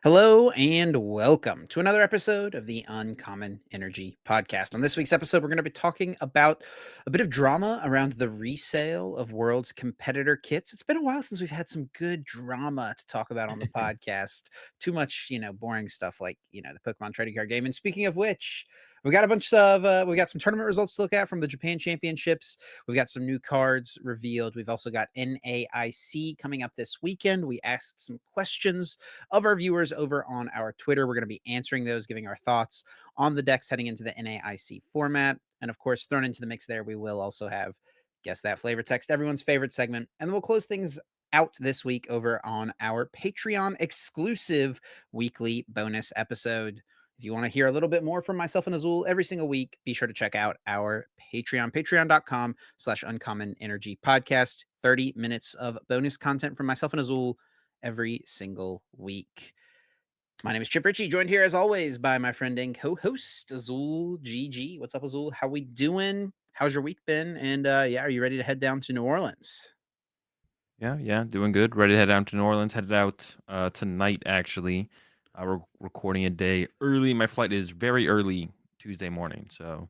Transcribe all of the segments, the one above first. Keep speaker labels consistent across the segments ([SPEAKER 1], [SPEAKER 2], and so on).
[SPEAKER 1] Hello and welcome to another episode of the Uncommon Energy Podcast. On this week's episode, we're going to be talking about a bit of drama around the resale of World's competitor kits. It's been a while since we've had some good drama to talk about on the podcast. Too much, boring stuff like, the Pokemon trading card game. And speaking of which, we got some tournament results to look at from the Japan Championships. We've got some new cards revealed. We've also got NAIC coming up this weekend. We asked some questions of our viewers over on our Twitter. We're going to be answering those, giving our thoughts on the decks heading into the NAIC format. And of course, thrown into the mix there, we will also have Guess That Flavor Text, everyone's favorite segment. And then we'll close things out this week over on our Patreon exclusive weekly bonus episode. If you want to hear a little bit more from myself and Azul every single week, be sure to check out our Patreon, patreon.com/uncommon energy podcast. 30 minutes of bonus content from myself and Azul every single week. My name is Chip Ritchie, joined here as always by my friend and co-host Azul GG. What's up, Azul? How we doing? How's your week been? And are you ready to head down to New Orleans?
[SPEAKER 2] Yeah, doing good. Ready to head down to New Orleans. Headed out tonight, actually. We're recording a day early. My flight is very early Tuesday morning, so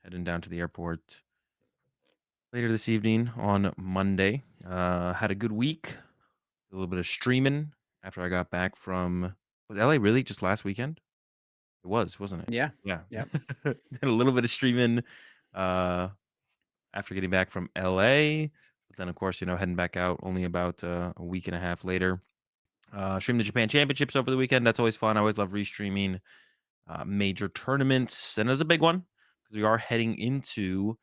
[SPEAKER 2] heading down to the airport later this evening on Monday. Had a good week. A little bit of streaming after I got back from. Was LA really just last weekend? It was, wasn't it?
[SPEAKER 1] Yeah.
[SPEAKER 2] Yeah.
[SPEAKER 1] Yep.
[SPEAKER 2] Did a little bit of streaming after getting back from LA. But then, of course, heading back out only about a week and a half later. Stream the Japan Championships over the weekend. That's always fun. I always love restreaming major tournaments, and it was a big one because we are heading into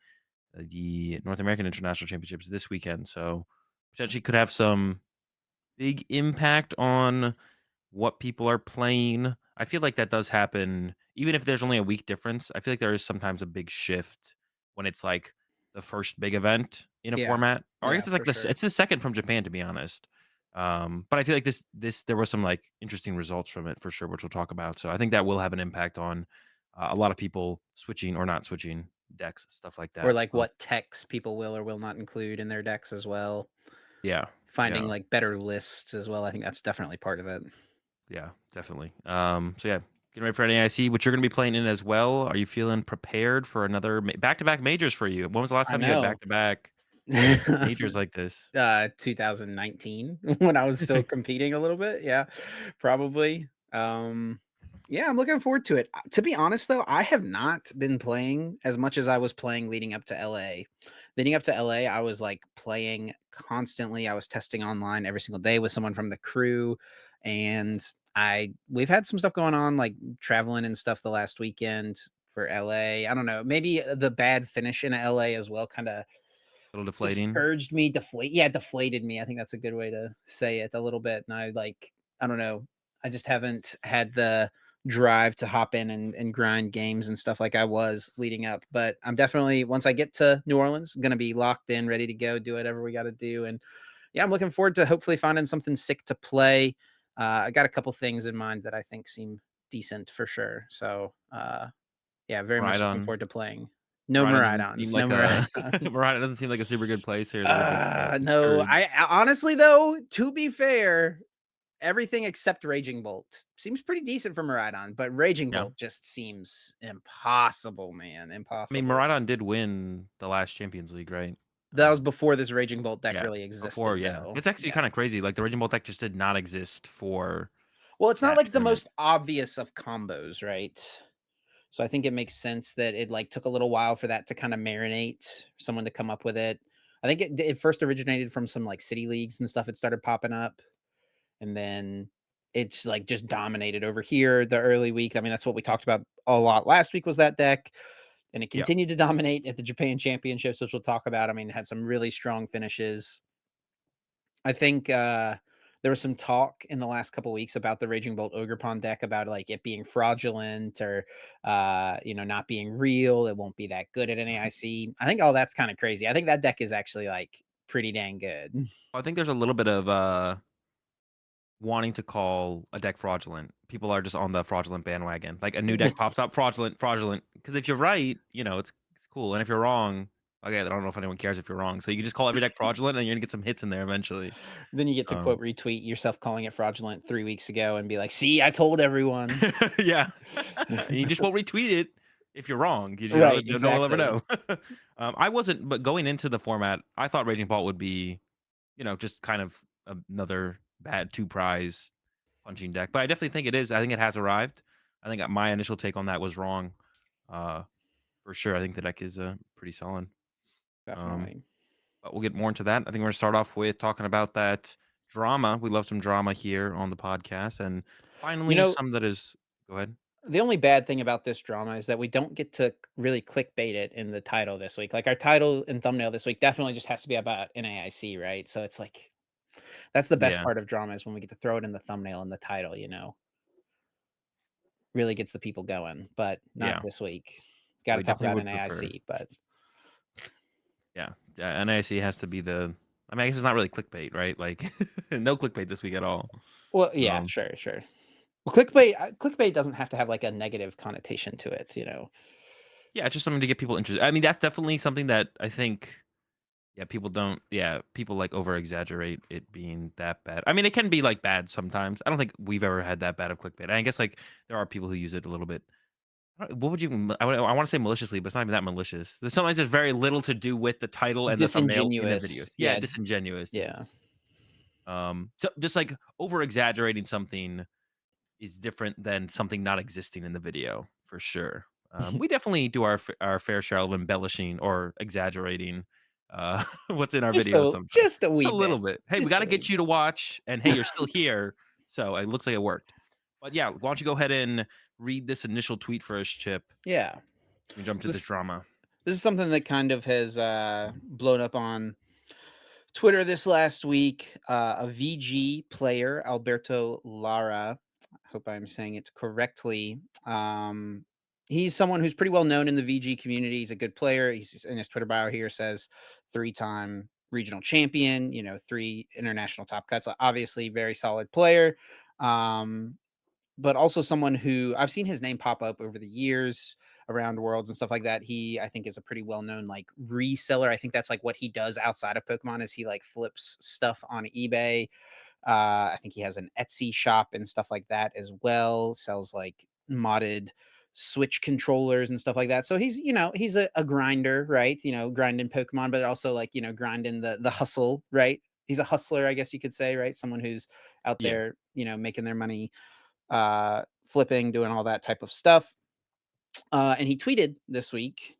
[SPEAKER 2] the North American International Championships this weekend. So potentially could have some big impact on what people are playing. I feel like that does happen, even if there's only a week difference. I feel like there is sometimes a big shift when it's like the first big event in a
[SPEAKER 1] Yeah.
[SPEAKER 2] format. Or I
[SPEAKER 1] Yeah,
[SPEAKER 2] guess it's like
[SPEAKER 1] for
[SPEAKER 2] this.
[SPEAKER 1] sure.
[SPEAKER 2] It's the second from Japan, to be honest. But I feel like this there was some like interesting results from it for sure, which we'll talk about. So I think that will have an impact on a lot of people switching or not switching decks, stuff like
[SPEAKER 1] Or
[SPEAKER 2] that.
[SPEAKER 1] like what techs people will or will not include in their decks as well.
[SPEAKER 2] Yeah,
[SPEAKER 1] Finding
[SPEAKER 2] yeah,
[SPEAKER 1] like better lists as well. I think that's definitely part of it.
[SPEAKER 2] yeah, definitely. So yeah, getting ready for NAIC, which you're going to be playing in as well. Are you feeling prepared for another back-to-back majors for you? When was the last
[SPEAKER 1] I
[SPEAKER 2] time you had
[SPEAKER 1] know.
[SPEAKER 2] back-to-back majors like this?
[SPEAKER 1] 2019 when I was still competing a little bit. Yeah, probably. Yeah, I'm looking forward to it. To be honest, though, I have not been playing as much as I was playing leading up to LA. Leading up to LA, I was like playing constantly. I was testing online every single day with someone from the crew, and we've had some stuff going on, like traveling and stuff the last weekend for LA. I don't know, maybe the bad finish in LA as well, kind of
[SPEAKER 2] A little deflating.
[SPEAKER 1] discouraged me, deflated me. I think that's a good way to say it a little bit. And I don't know. I just haven't had the drive to hop in and grind games and stuff like I was leading up. But I'm definitely, once I get to New Orleans, going to be locked in, ready to go, do whatever we got to do. And yeah, I'm looking forward to hopefully finding something sick to play. I got a couple things in mind that I think seem decent for sure. So yeah, very much looking
[SPEAKER 2] Maridon.
[SPEAKER 1] forward to playing. No
[SPEAKER 2] Maridon doesn't seem
[SPEAKER 1] Miraidons, no
[SPEAKER 2] like a
[SPEAKER 1] Miraidons.
[SPEAKER 2] Maridon doesn't seem like a super good place here. A little bit
[SPEAKER 1] No,
[SPEAKER 2] discouraged.
[SPEAKER 1] honestly though, to be fair, everything except Raging Bolt seems pretty decent for Miraidon, but Raging
[SPEAKER 2] Yeah.
[SPEAKER 1] Bolt just seems impossible, man,
[SPEAKER 2] I mean,
[SPEAKER 1] impossible.
[SPEAKER 2] Maridon did win the last Champions League, right?
[SPEAKER 1] That was before this Raging Bolt deck
[SPEAKER 2] Yeah.
[SPEAKER 1] really
[SPEAKER 2] Before,
[SPEAKER 1] existed,
[SPEAKER 2] yeah.
[SPEAKER 1] though.
[SPEAKER 2] It's actually
[SPEAKER 1] Yeah.
[SPEAKER 2] kind of crazy. Like the Raging Bolt deck just did not exist for
[SPEAKER 1] Well, it's not
[SPEAKER 2] that
[SPEAKER 1] like the
[SPEAKER 2] tournament.
[SPEAKER 1] most obvious of combos, right? So I think it makes sense that it like took a little while for that to kind of marinate, someone to come up with it. I think it first originated from some like city leagues and stuff. It started popping up. And then it's like just dominated over here the early week. I mean, that's what we talked about a lot last week was that deck. And it
[SPEAKER 2] Yeah.
[SPEAKER 1] continued to dominate at the Japan Championships, which we'll talk about. I mean, it had some really strong finishes. I think there was some talk in the last couple weeks about the Raging Bolt Ogerpon deck about like it being fraudulent or not being real. It won't be that good at NAIC. I think all that's kind of crazy. I think that deck is actually like pretty dang good.
[SPEAKER 2] I think there's a little bit of wanting to call a deck fraudulent. People are just on the fraudulent bandwagon. Like a new deck pops up, fraudulent, fraudulent. Because if you're right, it's cool, and if you're wrong, Okay, I don't know if anyone cares if you're wrong. So you can just call every deck fraudulent, and you're gonna get some hits in there eventually.
[SPEAKER 1] Then you get to
[SPEAKER 2] Um,
[SPEAKER 1] quote retweet yourself calling it fraudulent 3 weeks ago and be like, "See, I told everyone."
[SPEAKER 2] yeah, and you just won't retweet it if you're wrong, because
[SPEAKER 1] Right,
[SPEAKER 2] no one will ever
[SPEAKER 1] exactly.
[SPEAKER 2] know. I wasn't, but going into the format, I thought Raging Ball would be, just kind of another bad two prize punching deck, but I definitely think it is. I think it has arrived. I think my initial take on that was wrong, uh, for sure. I think the deck is pretty solid. Um,
[SPEAKER 1] Definitely.
[SPEAKER 2] but we'll get more into that. I think we're gonna start off with talking about that drama. We love some drama here on the podcast, and
[SPEAKER 1] You
[SPEAKER 2] finally
[SPEAKER 1] know,
[SPEAKER 2] some that is. Go ahead.
[SPEAKER 1] the only bad thing about this drama is that we don't get to really clickbait it in the title this week. Like, our title and thumbnail this week definitely just has to be about NAIC, right? So it's like that's the best
[SPEAKER 2] Yeah,
[SPEAKER 1] part of drama is when we get to throw it in the thumbnail and the title, really gets the people going, but not
[SPEAKER 2] yeah.
[SPEAKER 1] this week.
[SPEAKER 2] Yeah,
[SPEAKER 1] Gotta
[SPEAKER 2] we
[SPEAKER 1] talk
[SPEAKER 2] definitely
[SPEAKER 1] about
[SPEAKER 2] would prefer.
[SPEAKER 1] NAIC, but
[SPEAKER 2] Yeah, NIC has to be the. I mean, I guess it's not really clickbait, right? Like, no clickbait this week at all.
[SPEAKER 1] well, yeah,
[SPEAKER 2] Um,
[SPEAKER 1] sure, sure. Well, clickbait doesn't have to have, like, a negative connotation to it.
[SPEAKER 2] yeah, it's just something to get people interested. I mean, that's definitely something that I think. Yeah, people don't. Yeah, people like over exaggerate it being that bad. I mean, it can be like bad sometimes. I don't think we've ever had that bad of clickbait. I guess like there are people who use it a little bit. What would you? I want to say maliciously, but it's not even that malicious. Sometimes there's very little to do with the title and the thumbnail in a video.
[SPEAKER 1] Disingenuous,
[SPEAKER 2] Yeah,
[SPEAKER 1] yeah,
[SPEAKER 2] disingenuous.
[SPEAKER 1] yeah.
[SPEAKER 2] So just like over exaggerating something is different than something not existing in the video for sure. We definitely do our fair share of embellishing or exaggerating what's in our videos sometimes.
[SPEAKER 1] Just a
[SPEAKER 2] Just a
[SPEAKER 1] wee
[SPEAKER 2] little
[SPEAKER 1] bit,
[SPEAKER 2] bit. Hey, we
[SPEAKER 1] just
[SPEAKER 2] got
[SPEAKER 1] a
[SPEAKER 2] to
[SPEAKER 1] wee
[SPEAKER 2] get you
[SPEAKER 1] bit.
[SPEAKER 2] to watch, and hey, you're still here, so it looks like it worked. But yeah, why don't you go ahead and read this initial tweet for us, Chip?
[SPEAKER 1] Yeah.
[SPEAKER 2] We jump to this
[SPEAKER 1] This
[SPEAKER 2] drama.
[SPEAKER 1] this is something that kind of has, blown up on Twitter this last week. A VG player, Alberto Lara, I hope I'm saying it correctly. He's someone who's pretty well known in the VG community. He's a good player. He's in his Twitter bio here says 3-time regional champion, 3 international top cuts. Obviously, very solid player. Um, but also someone who I've seen his name pop up over the years around worlds and stuff like that. He, I think, is a pretty well-known like reseller. I think that's like what he does outside of Pokemon is he like flips stuff on eBay. I think he has an Etsy shop and stuff like that as well. Sells like modded Switch controllers and stuff like that. So he's a grinder, right? Grinding Pokemon, but also like, grinding the hustle, right? He's a hustler, I guess you could say, right? Someone who's out
[SPEAKER 2] Yeah.
[SPEAKER 1] there, making their money flipping, doing all that type of stuff. And he tweeted this week,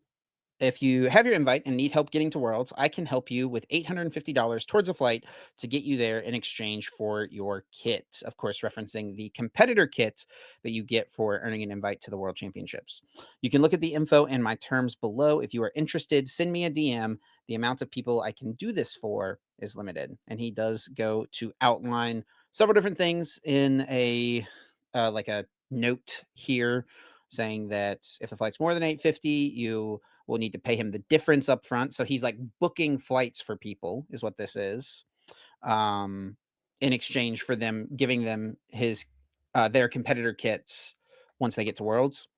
[SPEAKER 1] if you have your invite and need help getting to Worlds, I can help you with $850 towards a flight to get you there in exchange for your kit. Of course, referencing the competitor kit that you get for earning an invite to the World Championships. You can look at the info and my terms below. If you are interested, send me a DM. The amount of people I can do this for is limited. And he does go to outline several different things in a like a note here saying that if the flight's more than 850, you will need to pay him the difference up front. So he's like booking flights for people, is what this is, um, in exchange for them giving them their competitor kits once they get to Worlds.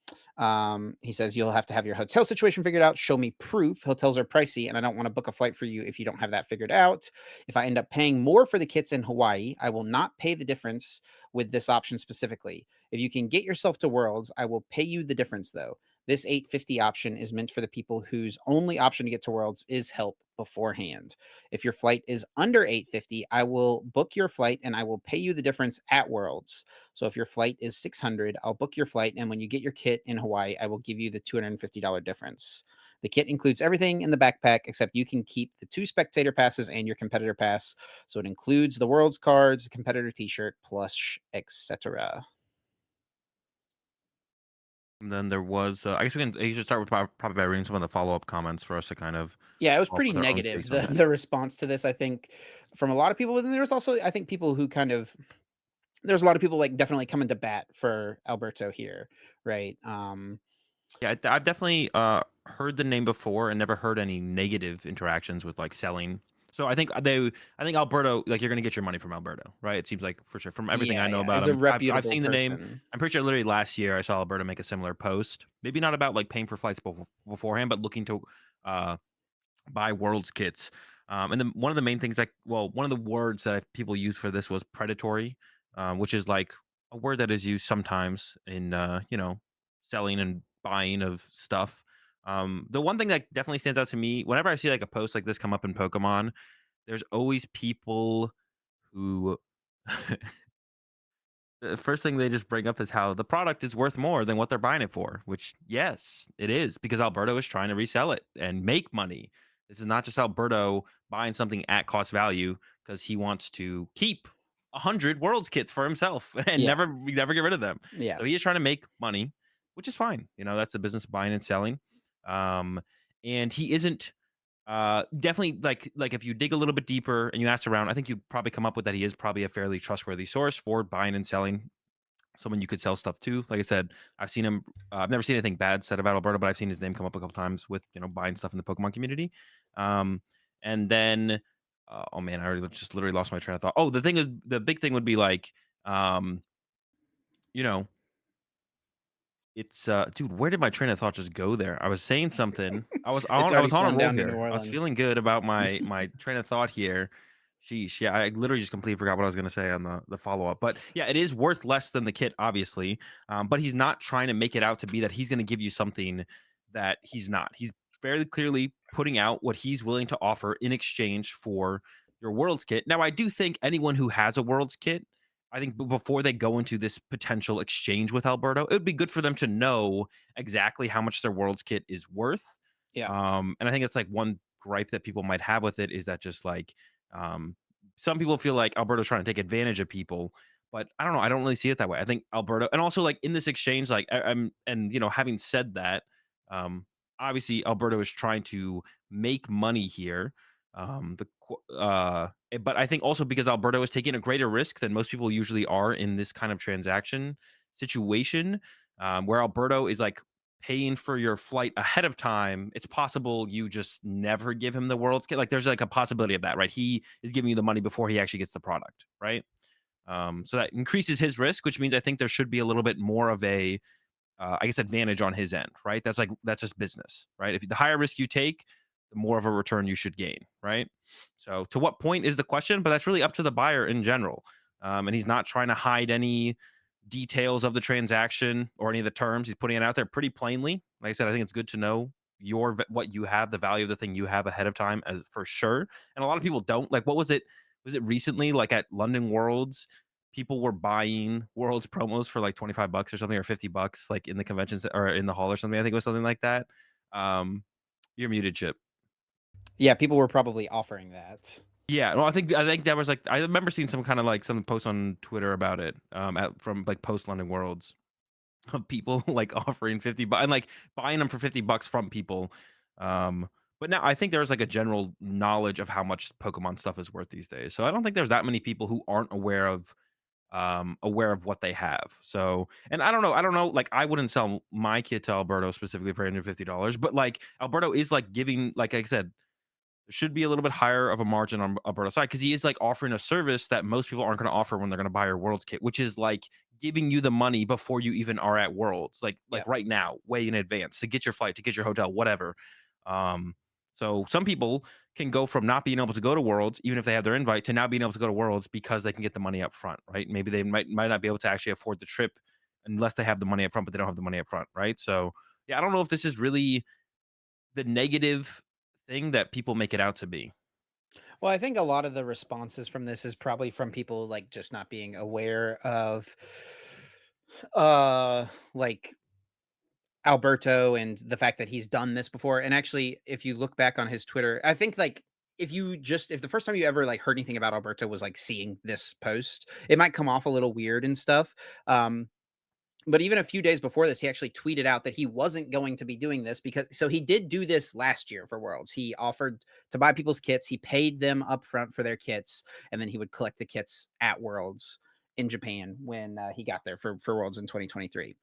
[SPEAKER 1] He says you'll have to have your hotel situation figured out. Show me proof. Hotels are pricey, and I don't want to book a flight for you if you don't have that figured out. If I end up paying more for the kits in Hawaii, I will not pay the difference with this option specifically. If you can get yourself to Worlds, I will pay you the difference though. This 850 option is meant for the people whose only option to get to Worlds is help beforehand. If your flight is under 850, I will book your flight and I will pay you the difference at Worlds. So if your flight is 600, I'll book your flight and when you get your kit in Hawaii, I will give you the $250 difference. The kit includes everything in the backpack except you can keep the 2 spectator passes and your competitor pass. So it includes the Worlds cards, competitor t-shirt, plush, etc.
[SPEAKER 2] And then there was. I guess we can. You should start with probably by reading some of the follow up comments for us to kind of
[SPEAKER 1] Yeah, it was
[SPEAKER 2] come up
[SPEAKER 1] pretty
[SPEAKER 2] with our own
[SPEAKER 1] negative
[SPEAKER 2] takes on
[SPEAKER 1] the
[SPEAKER 2] that.
[SPEAKER 1] the response to this I think from a lot of people, but then there's also I think people who kind of there's a lot of people like definitely coming to bat for Alberto here, right?
[SPEAKER 2] Yeah, I've definitely heard the name before and never heard any negative interactions with like selling. So I think Alberto, like you're gonna get your money from Alberto, right? It seems like for sure from everything I
[SPEAKER 1] Yeah,
[SPEAKER 2] know
[SPEAKER 1] yeah,
[SPEAKER 2] about
[SPEAKER 1] as a
[SPEAKER 2] him. I've
[SPEAKER 1] reputable
[SPEAKER 2] seen the name.
[SPEAKER 1] person.
[SPEAKER 2] I'm pretty sure literally last year I saw Alberto make a similar post. Maybe not about like paying for flights beforehand, but looking to uh buy Worlds kits. And then one of the main things like well, one of the words that people use for this was predatory, which is like a word that is used sometimes in selling and buying of stuff. The one thing that definitely stands out to me whenever I see like a post like this come up in Pokemon, there's always people who the first thing they just bring up is how the product is worth more than what they're buying it for, which yes, it is because Alberto is trying to resell it and make money. This is not just Alberto buying something at cost value because he wants to keep 100 Worlds kits for himself and
[SPEAKER 1] Yeah.
[SPEAKER 2] never get rid of them.
[SPEAKER 1] Yeah.
[SPEAKER 2] So he is trying to make money, which is fine. That's the business of buying and selling. Um, and he isn't definitely like if you dig a little bit deeper and you ask around, I think you probably come up with that he is probably a fairly trustworthy source for buying and selling, someone you could sell stuff to. Like I said, I've seen him. I've never seen anything bad said about Alberto, but I've seen his name come up a couple times with buying stuff in the Pokemon community. Um, and then, oh man, I already just literally lost my train of thought. Oh, the big thing would be like, um, you know, it's dude, where did my train of thought just go there? I was saying something.
[SPEAKER 1] It's
[SPEAKER 2] I
[SPEAKER 1] already
[SPEAKER 2] was on a
[SPEAKER 1] flown
[SPEAKER 2] roll
[SPEAKER 1] down to New
[SPEAKER 2] here. I was
[SPEAKER 1] Orleans.
[SPEAKER 2] feeling good about my train of thought here. Sheesh, yeah, I literally just completely forgot what I was gonna say on the follow-up. But yeah, it is worth less than the kit, obviously. But he's not trying to make it out to be that he's gonna give you something that he's not. He's fairly clearly putting out what he's willing to offer in exchange for your Worlds kit. Now, I do think anyone who has a Worlds kit, I think before they go into this potential exchange with Alberto, it would be good for them to know exactly how much their Worlds kit is worth.
[SPEAKER 1] Yeah.
[SPEAKER 2] And I think it's like one gripe that people might have with it is that just like um, some people feel like Alberto's trying to take advantage of people, but I don't know. I don't really see it that way. I think Alberto, and also like in this exchange, like I'm, and having said that, um, obviously Alberto is trying to make money here. But I think also because Alberto is taking a greater risk than most people usually are in this kind of transaction situation, where Alberto is like paying for your flight ahead of time, it's possible you just never give him the World's kit. Like there's like a possibility of that, right? He is giving you the money before he actually gets the product, right? So that increases his risk, which means I think there should be a little bit more of a I guess advantage on his end, right? That's just business, right? If the higher risk you take, the more of a return you should gain, right? So to what point is the question, but that's really up to the buyer in general. And he's not trying to hide any details of the transaction or any of the terms. He's putting it out there pretty plainly. Like I said, I think it's good to know what you have, the value of the thing you have ahead of time, as for sure. And a lot of people don't. Like, what was it? Was it recently? Like at London Worlds, people were buying Worlds promos for like 25 bucks or something, or 50 bucks, like in the conventions or in the hall or something. I think it was something like that. Um, you're muted, Chip.
[SPEAKER 1] Yeah, people were probably offering that.
[SPEAKER 2] Yeah, no, I think that was like I remember seeing some kind of like some post on Twitter about it, from like post London Worlds of people like offering 50 bucks and like buying them for 50 bucks from people. Um, but now I think there's like a general knowledge of how much Pokemon stuff is worth these days. So I don't think there's that many people who aren't aware of what they have. So, and I don't know, like I wouldn't sell my kid to Alberto specifically for $150, but like Alberto is like giving, like I said, there should be a little bit higher of a margin on Alberto's side because he is like offering a service that most people aren't going to offer when they're going to buy your Worlds kit, which is like giving you the money before you even are at Worlds, like
[SPEAKER 1] Yeah.
[SPEAKER 2] right now, way in advance to get your flight, to get your hotel, whatever. Um, so some people can go from not being able to go to Worlds, even if they have their invite, to now being able to go to Worlds because they can get the money up front, right? Maybe they might not be able to actually afford the trip unless they have the money up front, but they don't have the money up front, right? So yeah, I don't know if this is really the negative thing that people make it out to be.
[SPEAKER 1] Well, I think a lot of the responses from this is probably from people like just not being aware of like Alberto and the fact that he's done this before. And actually, if you look back on his Twitter, I think like if the first time you ever like heard anything about Alberto was like seeing this post, it might come off a little weird and stuff. But even a few days before this, he actually tweeted out that he wasn't going to be doing this because so he did do this last year for Worlds. He offered to buy people's kits, he paid them upfront for their kits, and then he would collect the kits at Worlds. in Japan when he got there for Worlds in 2023.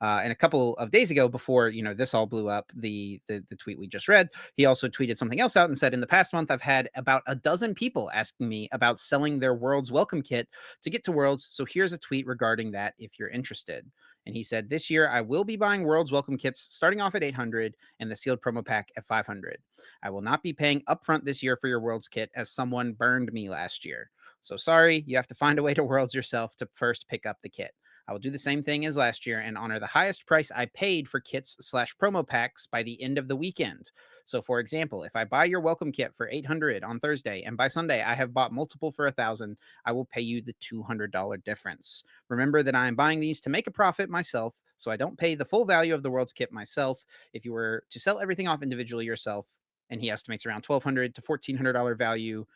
[SPEAKER 1] And a couple of days ago, before this all blew up, the tweet we just read, he also tweeted something else out and said, "In the past month, I've had about a dozen people asking me about selling their Worlds welcome kit to get to Worlds. So here's a tweet regarding that if you're interested." And he said, "This year I will be buying Worlds welcome kits starting off at 800 and the sealed promo pack at 500. I will not be paying upfront this year for your Worlds kit as someone burned me last year. So sorry, you have to find a way to Worlds yourself to first pick up the kit. I will do the same thing as last year and honor the highest price I paid for kits slash promo packs by the end of the weekend. So, for example, if I buy your welcome kit for 800 on Thursday and by Sunday I have bought multiple for 1,000, I will pay you the $200 difference. Remember that I am buying these to make a profit myself, so I don't pay the full value of the World's kit myself. If you were to sell everything off individually yourself, and he estimates around $1,200 to $1,400 value.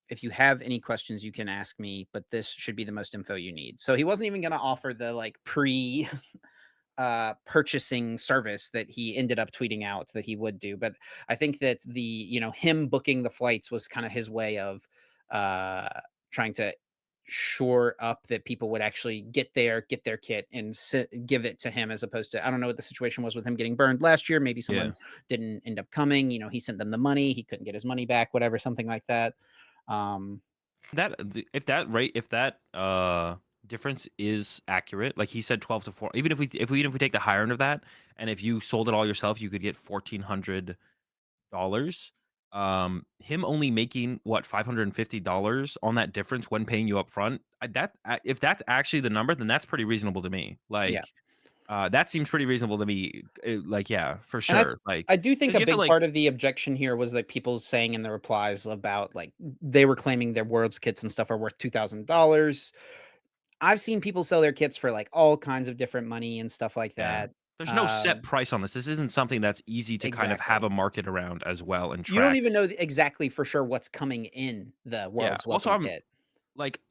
[SPEAKER 1] If you have any questions, you can ask me, but this should be the most info you need." So he wasn't even going to offer the like pre purchasing service that he ended up tweeting out that he would do. But I think that him booking the flights was kind of his way of uh, trying to shore up that people would actually get there, get their kit, and give it to him, as opposed to, I don't know what the situation was with him getting burned last year. Maybe
[SPEAKER 2] Yeah.
[SPEAKER 1] someone didn't end up coming. He sent them the money, he couldn't get his money back, whatever, something like that. Um,
[SPEAKER 2] If that difference is accurate, like he said 12 to 4, even if we take the higher end of that, and if you sold it all yourself, you could get $1,400. Him only making what $550 on that difference when paying you up front. If that's actually the number, then that's pretty reasonable to me.
[SPEAKER 1] yeah.
[SPEAKER 2] Like that seems pretty reasonable to me. Like yeah, for
[SPEAKER 1] And
[SPEAKER 2] sure. Like
[SPEAKER 1] I do think
[SPEAKER 2] because
[SPEAKER 1] a
[SPEAKER 2] you have to
[SPEAKER 1] big
[SPEAKER 2] like
[SPEAKER 1] part of the objection here was like people saying in the replies about like they were claiming their Worlds kits and stuff are worth $2,000. I've seen people sell their kits for like all kinds of different money and stuff like
[SPEAKER 2] yeah.
[SPEAKER 1] that.
[SPEAKER 2] There's no set
[SPEAKER 1] Um,
[SPEAKER 2] price on this. This isn't something that's easy to kind of have
[SPEAKER 1] exactly.
[SPEAKER 2] a market around as well and
[SPEAKER 1] You don't
[SPEAKER 2] track.
[SPEAKER 1] even know exactly for sure what's coming in the
[SPEAKER 2] Yeah.
[SPEAKER 1] World's
[SPEAKER 2] Also,
[SPEAKER 1] welcome
[SPEAKER 2] I'm
[SPEAKER 1] kit.
[SPEAKER 2] like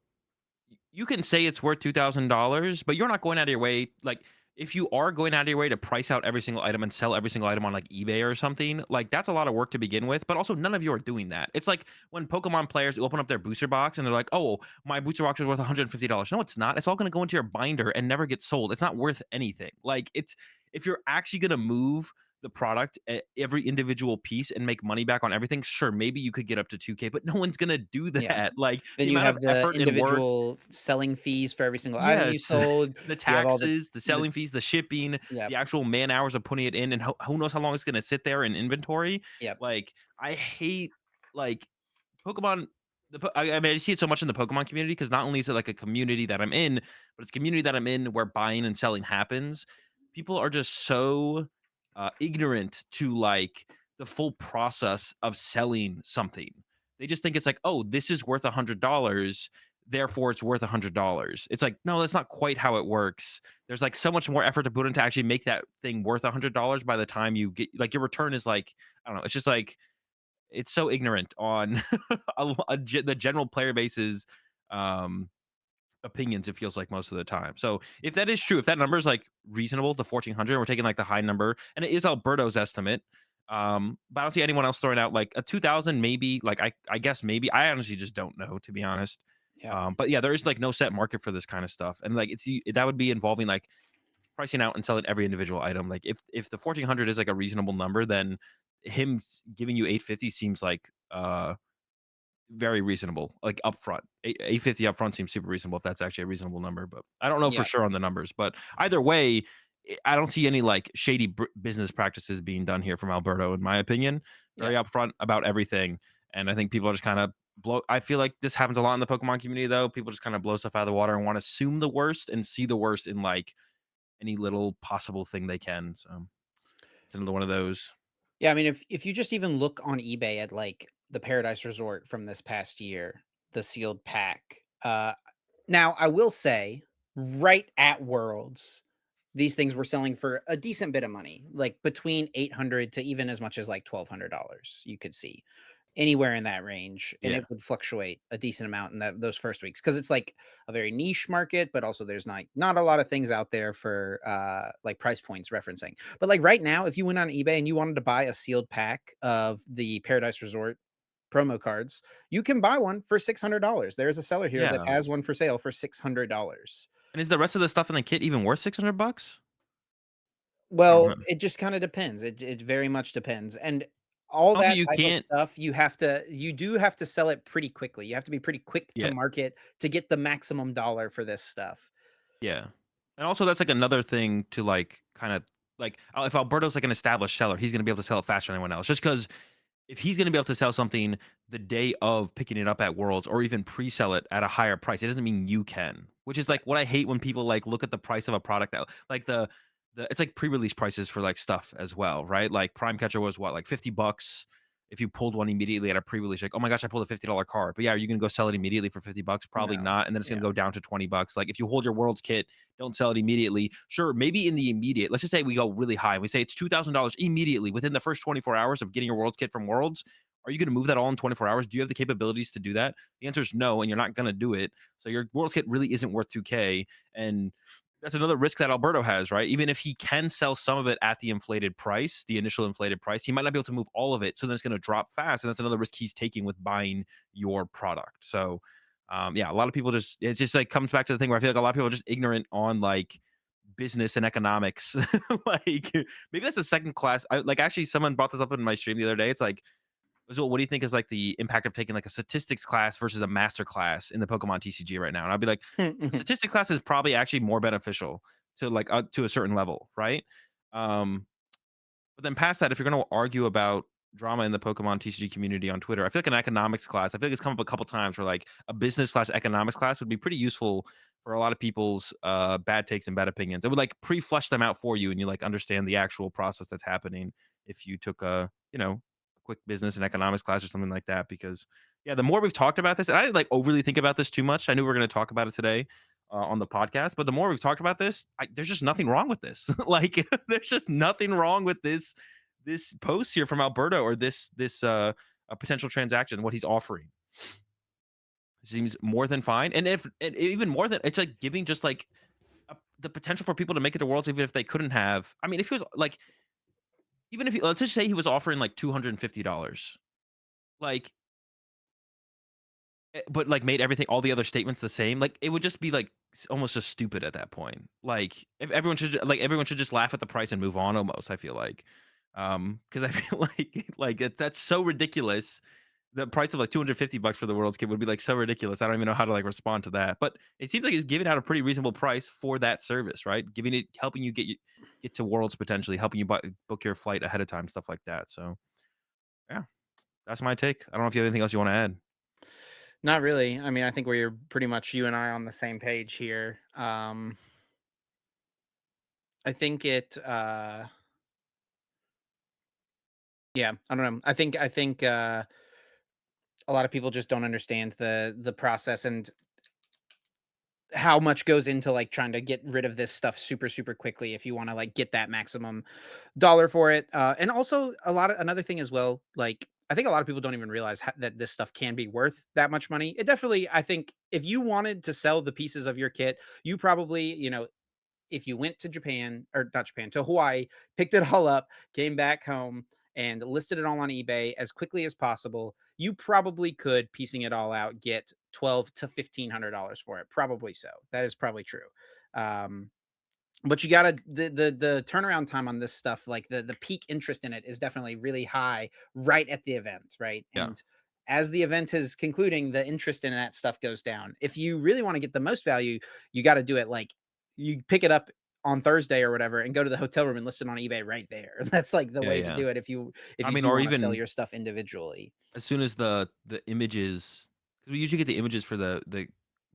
[SPEAKER 2] you can say it's worth $2,000, but you're not going out of your way. Like, if you are going out of your way to price out every single item and sell every single item on like eBay or something, like that's a lot of work to begin with. But also, none of you are doing that. It's like when Pokemon players open up their booster box and they're like, "Oh, my booster box is worth $150." No, it's not. It's all going to go into your binder and never get sold. It's not worth anything. Like, it's if you're actually going to move the product every individual piece and make money back on everything, sure, maybe you could get up to 2K, but no one's gonna do
[SPEAKER 1] Yeah.
[SPEAKER 2] that. Like
[SPEAKER 1] Then
[SPEAKER 2] the
[SPEAKER 1] you
[SPEAKER 2] amount of
[SPEAKER 1] have the
[SPEAKER 2] effort and work.
[SPEAKER 1] individual selling fees for every single item you
[SPEAKER 2] Yes,
[SPEAKER 1] sold.
[SPEAKER 2] the
[SPEAKER 1] You have all
[SPEAKER 2] taxes, the
[SPEAKER 1] the
[SPEAKER 2] selling fees, the shipping,
[SPEAKER 1] yep,
[SPEAKER 2] the actual man hours of putting it in, and who knows how long it's gonna sit there in inventory.
[SPEAKER 1] yep,
[SPEAKER 2] Like, I hate, like, Pokemon I mean, I see it so much in the Pokemon community because not only is it like a community that I'm in, but it's a community that I'm in where buying and selling happens. People are just so, ignorant to, like, the full process of selling something. They just think it's like, "Oh, this is worth $100, therefore it's worth $100." It's like, no, that's not quite how it works. There's like so much more effort to put in to actually make that thing worth $100 by the time you get like your return is like, I don't know, it's just like it's so ignorant on the general player base's um opinions, it feels like most of the time. So if that is true, if that number is like reasonable, the 1,400, we're taking like the high number, and it is Alberto's estimate. But I don't see anyone else throwing out like a 2,000, maybe. Like I guess maybe. I honestly just don't know, to be honest.
[SPEAKER 1] yep,
[SPEAKER 2] But yeah, there is like no set market for this kind of stuff, and like that would be involving like pricing out and selling every individual item. Like if the 1,400 is like a reasonable number, then him giving you 850 seems like very reasonable, like, upfront. 850 upfront seems super reasonable if that's actually a reasonable number, but I don't know for
[SPEAKER 1] yep,
[SPEAKER 2] sure on the numbers, but either way, I don't see any, like, shady business practices being done here from Alberto, in my opinion. Very
[SPEAKER 1] yep.
[SPEAKER 2] upfront about everything, and I think people are just kinda I feel like this happens a lot in the Pokemon community, though. People just kinda blow stuff out of the water and wanna assume the worst and see the worst in, like, any little possible thing they can, so it's another one of those.
[SPEAKER 1] Yeah, I mean, if you just even look on eBay at like the Paradise Resort from this past year, the sealed pack. Now I will say, right at Worlds, these things were selling for a decent bit of money, like between 800 to even as much as like $1,200. You could see anywhere in that range, and
[SPEAKER 2] Yeah.
[SPEAKER 1] it would fluctuate a decent amount in those first weeks because it's like a very niche market, but also there's not a lot of things out there for like price points referencing. But like right now, if you went on eBay and you wanted to buy a sealed pack of the Paradise Resort promo cards, you can buy one for $600. There is a seller here that
[SPEAKER 2] Yeah.
[SPEAKER 1] has one for sale for $600.
[SPEAKER 2] And is the rest of the stuff in the kit even worth 600 bucks? I don't
[SPEAKER 1] Well,
[SPEAKER 2] know.
[SPEAKER 1] it just kinda depends. It very much depends, and all
[SPEAKER 2] Also,
[SPEAKER 1] that
[SPEAKER 2] you
[SPEAKER 1] type of
[SPEAKER 2] can't.
[SPEAKER 1] stuff, you do have to sell it pretty quickly. You have to be pretty quick to
[SPEAKER 2] Yeah.
[SPEAKER 1] market to get the maximum dollar for this stuff.
[SPEAKER 2] Yeah. And also that's like another thing to like kind of like if Alberto's like an established seller, he's gonna be able to sell it faster than anyone else. Just because if he's gonna be able to sell something the day of picking it up at Worlds or even pre-sell it at a higher price, it doesn't mean you can. Which is
[SPEAKER 1] Yeah,
[SPEAKER 2] like what I hate when people like look at the price of a product now. Like the it's like pre-release prices for like stuff as well, right? Like Prime Catcher was what, like 50 bucks if you pulled one immediately at a pre-release, like, oh my gosh, I pulled a $50 card. But yeah, are you gonna go sell it immediately for 50 bucks? Probably
[SPEAKER 1] no.
[SPEAKER 2] not. And then it's gonna
[SPEAKER 1] Yeah,
[SPEAKER 2] go down to 20 bucks. Like if you hold your Worlds kit, don't sell it immediately. Sure, maybe in the immediate, let's just say we go really high. We say it's $2,000 immediately within the first 24 hours of getting your Worlds kit from Worlds. Are you going to move that all in 24 hours? Do you have the capabilities to do that? The answer is no, and you're not going to do it. So your Worlds kit really isn't worth 2K. And that's another risk that Alberto has, right? Even if he can sell some of it at the inflated price, the initial inflated price, he might not be able to move all of it. So then it's going to drop fast. And that's another risk he's taking with buying your product. So, yeah, a lot of people just, it's just like comes back to the thing where I feel like a lot of people are just ignorant on like business and economics. Like maybe that's a second class. Like actually, someone brought this up in my stream the other day. It's like, Azul, what do you think is like the impact of taking like a statistics class versus a master class in the Pokemon TCG right now? And I'd be like, a statistics class is probably actually more beneficial to like to a certain level, right? Um, but then past that, if you're going to argue about drama in the Pokemon TCG community on Twitter, I feel like an economics class, I feel like it's come up a couple times where like a business slash economics class would be pretty useful for a lot of people's bad takes and bad opinions. It would like pre-flesh them out for you and you like understand the actual process that's happening if you took a, a quick business and economics class or something like that. Because yeah, the more we've talked about this, and I didn't like overly think about this too much. I knew we were going to talk about it today on the podcast. But the more we've talked about this, there's just nothing wrong with this. Like, there's just nothing wrong with this post here from Alberto or this a potential transaction. What he's offering seems more than fine, and if and even more than it's like giving just like the potential for people to make it to Worlds, even if they couldn't have. I mean, if he was like, even if he, let's just say he was offering like $250, like but, like, made everything all the other statements the same, like, it would just be, like, almost just stupid at that point. Like, if everyone should just laugh at the price and move on almost, I feel like. Because I feel like, that's so ridiculous. The price of, like, 250 bucks for the World's Kit would be, like, so ridiculous. I don't even know how to, like, respond to that. But it seems like he's giving out a pretty reasonable price for that service, right? Giving it helping you get to Worlds potentially, helping you book your flight ahead of time, stuff like that. So, yeah, that's my take. I don't know if you have anything else you wanna add.
[SPEAKER 1] not really. I mean, I think we're pretty much you and I on the same page here. I think yeah, I don't know. I think a lot of people just don't understand the process and how much goes into like trying to get rid of this stuff super super quickly if you want to like get that maximum dollar for it. And also a lot of another thing as well, like I think a lot of people don't even realize that this stuff can be worth that much money. It definitely, I think, if you wanted to sell the pieces of your kit, you probably, if you went to Japan or not Japan, to Hawaii, picked it all up, came back home and listed it all on eBay as quickly as possible, you probably could, piecing it all out, get 12 to $1,500 for it. Probably so. That is probably true. Um, but you gotta the turnaround time on this stuff, like the peak interest in it is definitely really high right at the event, right?
[SPEAKER 2] Yeah.
[SPEAKER 1] And as the event is concluding, the interest in that stuff goes down. If you really want to get the most value, you got to do it like you pick it up on Thursday or whatever and go to the hotel room and list it on eBay right there. That's like the
[SPEAKER 2] Yeah,
[SPEAKER 1] way to
[SPEAKER 2] yeah.
[SPEAKER 1] do it if
[SPEAKER 2] I
[SPEAKER 1] you
[SPEAKER 2] mean,
[SPEAKER 1] do
[SPEAKER 2] or
[SPEAKER 1] want to sell
[SPEAKER 2] even
[SPEAKER 1] your stuff individually.
[SPEAKER 2] as soon as the images, 'cause we usually get the images for the do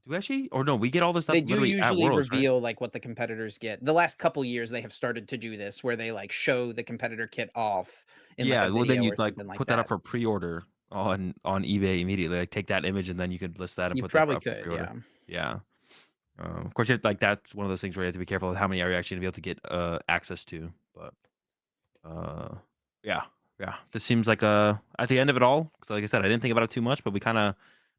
[SPEAKER 2] we actually? Or no, we get all this stuff
[SPEAKER 1] They do
[SPEAKER 2] literally at
[SPEAKER 1] usually
[SPEAKER 2] Worlds, right?
[SPEAKER 1] reveal, like, what the competitors get. The last couple years, they have started to do this where they, like, show the competitor kit off in, like,
[SPEAKER 2] Yeah,
[SPEAKER 1] a
[SPEAKER 2] well, then
[SPEAKER 1] video or
[SPEAKER 2] you'd, like,
[SPEAKER 1] something like
[SPEAKER 2] put that up
[SPEAKER 1] that.
[SPEAKER 2] for pre-order on eBay immediately, like, take that image, and then you could list that and
[SPEAKER 1] You
[SPEAKER 2] put that
[SPEAKER 1] probably
[SPEAKER 2] up for
[SPEAKER 1] could,
[SPEAKER 2] pre-order.
[SPEAKER 1] yeah.
[SPEAKER 2] Yeah. Of course, you have like, that's one of those things where you have to be careful with how many are you actually gonna be able to get, access to, but, uh, yeah, yeah. This seems like, at the end of it all, 'cause like I said, I didn't think about it too much, but we kinda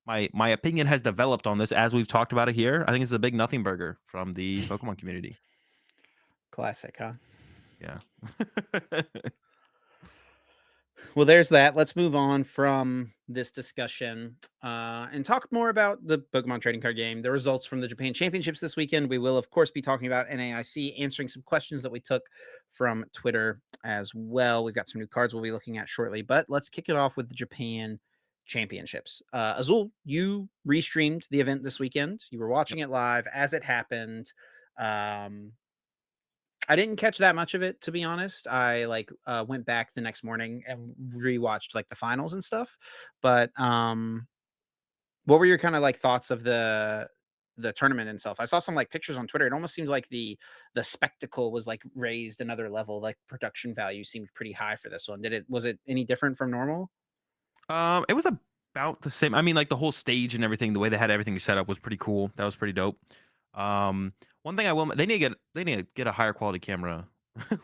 [SPEAKER 2] my opinion has developed on this as we've talked about it here. I think it's a big nothing burger from the Pokemon community.
[SPEAKER 1] Classic, huh?
[SPEAKER 2] Yeah.
[SPEAKER 1] Well, there's that. Let's move on from this discussion and talk more about the Pokemon trading card game, the results from the Japan Championships this weekend. We will, of course, be talking about NAIC, answering some questions that we took from Twitter as well. We've got some new cards we'll be looking at shortly, but let's kick it off with the Japan Championships. Azul, you restreamed the event this weekend. You were
[SPEAKER 2] Yep.
[SPEAKER 1] watching it live as it happened. Um, I didn't catch that much of it, to be honest. I, went back the next morning and rewatched, like, the finals and stuff, but, what were your kinda, like, thoughts of the tournament itself? I saw some, like, pictures on Twitter. It almost seemed like the spectacle was, like, raised another level, like, production value seemed pretty high for this one. Was it any different from normal?
[SPEAKER 2] It was about the same. I mean, like the whole stage and everything, the way they had everything set up was pretty cool. That was pretty dope. One thing I will, they need to get a higher quality camera.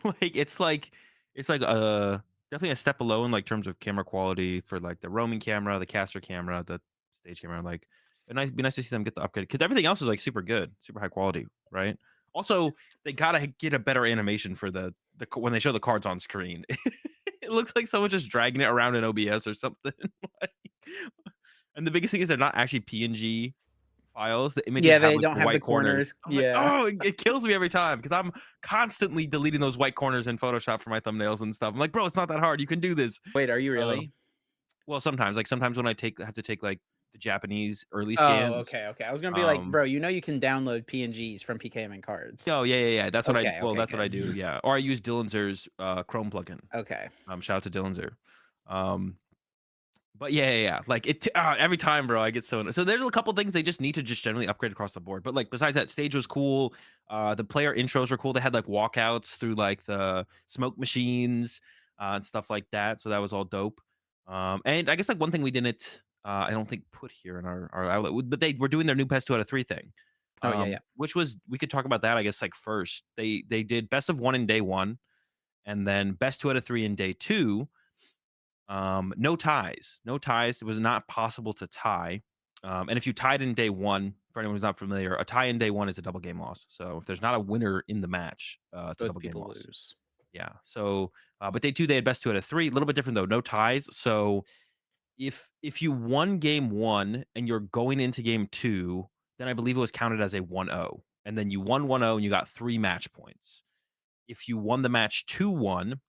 [SPEAKER 2] like it's like definitely a step below in like terms of camera quality for like the roaming camera, the caster camera, the stage camera. Like, be nice to see them get the upgrade because everything else is like super good, super high quality, right? Also, they gotta get a better animation for when they show the cards on screen. It looks like someone just dragging it around in OBS or something. like, and the biggest thing is they're not actually PNG files. The images
[SPEAKER 1] Yeah,
[SPEAKER 2] have
[SPEAKER 1] they
[SPEAKER 2] like
[SPEAKER 1] don't
[SPEAKER 2] the
[SPEAKER 1] have the
[SPEAKER 2] white corners.
[SPEAKER 1] corners.
[SPEAKER 2] I'm like,
[SPEAKER 1] Yeah.
[SPEAKER 2] oh, it kills me every time because I'm constantly deleting those white corners in Photoshop for my thumbnails and stuff. I'm like, bro, it's not that hard. You can do this.
[SPEAKER 1] Wait, are you
[SPEAKER 2] Uh,
[SPEAKER 1] really?
[SPEAKER 2] well, sometimes when I have to take like the Japanese early
[SPEAKER 1] Oh,
[SPEAKER 2] scans.
[SPEAKER 1] okay, okay. I was gonna be like,
[SPEAKER 2] Um,
[SPEAKER 1] "Bro, you know you can download PNGs from PKMN cards."
[SPEAKER 2] oh yeah.
[SPEAKER 1] Okay, okay,
[SPEAKER 2] That's what I
[SPEAKER 1] good.
[SPEAKER 2] do. Yeah, or I use Dillinzer's Chrome plugin.
[SPEAKER 1] Okay.
[SPEAKER 2] Shout out to Dillinzer. Um, But yeah. Like every time, bro, I get so there's a couple things they just need to just generally upgrade across the board. But like besides that, stage was cool. The player intros were cool. They had like walkouts through like the smoke machines and stuff like that. So that was all dope. And I guess like one thing we didn't, I don't think put here in our outlet, but they were doing their new best 2 out of 3 thing,
[SPEAKER 1] Oh, yeah, yeah.
[SPEAKER 2] which was we could talk about that. I guess like first they did best of 1 in day 1, and then best 2 out of 3 in day 2. No ties. No ties. It was not possible to tie. And if you tied in day 1, for anyone who's not familiar, a tie in day 1 is a double game loss. So if there's not a winner in the match, it's a
[SPEAKER 1] Both
[SPEAKER 2] double game
[SPEAKER 1] people
[SPEAKER 2] loss.
[SPEAKER 1] lose.
[SPEAKER 2] Yeah. So, but day 2 they had best 2 out of 3. A little bit different though. No ties. So if you won game 1 and you're going into game 2, then I believe it was counted as a 1-0. And then you won 1-0 and you got 3 match points. If you won the match 2-1,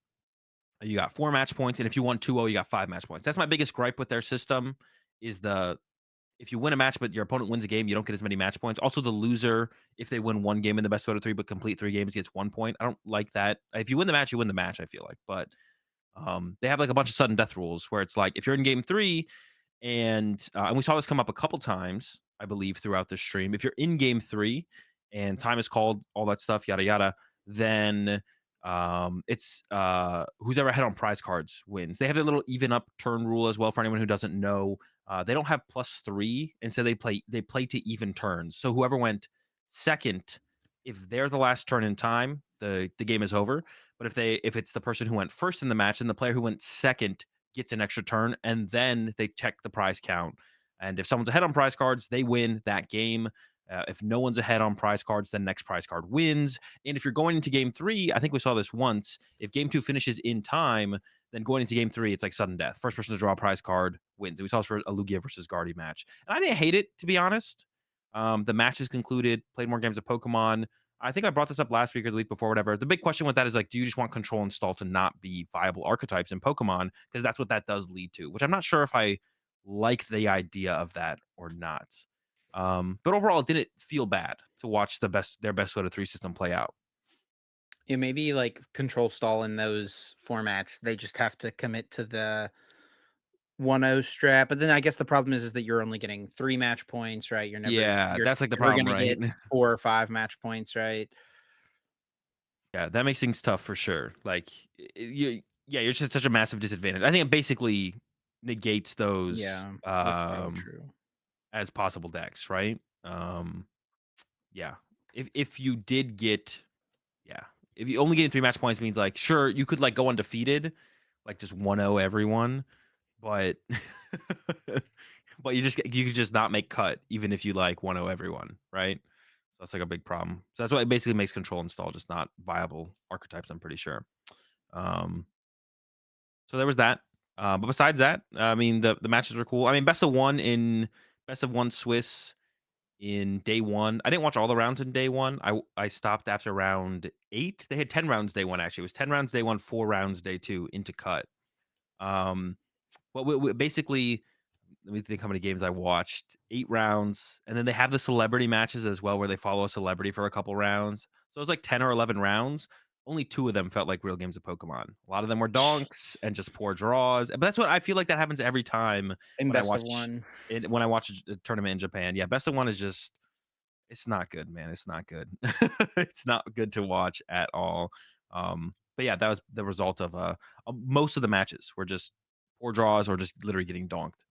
[SPEAKER 2] you got 4 match points, and if you won 2-0, you got 5 match points. That's my biggest gripe with their system is if you win a match, but your opponent wins a game, you don't get as many match points. Also, the loser, if they win 1 game in the best 2 out of 3, but complete 3 games, gets 1 point. I don't like that. If you win the match, you win the match, I feel like. But they have like a bunch of sudden death rules where it's like if you're in game 3 and we saw this come up a couple times, I believe, throughout the stream. If you're in game 3 and time is called, all that stuff, yada yada, then it's who's ever ahead on prize cards wins. They have a little even up turn rule as well for anyone who doesn't know. They don't have +3, instead they play to even turns. So whoever went second, if they're the last turn in time, the game is over. But if it's the person who went first in the match, then the player who went second gets an extra turn, and then they check the prize count. And if someone's ahead on prize cards, they win that game. If no one's ahead on prize cards, then next prize card wins. And if you're going into game 3, I think we saw this once. If game 2 finishes in time, then going into game 3, it's like sudden death. First person to draw a prize card wins. And we saw this for a Lugia versus Guardy match. And I didn't hate it, to be honest. The match is concluded, played more games of Pokemon. I think I brought this up last week or the week before, whatever. The big question with that is like, do you just want control install to not be viable archetypes in Pokemon? Because that's what that does lead to, which I'm not sure if I like the idea of that or not. But overall, it didn't feel bad to watch their best 2 out of 3 system play out.
[SPEAKER 1] Yeah, maybe, like, control stall in those formats, they just have to commit to the 1-0 strat, but then I guess the problem is that you're only getting 3 match points, right?
[SPEAKER 2] Yeah,
[SPEAKER 1] You're
[SPEAKER 2] that's like the
[SPEAKER 1] never
[SPEAKER 2] problem,
[SPEAKER 1] gonna
[SPEAKER 2] right?
[SPEAKER 1] get 4 or 5 match points, right?
[SPEAKER 2] Yeah, that makes things tough for sure. Like you're just at such a massive disadvantage. I think it basically negates those
[SPEAKER 1] Yeah, that's probably true.
[SPEAKER 2] as possible decks, right? Yeah. If you did get yeah, if you only getting 3 match points means like sure you could like go undefeated, like just 1-0 everyone, but but you could just not make cut even if you like 1-0 everyone, right? So that's like a big problem. So that's why it basically makes control install just not viable archetypes, I'm pretty sure. Um so there was that. But besides that, I mean, the matches were cool. I mean, best of one Swiss in day 1. I didn't watch all the rounds in day 1. I stopped after round 8. They had 10 rounds day 1, actually. It was 10 rounds day 1, 4 rounds day 2 into cut. Um, but we basically, let me think how many games I watched. 8 rounds, and then they have the celebrity matches as well, where they follow a celebrity for a couple rounds. So it was like 10 or 11 rounds. Only 2 of them felt like real games of Pokemon. A lot of them were donks and just poor draws. But that's what I feel like that happens every time
[SPEAKER 1] In
[SPEAKER 2] when I
[SPEAKER 1] best of
[SPEAKER 2] watch
[SPEAKER 1] one.
[SPEAKER 2] when I watch a tournament in Japan. Yeah, best of one is just, it's not good, man. It's not good. It's not good to watch at all. But yeah, that was the result of most of the matches were just poor draws or just literally getting donked.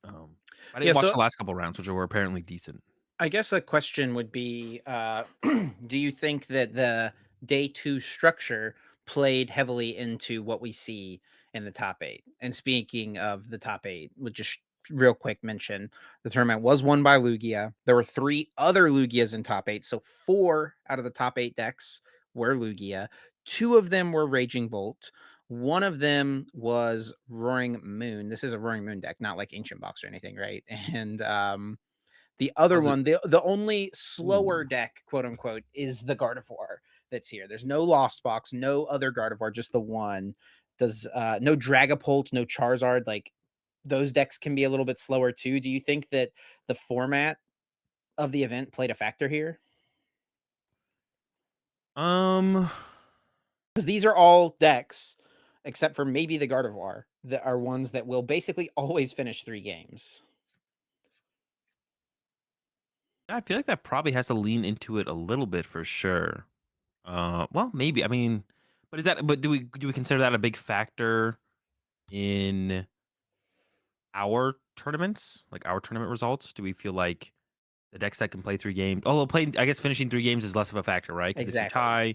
[SPEAKER 2] I
[SPEAKER 1] Yeah,
[SPEAKER 2] didn't watch
[SPEAKER 1] so
[SPEAKER 2] the last couple rounds, which were apparently decent.
[SPEAKER 1] I guess a question would be, do you think that the day 2 structure played heavily into what we see in the top 8? And speaking of the top 8, would just real quick mention the tournament was won by Lugia. There were 3 other Lugias in top 8, so 4 out of the top 8 decks were Lugia. 2 of them were Raging Bolt. One of them was Roaring Moon. This is a Roaring Moon deck, not like Ancient Box or anything, right? And the other
[SPEAKER 2] Was it?
[SPEAKER 1] one, the only slower
[SPEAKER 2] Ooh.
[SPEAKER 1] deck, quote unquote, is the Gardevoir that's here. There's no Lost Box, no other Gardevoir, just the one. Does no Dragapult, no Charizard. Like those decks can be a little bit slower too. Do you think that the format of the event played a factor here?
[SPEAKER 2] Um,
[SPEAKER 1] Because these are all decks, except for maybe the Gardevoir, that are ones that will basically always finish 3 games.
[SPEAKER 2] I feel like that probably has to lean into it a little bit for sure. Well, maybe. I mean, but is that? But do we consider that a big factor in our tournaments, like our tournament results? Do we feel like the decks that can play 3 games, although playing, I guess finishing 3 games is less of a factor, right? Because if you
[SPEAKER 1] Exactly.
[SPEAKER 2] tie, you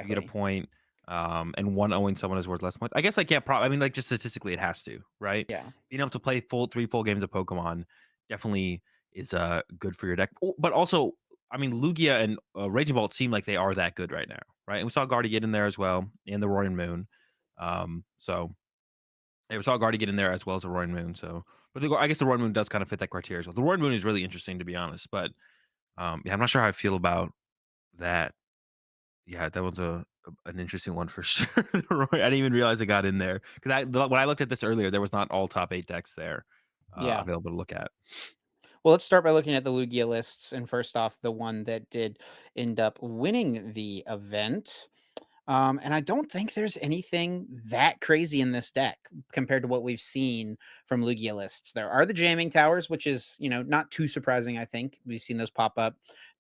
[SPEAKER 2] get a
[SPEAKER 1] Exactly.
[SPEAKER 2] point, and one owing someone is worth less points. I guess, like, yeah, I mean, like, just statistically, it has to, right?
[SPEAKER 1] Yeah.
[SPEAKER 2] Being able to play 3 full games of Pokemon definitely is, good for your deck. But also, I mean, Lugia and, Raging Bolt seem like they are that good right now, right? And we saw Guardy get in there as well, and the Roaring Moon. So yeah, we saw Guardy get in there as well as the Roaring Moon, so but I guess the Roaring Moon does kind of fit that criteria as well. The Roaring Moon is really interesting, to be honest, but yeah, I'm not sure how I feel about that. Yeah, that was an interesting one for sure. I didn't even realize it got in there because when I looked at this earlier, there was not all top 8 decks there,
[SPEAKER 1] Yeah.
[SPEAKER 2] available to look at.
[SPEAKER 1] Well, let's start by looking at the Lugia lists. And first off, the one that did end up winning the event. And I don't think there's anything that crazy in this deck compared to what we've seen from Lugia lists. There are the jamming towers, which is, not too surprising, I think. We've seen those pop up.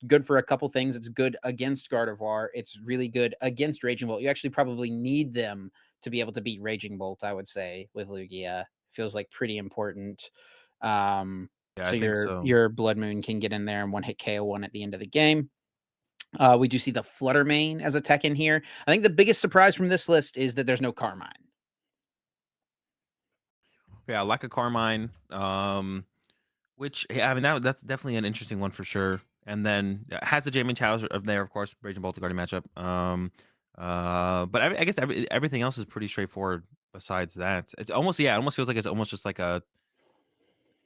[SPEAKER 1] Good for a couple things. It's good against Gardevoir. It's really good against Raging Bolt. You actually probably need them to be able to beat Raging Bolt, I would say, with Lugia. Feels like pretty important. Um,
[SPEAKER 2] Yeah, I
[SPEAKER 1] so
[SPEAKER 2] think
[SPEAKER 1] your
[SPEAKER 2] so.
[SPEAKER 1] your Blood Moon can get in there and one hit KO one at the end of the game. We do see the Flutter Mane as a tech in here. I think the biggest surprise from this list is that there's no Carmine.
[SPEAKER 2] Yeah, like a Carmine, which, yeah, I mean, that's definitely an interesting one for sure. And then has the Jamie Towers of there, of course, Raging Bolt, the Guardian matchup. But I guess everything else is pretty straightforward besides that. It's almost, yeah, it almost feels like it's almost just like a,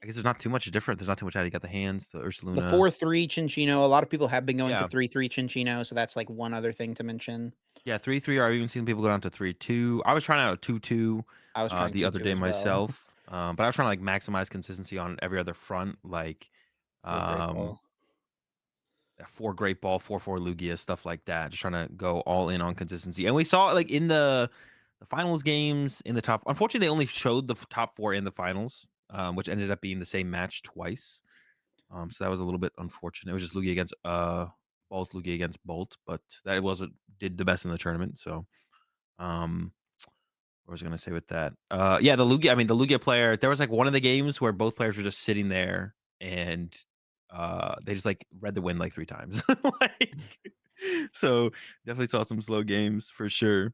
[SPEAKER 2] I guess there's not too much different. There's not too much out. You got the hands, the
[SPEAKER 1] The
[SPEAKER 2] Ursaluna.
[SPEAKER 1] 4-3 Chinchino, a lot of people have been going to
[SPEAKER 2] Yeah.
[SPEAKER 1] 3-3 Chinchino, so that's like one other thing to mention.
[SPEAKER 2] Yeah, 3-3, or I've even seen people go down to 3-2. I was trying out a 2-2,
[SPEAKER 1] I was trying
[SPEAKER 2] the other
[SPEAKER 1] 2-2
[SPEAKER 2] day
[SPEAKER 1] as well.
[SPEAKER 2] myself, but I was trying to, like, maximize consistency on every other front, like,
[SPEAKER 1] For Great
[SPEAKER 2] um,
[SPEAKER 1] Ball.
[SPEAKER 2] 4 Great Ball, 4 Lugia, stuff like that, just trying to go all in on consistency, and we saw, like, in the finals games, in the top, unfortunately, they only showed the top 4 in the finals, which ended up being the same match twice, so that was a little bit unfortunate. It was just Lugia against, Bolt, Lugia against Bolt, but that wasn't did the best in the tournament, so, um what was I gonna say with that? Yeah, the Lugia player, there was, like, one of the games where both players were just sitting there and, they just, like, read the wind, like, 3 times. Like, so, definitely saw some slow games for sure.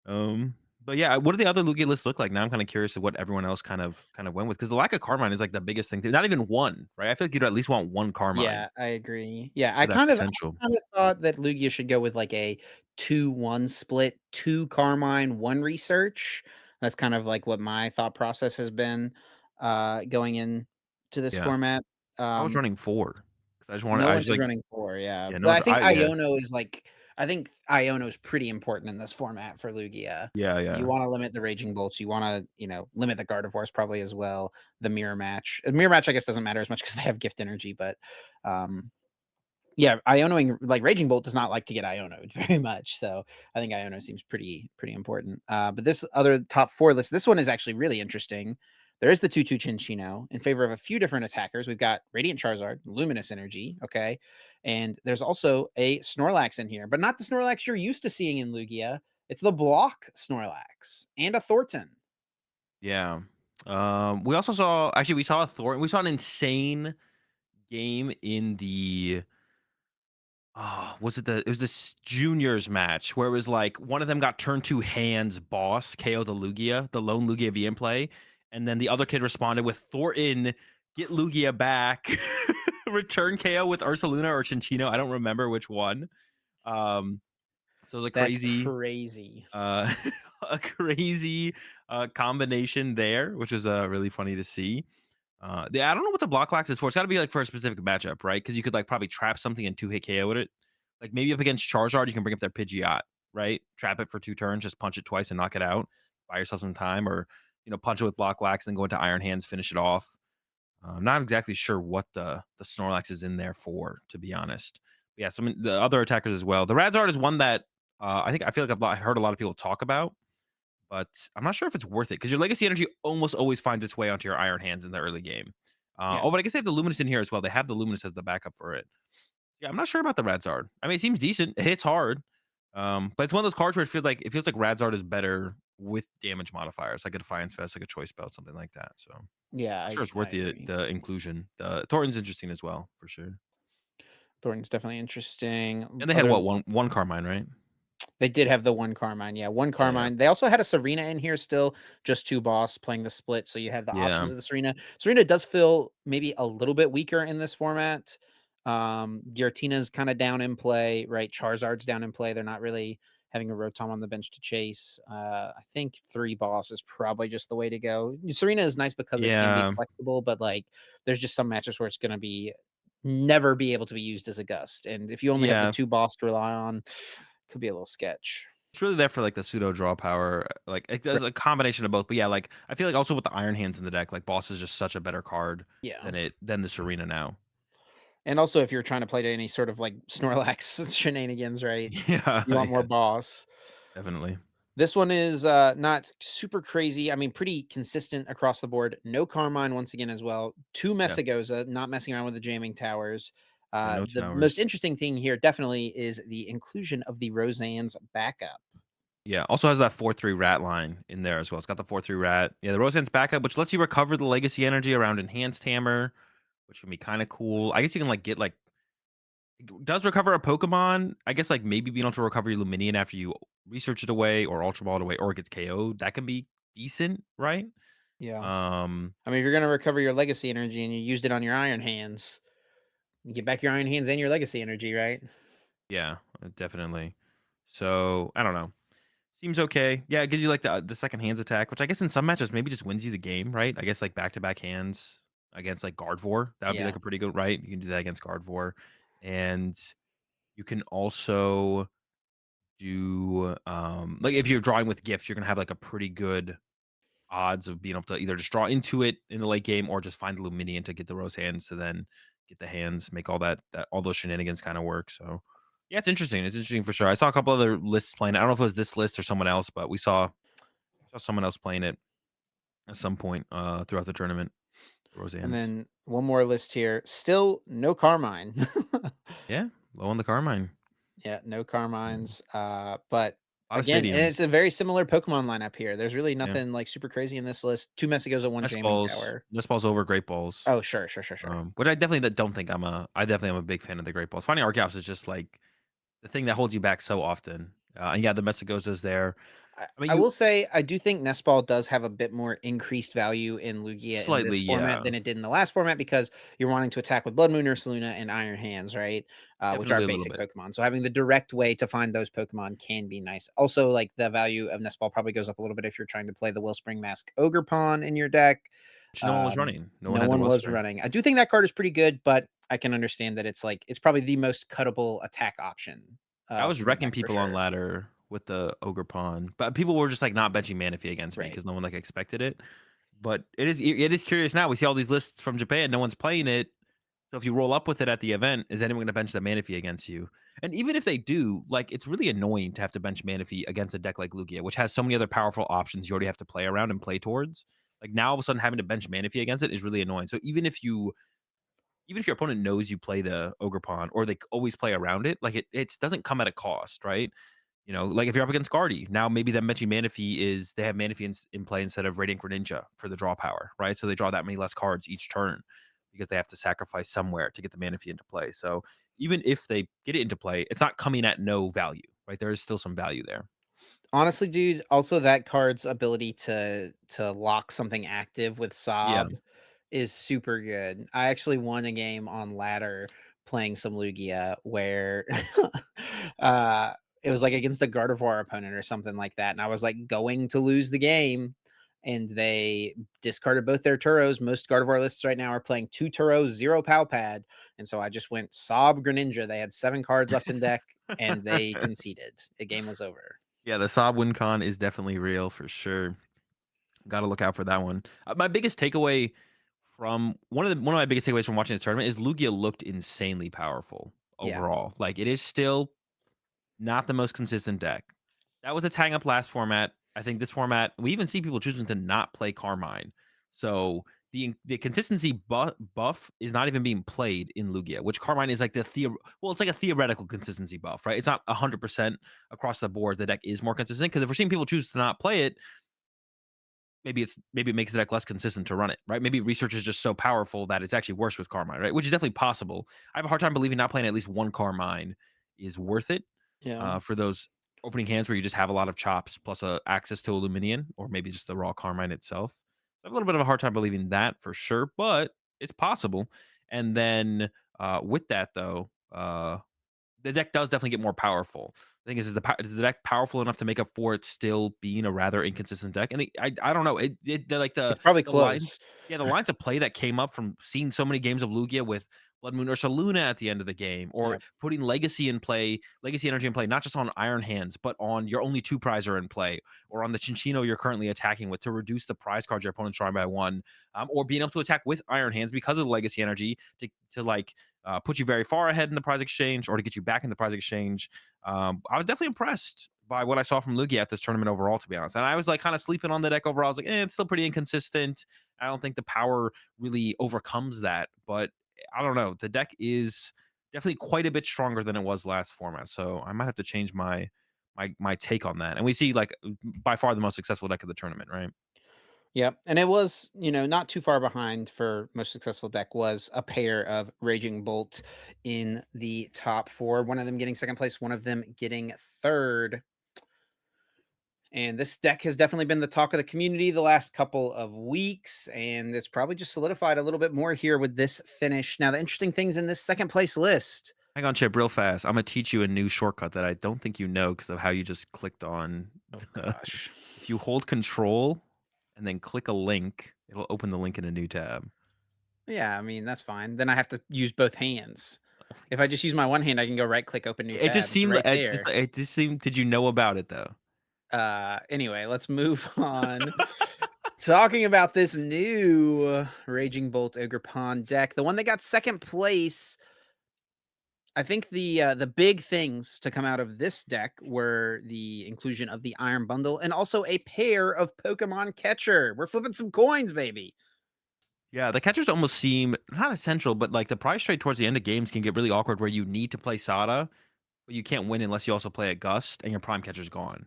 [SPEAKER 2] Um, but yeah, what do the other Lugia lists look like? Now I'm kinda curious of what everyone else kind of went with, because the lack of Carmine is, like, the biggest thing too. Not even 1, right? I feel like you'd at least want 1 Carmine
[SPEAKER 1] Yeah, I agree. Yeah, I
[SPEAKER 2] for that
[SPEAKER 1] kind of I
[SPEAKER 2] potential.
[SPEAKER 1] kind of thought that Lugia should go with like a 2-1 split, 2 Carmine, 1 research. That's kind of like what my thought process has been, going into this
[SPEAKER 2] Yeah.
[SPEAKER 1] format.
[SPEAKER 2] I was
[SPEAKER 1] Um,
[SPEAKER 2] running 4 'cause
[SPEAKER 1] no
[SPEAKER 2] I
[SPEAKER 1] one
[SPEAKER 2] just,
[SPEAKER 1] is
[SPEAKER 2] like
[SPEAKER 1] running 4, yeah,
[SPEAKER 2] yeah, no
[SPEAKER 1] but
[SPEAKER 2] one's yeah.
[SPEAKER 1] I think Iono is pretty important in this format for Lugia.
[SPEAKER 2] Yeah,
[SPEAKER 1] You
[SPEAKER 2] yeah.
[SPEAKER 1] wanna limit the Raging Bolts, you wanna, limit the Gardevoirs probably as well, the Mirror Match, I guess, doesn't matter as much because they have Gift Energy, but, um yeah, Ionoing like Raging Bolt does not like to get Ionoed very much, so I think Iono seems pretty important. But this other top 4 list, this one is actually really interesting. There is the 2/2 Chinchino in favor of a few different attackers. We've got Radiant Charizard, Luminous Energy, okay? And there's also a Snorlax in here, but not the Snorlax you're used to seeing in Lugia. It's the block Snorlax and a Thornton.
[SPEAKER 2] Yeah. We also saw actually, we saw a Thornton we saw an insane game in the was it was this juniors match where it was like one of them got turned to hands boss, KO the Lugia, the lone Lugia V in play, and then the other kid responded with Thornton, get Lugia back, return KO with Ursaluna or Chinchino. I don't remember which one. Um, so it was a
[SPEAKER 1] That's
[SPEAKER 2] crazy,
[SPEAKER 1] crazy.
[SPEAKER 2] uh, a crazy combination there, which is really funny to see. Yeah, I don't know what the block lax is for. It's got to be like for a specific matchup, right? Because you could like probably trap something and 2-hit KO with it. Like maybe up against Charizard, you can bring up their Pidgeot, right? Trap it for 2 turns, just punch it twice and knock it out. Buy yourself some time, or punch it with block lax, and then go into Iron Hands, finish it off. I'm not exactly sure what the Snorlax is in there for, to be honest. But yeah, some the other attackers as well. The Radzard is one that I feel like heard a lot of people talk about, but I'm not sure if it's worth it because your legacy energy almost always finds its way onto your iron hands in the early game.
[SPEAKER 1] Yeah.
[SPEAKER 2] But I guess they have the luminous in here as well. They have the luminous as the backup for it. Yeah, I'm not sure about the Radzard. I mean, it seems decent. It hits hard. But it's one of those cards where it feels like Radzard is better with damage modifiers, like a Defiance Vest, like a Choice Belt, something like that. So I'm
[SPEAKER 1] Yeah,
[SPEAKER 2] not sure it's
[SPEAKER 1] I
[SPEAKER 2] worth
[SPEAKER 1] agree.
[SPEAKER 2] the inclusion. The Torton's interesting as well, for sure.
[SPEAKER 1] Thornton's definitely interesting.
[SPEAKER 2] And they had
[SPEAKER 1] Other
[SPEAKER 2] what, one Carmine, right?
[SPEAKER 1] They did have the 1 Carmine, yeah, 1
[SPEAKER 2] Yeah, yeah.
[SPEAKER 1] Carmine. They also had a Serena in here still, just 2 Boss playing the split, so you have the
[SPEAKER 2] Yeah.
[SPEAKER 1] options of the Serena. Serena does feel maybe a little bit weaker in this format. Giratina's kinda down in play, right? Charizard's down in play, they're not really having a Rotom on the bench to chase. I think 3 Boss is probably just the way to go. Serena is nice because it can be
[SPEAKER 2] Yeah.
[SPEAKER 1] flexible, but, like, there's just some matches where it's gonna never be able to be used as a gust, and if you only have the
[SPEAKER 2] Yeah.
[SPEAKER 1] 2 Boss to rely on, could be a little sketch.
[SPEAKER 2] It's really there for, like, the pseudo draw power, like, it does a combination of both, but yeah, like, I feel like also with the Iron Hands in the deck, like, Boss is just such a better card
[SPEAKER 1] Yeah.
[SPEAKER 2] than the Serena now.
[SPEAKER 1] And also, if you're trying to play to any sort of like Snorlax shenanigans, right?
[SPEAKER 2] Yeah,
[SPEAKER 1] You want more
[SPEAKER 2] yeah,
[SPEAKER 1] boss.
[SPEAKER 2] definitely.
[SPEAKER 1] This one is not super crazy. I mean, pretty consistent across the board. No Carmine once again as well. 2
[SPEAKER 2] Yeah,
[SPEAKER 1] Messagoza, not messing around with the jamming towers.
[SPEAKER 2] yeah, no
[SPEAKER 1] The most
[SPEAKER 2] towers.
[SPEAKER 1] interesting thing here definitely is the inclusion of the Roseanne's backup.
[SPEAKER 2] Yeah, also has that 4/3 rat line in there as well. It's got the 4/3 rat. Yeah, the Roseanne's backup, which lets you recover the legacy energy around Enhanced Hammer, which can be kinda cool. I guess you can, like, get, like it does recover a Pokemon. I guess, like, maybe being able to recover your Luminion after you research it away or Ultra Ball it away or it gets KO'd, that can be decent, right?
[SPEAKER 1] Yeah.
[SPEAKER 2] Um,
[SPEAKER 1] I mean, if you're going to recover your legacy energy and you used it on your Iron Hands, you get back your Iron Hands and your legacy energy, right?
[SPEAKER 2] yeah, definitely. So, I don't know. Seems okay. Yeah, it gives you, like, the second hands attack, which I guess in some matches maybe just wins you the game, right? I guess, like, back-to-back hands against, like, Gardevoir, that would be, like,
[SPEAKER 1] Yeah.
[SPEAKER 2] a pretty good right? You can do that against Gardevoir, and you can also do, like, if you're drawing with gifts, you're gonna have, like, a pretty good odds of being able to either just draw into it in the late game or just find the Luminion to get the Rose hands to then get the hands, make all those shenanigans kinda work, so yeah, it's interesting. It's interesting for sure. I saw a couple other lists playing it. I don't know if it was this list or someone else, but I saw someone else playing it at some point, throughout the tournament, the
[SPEAKER 1] And
[SPEAKER 2] Roseannes.
[SPEAKER 1] then one more list here. Still no Carmine.
[SPEAKER 2] Yeah, low on the Carmine.
[SPEAKER 1] Yeah, no
[SPEAKER 2] Mm,
[SPEAKER 1] Carmines. But
[SPEAKER 2] a lot of
[SPEAKER 1] again, and it's
[SPEAKER 2] stadiums.
[SPEAKER 1] a very similar Pokemon lineup here. There's really
[SPEAKER 2] Yeah.
[SPEAKER 1] nothing like super crazy in this list. 2 Messagoza, 1
[SPEAKER 2] Best
[SPEAKER 1] Jamming
[SPEAKER 2] balls.
[SPEAKER 1] Tower.
[SPEAKER 2] Best balls over great balls.
[SPEAKER 1] Oh, sure.
[SPEAKER 2] Which I definitely am a big fan of the great balls. Finding Archeops is just like the thing that holds you back so often. And yeah, the Messagoza's there.
[SPEAKER 1] I
[SPEAKER 2] I mean,
[SPEAKER 1] I
[SPEAKER 2] you
[SPEAKER 1] will say, I do think Nest Ball does have a bit more increased value in Lugia in
[SPEAKER 2] slightly,
[SPEAKER 1] this format
[SPEAKER 2] yeah,
[SPEAKER 1] than it did in the last format because you're wanting to attack with Blood Moon, Ursaluna, and Iron Hands, right? Which are
[SPEAKER 2] definitely a little
[SPEAKER 1] basic
[SPEAKER 2] bit.
[SPEAKER 1] Pokemon. So having the direct way to find those Pokemon can be nice. Also, like the value of Nest Ball probably goes up a little bit if you're trying to play the Wellspring Mask Ogre Pawn in your deck.
[SPEAKER 2] Which no one was
[SPEAKER 1] Um,
[SPEAKER 2] running. No one
[SPEAKER 1] no
[SPEAKER 2] had the
[SPEAKER 1] one was
[SPEAKER 2] Wellspring.
[SPEAKER 1] running. I do think that card is pretty good, but I can understand that it's probably the most cuttable attack option
[SPEAKER 2] I was
[SPEAKER 1] from the
[SPEAKER 2] wrecking
[SPEAKER 1] deck for
[SPEAKER 2] people on
[SPEAKER 1] sure.
[SPEAKER 2] ladder with the Ogre Pawn, but people were just, like, not benching Manaphy against me
[SPEAKER 1] Right.
[SPEAKER 2] because no one, like, expected it. But it is curious now. We see all these lists from Japan, no one's playing it. So if you roll up with it at the event, is anyone gonna bench the Manaphy against you? And even if they do, like, it's really annoying to have to bench Manaphy against a deck like Lugia, which has so many other powerful options you already have to play around and play towards. Like, now all of a sudden having to bench Manaphy against it is really annoying. So even if your opponent knows you play the Ogre Pawn or they always play around it, like, it doesn't come at a cost, right? Like if you're up against Guardy, now maybe them mentioning Manaphy is they have Manaphy in play instead of Radiant Greninja for the draw power, right? So they draw that many less cards each turn because they have to sacrifice somewhere to get the Manaphy into play. So even if they get it into play, it's not coming at no value, right? There is still some value there.
[SPEAKER 1] Honestly, dude, also that card's ability to lock something active with
[SPEAKER 2] Yeah.
[SPEAKER 1] Sob is super good. I actually won a game on ladder playing some Lugia where uh it was like against a Gardevoir opponent or something like that. And I was like going to lose the game. And they discarded both their Turos. Most Gardevoir lists right now are playing two Turos, zero Palpad. And so I just went Sob Greninja. They had 7 cards left in deck and they conceded. The game was over.
[SPEAKER 2] Yeah, the Saab win con is definitely real for sure. Got to look out for that one. My biggest takeaway from one of my biggest takeaways from watching this tournament is Lugia looked insanely powerful
[SPEAKER 1] Yeah.
[SPEAKER 2] overall. Like it is still not the most consistent deck. That was its hang up last format. I think this format, we even see people choosing to not play Carmine. So the consistency buff is not even being played in Lugia, which Carmine is like it's like a theoretical consistency buff, right? It's not 100% across the board. The deck is more consistent because if we're seeing people choose to not play it, maybe it makes the deck less consistent to run it, right? Maybe research is just so powerful that it's actually worse with Carmine, right? Which is definitely possible. I have a hard time believing not playing at least one Carmine is worth it
[SPEAKER 1] Yeah.
[SPEAKER 2] for those opening hands where you just have a lot of chops plus access to Illuminion or maybe just the raw Carmine itself. I have a little bit of a hard time believing that for sure, but it's possible. And then with that though, the deck does definitely get more powerful. The thing is the deck powerful enough to make up for it still being a rather inconsistent deck? And I don't know. Like
[SPEAKER 1] It's probably
[SPEAKER 2] the line,
[SPEAKER 1] close.
[SPEAKER 2] yeah, the lines of play that came up from seeing so many games of Lugia with Blood Moon Ursa Luna at the end of the game, or
[SPEAKER 1] Yeah.
[SPEAKER 2] putting Legacy Energy in play, not just on Iron Hands, but on your only two prizer in play, or on the Chinchino you're currently attacking with to reduce the prize cards your opponent's drawing by one, or being able to attack with Iron Hands because of the Legacy Energy to like put you very far ahead in the prize exchange or to get you back in the prize exchange. I was definitely impressed by what I saw from Lugia at this tournament overall, to be honest. And I was like kind of sleeping on the deck overall. I was like, it's still pretty inconsistent. I don't think the power really overcomes that. But I don't know. The deck is definitely quite a bit stronger than it was last format. So I might have to change my take on that. And we see like by far the most successful deck of the tournament, right?
[SPEAKER 1] Yep, and it was, not too far behind for most successful deck was a pair of Raging Bolt in the top 4, one of them getting 2nd place, one of them getting 3rd, and this deck has definitely been the talk of the community the last couple of weeks, and it's probably just solidified a little bit more here with this finish. Now, the interesting things in this 2nd place list.
[SPEAKER 2] Hang on, Chip, real fast. I'm gonna teach you a new shortcut that I don't think you know because of how you just clicked on.
[SPEAKER 1] Oh gosh.
[SPEAKER 2] If you hold Control and then click a link, it'll open the link in a new tab.
[SPEAKER 1] Yeah, I mean, that's fine. Then I have to use both hands. If I just use my one hand, I can go right click open new
[SPEAKER 2] It just
[SPEAKER 1] tab. It's
[SPEAKER 2] seemed
[SPEAKER 1] right
[SPEAKER 2] just
[SPEAKER 1] there.
[SPEAKER 2] it just seemed. Did you know about it though?
[SPEAKER 1] Anyway, let's move on. Talking about this new Raging Bolt Ogre Pond deck, the one that got 2nd place. I think the big things to come out of this deck were the inclusion of the Iron Bundle and also a pair of Pokemon Catcher. We're flipping some coins, baby.
[SPEAKER 2] Yeah, the catchers almost seem not essential, but like the price trade towards the end of games can get really awkward where you need to play Sada, but you can't win unless you also play a Gust and your prime catcher's gone.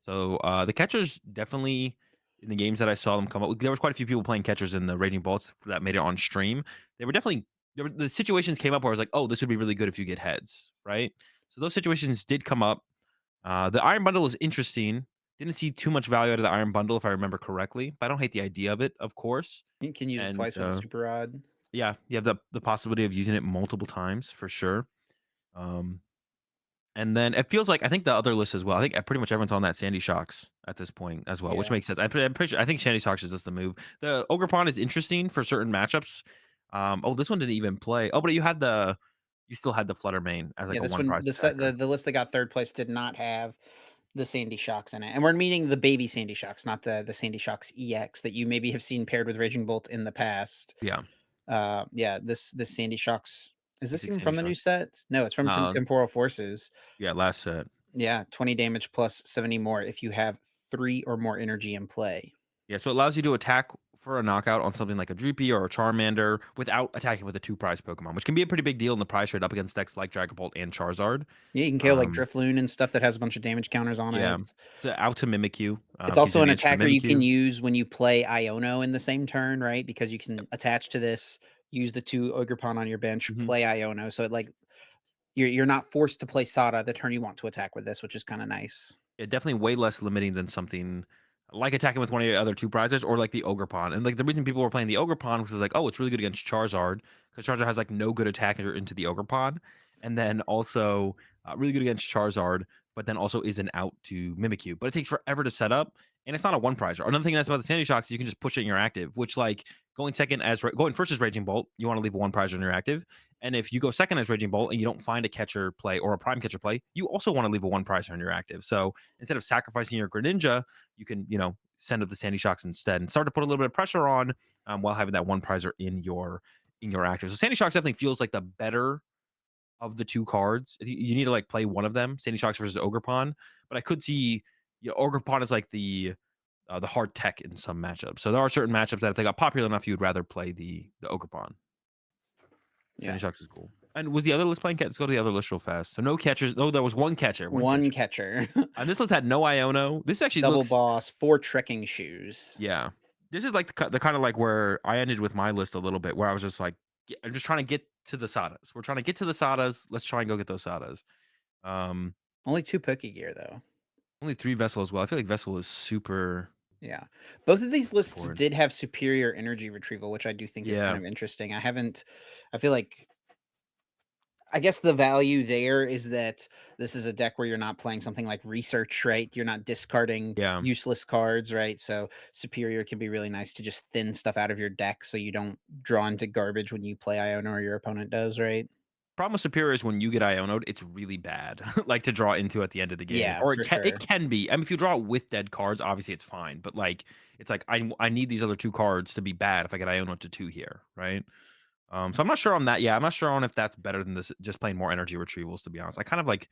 [SPEAKER 2] So the catchers definitely in the games that I saw them come up, there was quite a few people playing catchers in the Raging Bolts that made it on stream. They were definitely the situations came up where I was like, oh, this would be really good if you get heads, right? So those situations did come up. The Iron Bundle is interesting. Didn't see too much value out of the Iron Bundle if I remember correctly, but I don't hate the idea of it, of course.
[SPEAKER 1] You can use it
[SPEAKER 2] And,
[SPEAKER 1] twice with a super rod.
[SPEAKER 2] yeah, you have the possibility of using it multiple times for sure. Um, and then it feels like I think the other list as well. I think pretty much everyone's on that Sandy Shocks at this point as well, which
[SPEAKER 1] Yeah.
[SPEAKER 2] makes sense. I'm pretty sure I think Sandy Shocks is just the move. The Ogre Pawn is interesting for certain matchups. Oh, this one didn't even play. Oh, but you still had the Flutter Mane as like
[SPEAKER 1] Yeah,
[SPEAKER 2] a
[SPEAKER 1] this
[SPEAKER 2] one
[SPEAKER 1] one
[SPEAKER 2] prize
[SPEAKER 1] the set
[SPEAKER 2] attacker.
[SPEAKER 1] the list that got 3rd place did not have the Sandy Shocks in it, and we're meaning the baby Sandy Shocks, not the Sandy Shocks EX that you maybe have seen paired with Raging Bolt in the past.
[SPEAKER 2] Yeah,
[SPEAKER 1] Yeah, this Sandy Shocks is this
[SPEAKER 2] basic
[SPEAKER 1] even
[SPEAKER 2] Sandy
[SPEAKER 1] from the new
[SPEAKER 2] Shock.
[SPEAKER 1] set? No, it's from
[SPEAKER 2] Uh,
[SPEAKER 1] Temporal Forces.
[SPEAKER 2] yeah, last set.
[SPEAKER 1] Yeah, 20 damage plus 70 more if you have 3 or more energy in play.
[SPEAKER 2] Yeah, so it allows you to attack for a knockout on something like a Droopy or a Charmander without attacking with a two prize Pokemon, which can be a pretty big deal in the prize trade up against decks like Dragapult and Charizard.
[SPEAKER 1] Yeah, you can kill like
[SPEAKER 2] Um,
[SPEAKER 1] Drifloon and stuff that has a bunch of damage counters on
[SPEAKER 2] yeah,
[SPEAKER 1] it.
[SPEAKER 2] so out to Mimikyu,
[SPEAKER 1] It's
[SPEAKER 2] huge
[SPEAKER 1] also an
[SPEAKER 2] advantage for the
[SPEAKER 1] attacker you can
[SPEAKER 2] Mimikyu.
[SPEAKER 1] use when you play Iono in the same turn, right? Because you can attach to this, use the 2 Ogerpon on your bench,
[SPEAKER 2] Mhm.
[SPEAKER 1] play Iono. So it like you're not forced to play Sada the turn you want to attack with this, which is kind of nice.
[SPEAKER 2] Yeah, definitely way less limiting than something like attacking with one of your other two prizes or like the Ogre Pawn. And like the reason people were playing the Ogre Pawn was like, oh, it's really good against Charizard because Charizard has like no good attacker into the Ogre Pawn. And then also really good against Charizard, but then also is an out to Mimikyu. But it takes forever to set up. And it's not a one prizer. Another thing that's about the Sandy Shocks is you can just push it in your active, which like going first as Raging Bolt, you want to leave a one prizer in your active. And if you go second as Raging Bolt and you don't find a catcher play or a prime catcher play, you also want to leave a one prizer in your active. So instead of sacrificing your Greninja, you can, send up the Sandy Shocks instead and start to put a little bit of pressure on while having that one prizer in your active. So Sandy Shocks definitely feels like the better of the two cards. You need to like play one of them, Sandy Shocks versus Ogre Pawn. But I could see, Ogre Pawn is like the hard tech in some matchups. So there are certain matchups that if they got popular enough, you'd rather play the Ogre Pawn. Sandy
[SPEAKER 1] Yeah.
[SPEAKER 2] Shocks is cool. And was the other list playing catch? Let's go to the other list real fast. So no catchers. No, there was one catcher. One
[SPEAKER 1] One
[SPEAKER 2] catcher.
[SPEAKER 1] catcher,
[SPEAKER 2] And this list had no Iono. This actually
[SPEAKER 1] double
[SPEAKER 2] looks,
[SPEAKER 1] boss, 4 trekking shoes.
[SPEAKER 2] yeah. This is like the kind of like where I ended with my list a little bit, where I was just like, I'm just trying to get to the Sadas. We're trying to get to the Sadas. Let's try and go get those Sadas. Um,
[SPEAKER 1] Only 2 Pokegear though.
[SPEAKER 2] only 3 Vessel as well. I feel like Vessel is super
[SPEAKER 1] Yeah. Both of these lists
[SPEAKER 2] important.
[SPEAKER 1] did have superior energy retrieval, which I do think is kind
[SPEAKER 2] Yeah,
[SPEAKER 1] of interesting. I feel like I guess the value there is that this is a deck where you're not playing something like research, right? You're not discarding
[SPEAKER 2] yeah.
[SPEAKER 1] useless cards, right? So superior can be really nice to just thin stuff out of your deck so you don't draw into garbage when you play Iona or your opponent does, right?
[SPEAKER 2] Problem with Superior is when you get Ionoed, it's really bad, like to draw into at the end of the game,
[SPEAKER 1] Yeah,
[SPEAKER 2] or
[SPEAKER 1] for
[SPEAKER 2] it
[SPEAKER 1] sure.
[SPEAKER 2] can be. I mean, if you draw it with dead cards, obviously it's fine, but like it's like I need these other two cards to be bad if I get Ionoed to two here, right? So I'm not sure on that. Yeah, I'm not sure on if that's better than this just playing more energy retrievals. To be honest, I kind of like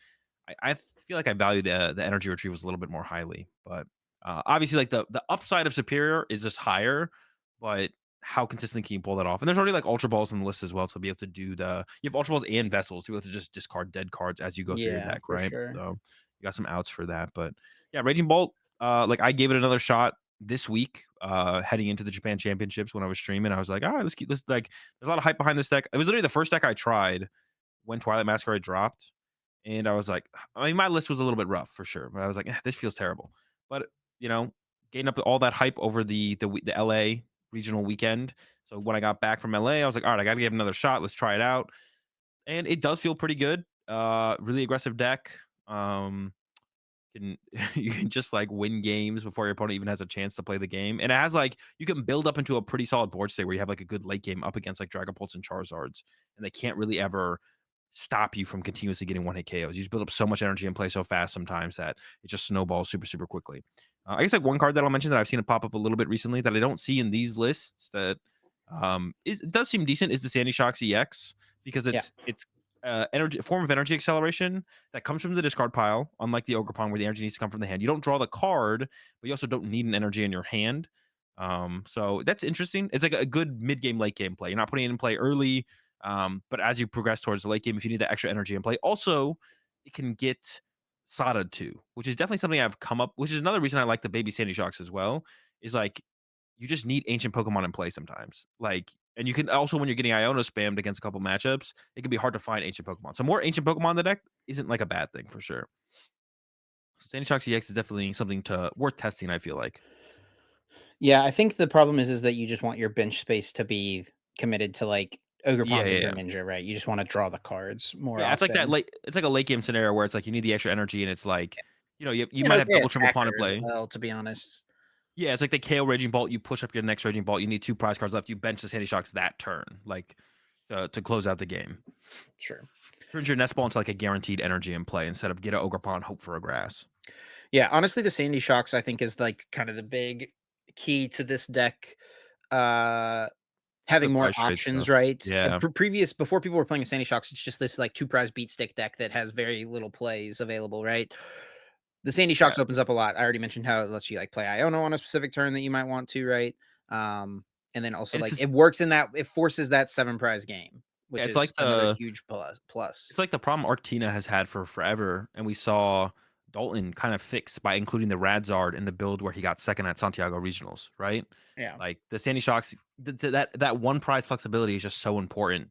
[SPEAKER 2] I feel like I value the energy retrievals a little bit more highly, but obviously like the upside of Superior is just higher, but how consistently can you pull that off? And there's already like Ultra Balls in the list as well to be able to do you have Ultra Balls and Vessels to be able to just discard dead cards as you go through your
[SPEAKER 1] Yeah,
[SPEAKER 2] deck,
[SPEAKER 1] for
[SPEAKER 2] right?
[SPEAKER 1] sure.
[SPEAKER 2] So you got some outs for that, but yeah, Raging Bolt. Like I gave it another shot this week, heading into the Japan Championships when I was streaming. I was like, all right, let's keep this like. There's a lot of hype behind this deck. It was literally the first deck I tried when Twilight Masquerade dropped, and I was like, I mean, my list was a little bit rough for sure, but I was like, this feels terrible. But you know, getting up all that hype over the LA regional weekend. So when I got back from LA, I was like, all right, I got to give it another shot. Let's try it out, and it does feel pretty good. Really aggressive deck. Can you can just like win games before your opponent even has a chance to play the game. And it has like you can build up into a pretty solid board state where you have like a good late game up against like Dragapults and Charizards, and they can't really ever stop you from continuously getting one hit KOs. You just build up so much energy and play so fast sometimes that it just snowballs super super quickly. I guess like one card that I'll mention that I've seen it pop up a little bit recently that I don't see in these lists that it does seem decent is the Sandy Shocks EX because
[SPEAKER 1] Yeah.
[SPEAKER 2] it's energy a form of energy acceleration that comes from the discard pile, unlike the Ogre Pong where the energy needs to come from the hand. You don't draw the card, but you also don't need an energy in your hand. So that's interesting. It's like a good mid game, late game play. You're not putting it in play early, but as you progress towards the late game, if you need that extra energy in play, also it can get Sada too, which is definitely something I've come up. Which is another reason I like the baby Sandy Shocks as well. Is like you just need ancient Pokemon in play sometimes. Like, and you can also when you're getting Iona spammed against a couple matchups, it can be hard to find ancient Pokemon. So more ancient Pokemon in the deck isn't like a bad thing for sure. Sandy Shocks EX is definitely something to worth testing, I feel like.
[SPEAKER 1] Yeah, I think the problem is that you just want your bench space to be committed to, like,
[SPEAKER 2] Yeah,
[SPEAKER 1] Ogrepons
[SPEAKER 2] yeah,
[SPEAKER 1] and
[SPEAKER 2] yeah.
[SPEAKER 1] Greninja, right? You just wanna draw the cards more
[SPEAKER 2] Yeah, it's like that
[SPEAKER 1] often.
[SPEAKER 2] late it's like a late game scenario where it's like you need the extra energy and it's like, you
[SPEAKER 1] Be an
[SPEAKER 2] might have
[SPEAKER 1] okay
[SPEAKER 2] double, triple
[SPEAKER 1] attacker
[SPEAKER 2] Quantum
[SPEAKER 1] as
[SPEAKER 2] Play.
[SPEAKER 1] well, to be honest.
[SPEAKER 2] Yeah, it's like the KO Raging Bolt, you push up your next Raging Bolt, you need 2 prize cards left, you bench the Sandy Shocks that turn, like, to close out the game.
[SPEAKER 1] Sure.
[SPEAKER 2] Turns your Nest Ball into, like, a guaranteed energy in play instead of get a Ogerpon, hope for a grass.
[SPEAKER 1] Yeah, honestly, the Sandy Shocks, I think, is, like, kind of the big key to this deck, uh,
[SPEAKER 2] The
[SPEAKER 1] having more
[SPEAKER 2] prize trade
[SPEAKER 1] options,
[SPEAKER 2] stuff.
[SPEAKER 1] right?
[SPEAKER 2] Yeah.
[SPEAKER 1] Previous before people were playing Sandy Shocks, it's just this, like, 2 prize beat stick deck that has very little plays available, right? The Sandy
[SPEAKER 2] Yeah,
[SPEAKER 1] Shocks opens up a lot. I already mentioned how it lets you, like, play Iono on a specific turn that you might want to, right? Um, and then also,
[SPEAKER 2] and it's
[SPEAKER 1] like,
[SPEAKER 2] just
[SPEAKER 1] it works in that it forces that 7 prize game,
[SPEAKER 2] yeah,
[SPEAKER 1] which is another huge plus.
[SPEAKER 2] it's like the problem Arctina has had for forever, and we saw Dalton kind of fix by including the Radzard in the build where he got second at Santiago Regionals, right?
[SPEAKER 1] Yeah.
[SPEAKER 2] Like, the Sandy Shocks, that one prize flexibility is just so important,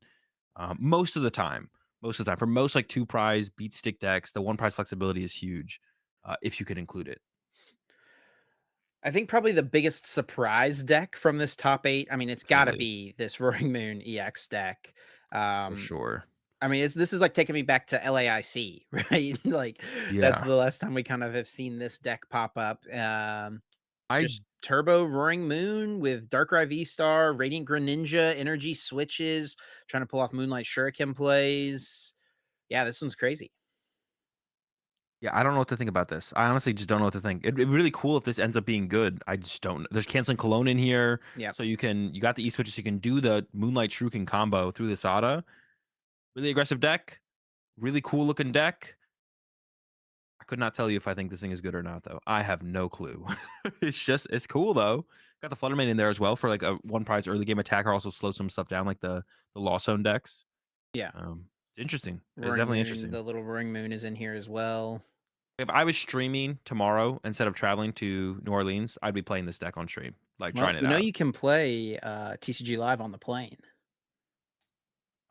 [SPEAKER 2] most of the time. Most of the time. For most, like, 2 prize beat stick decks, the one prize flexibility is huge, if you could include it,
[SPEAKER 1] I think probably the biggest surprise deck from this top 8, I mean, it's gotta
[SPEAKER 2] definitely,
[SPEAKER 1] be this Roaring Moon EX deck.
[SPEAKER 2] for
[SPEAKER 1] Um,
[SPEAKER 2] sure.
[SPEAKER 1] I mean, this is like taking me back to LAIC, right? Like, that's
[SPEAKER 2] Yeah.
[SPEAKER 1] the last time we kind of have seen this deck pop up.
[SPEAKER 2] I
[SPEAKER 1] Just Turbo Roaring Moon with Darkrai V-Star, Radiant Greninja, energy switches, trying to pull off Moonlight Shuriken plays. Yeah, this one's crazy.
[SPEAKER 2] Yeah, I don't know what to think about this. I honestly just don't know what to think. It'd be really cool if this ends up being good. I just don't. There's canceling Cologne in here,
[SPEAKER 1] Yep.
[SPEAKER 2] so you got the E switches. You can do the Moonlight Shuriken combo through the Sada. Really aggressive deck. Really cool looking deck. I could not tell you if I think this thing is good or not, though. I have no clue. It's cool though. Got the Fluttermane in there as well for like a one prize early game attacker. Also slow some stuff down like the Lost Zone decks.
[SPEAKER 1] Yeah.
[SPEAKER 2] It's interesting. It's
[SPEAKER 1] Roaring
[SPEAKER 2] definitely
[SPEAKER 1] Moon,
[SPEAKER 2] interesting.
[SPEAKER 1] the little Roaring Moon is in here as well.
[SPEAKER 2] If I was streaming tomorrow instead of traveling to New Orleans, I'd be playing this deck on stream, like
[SPEAKER 1] Well,
[SPEAKER 2] trying it out.
[SPEAKER 1] you can play TCG Live on the plane.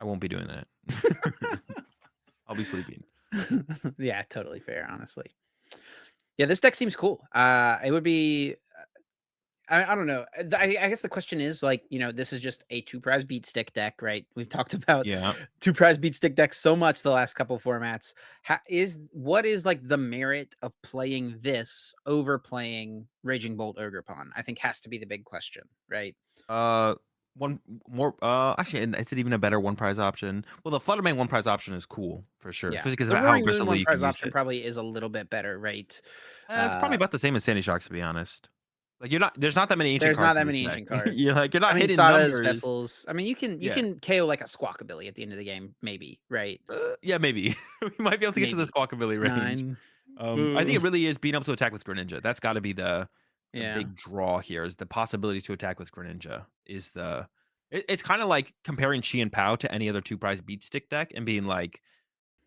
[SPEAKER 2] I won't be doing that. I'll be sleeping.
[SPEAKER 1] Yeah, totally fair, honestly. Yeah, this deck seems cool. It would be I don't know. I guess the question is like, this is just a two prize beat stick deck, right? We've talked about
[SPEAKER 2] Yeah.
[SPEAKER 1] two prize beat stick decks so much the last couple formats. What is like the merit of playing this over playing Raging Bolt Ogerpon? I think has to be the big question, right?
[SPEAKER 2] Uh, one more. Actually, and is it even a better one prize option? Well, the Fluttermane one prize option is cool for sure,
[SPEAKER 1] Yeah.
[SPEAKER 2] especially because of
[SPEAKER 1] The
[SPEAKER 2] how
[SPEAKER 1] Roaring Moon
[SPEAKER 2] aggressively
[SPEAKER 1] one
[SPEAKER 2] you can
[SPEAKER 1] prize
[SPEAKER 2] use
[SPEAKER 1] option
[SPEAKER 2] it.
[SPEAKER 1] probably is a little bit better, right?
[SPEAKER 2] It's probably
[SPEAKER 1] Uh
[SPEAKER 2] about the same as Sandy Shocks, to be honest. Like you're not. There's not that many ancient
[SPEAKER 1] there's not
[SPEAKER 2] cards
[SPEAKER 1] that
[SPEAKER 2] in this
[SPEAKER 1] many
[SPEAKER 2] deck.
[SPEAKER 1] ancient cards.
[SPEAKER 2] You're
[SPEAKER 1] I
[SPEAKER 2] not
[SPEAKER 1] mean,
[SPEAKER 2] hitting
[SPEAKER 1] Sada's,
[SPEAKER 2] numbers.
[SPEAKER 1] Vessels. I mean, you
[SPEAKER 2] Yeah.
[SPEAKER 1] can KO like a Squawkabilly at the end of the game, maybe, right?
[SPEAKER 2] Yeah, maybe we might be able to get to the
[SPEAKER 1] Maybe.
[SPEAKER 2] Squawkabilly range.
[SPEAKER 1] 9.
[SPEAKER 2] I think
[SPEAKER 1] Ugh.
[SPEAKER 2] it really is being able to attack with Greninja. That's got to be the
[SPEAKER 1] Yeah.
[SPEAKER 2] big draw here. Is the possibility to attack with Greninja is the. It's kind of like comparing Chi and Pao to any other two prize beat stick deck and being like,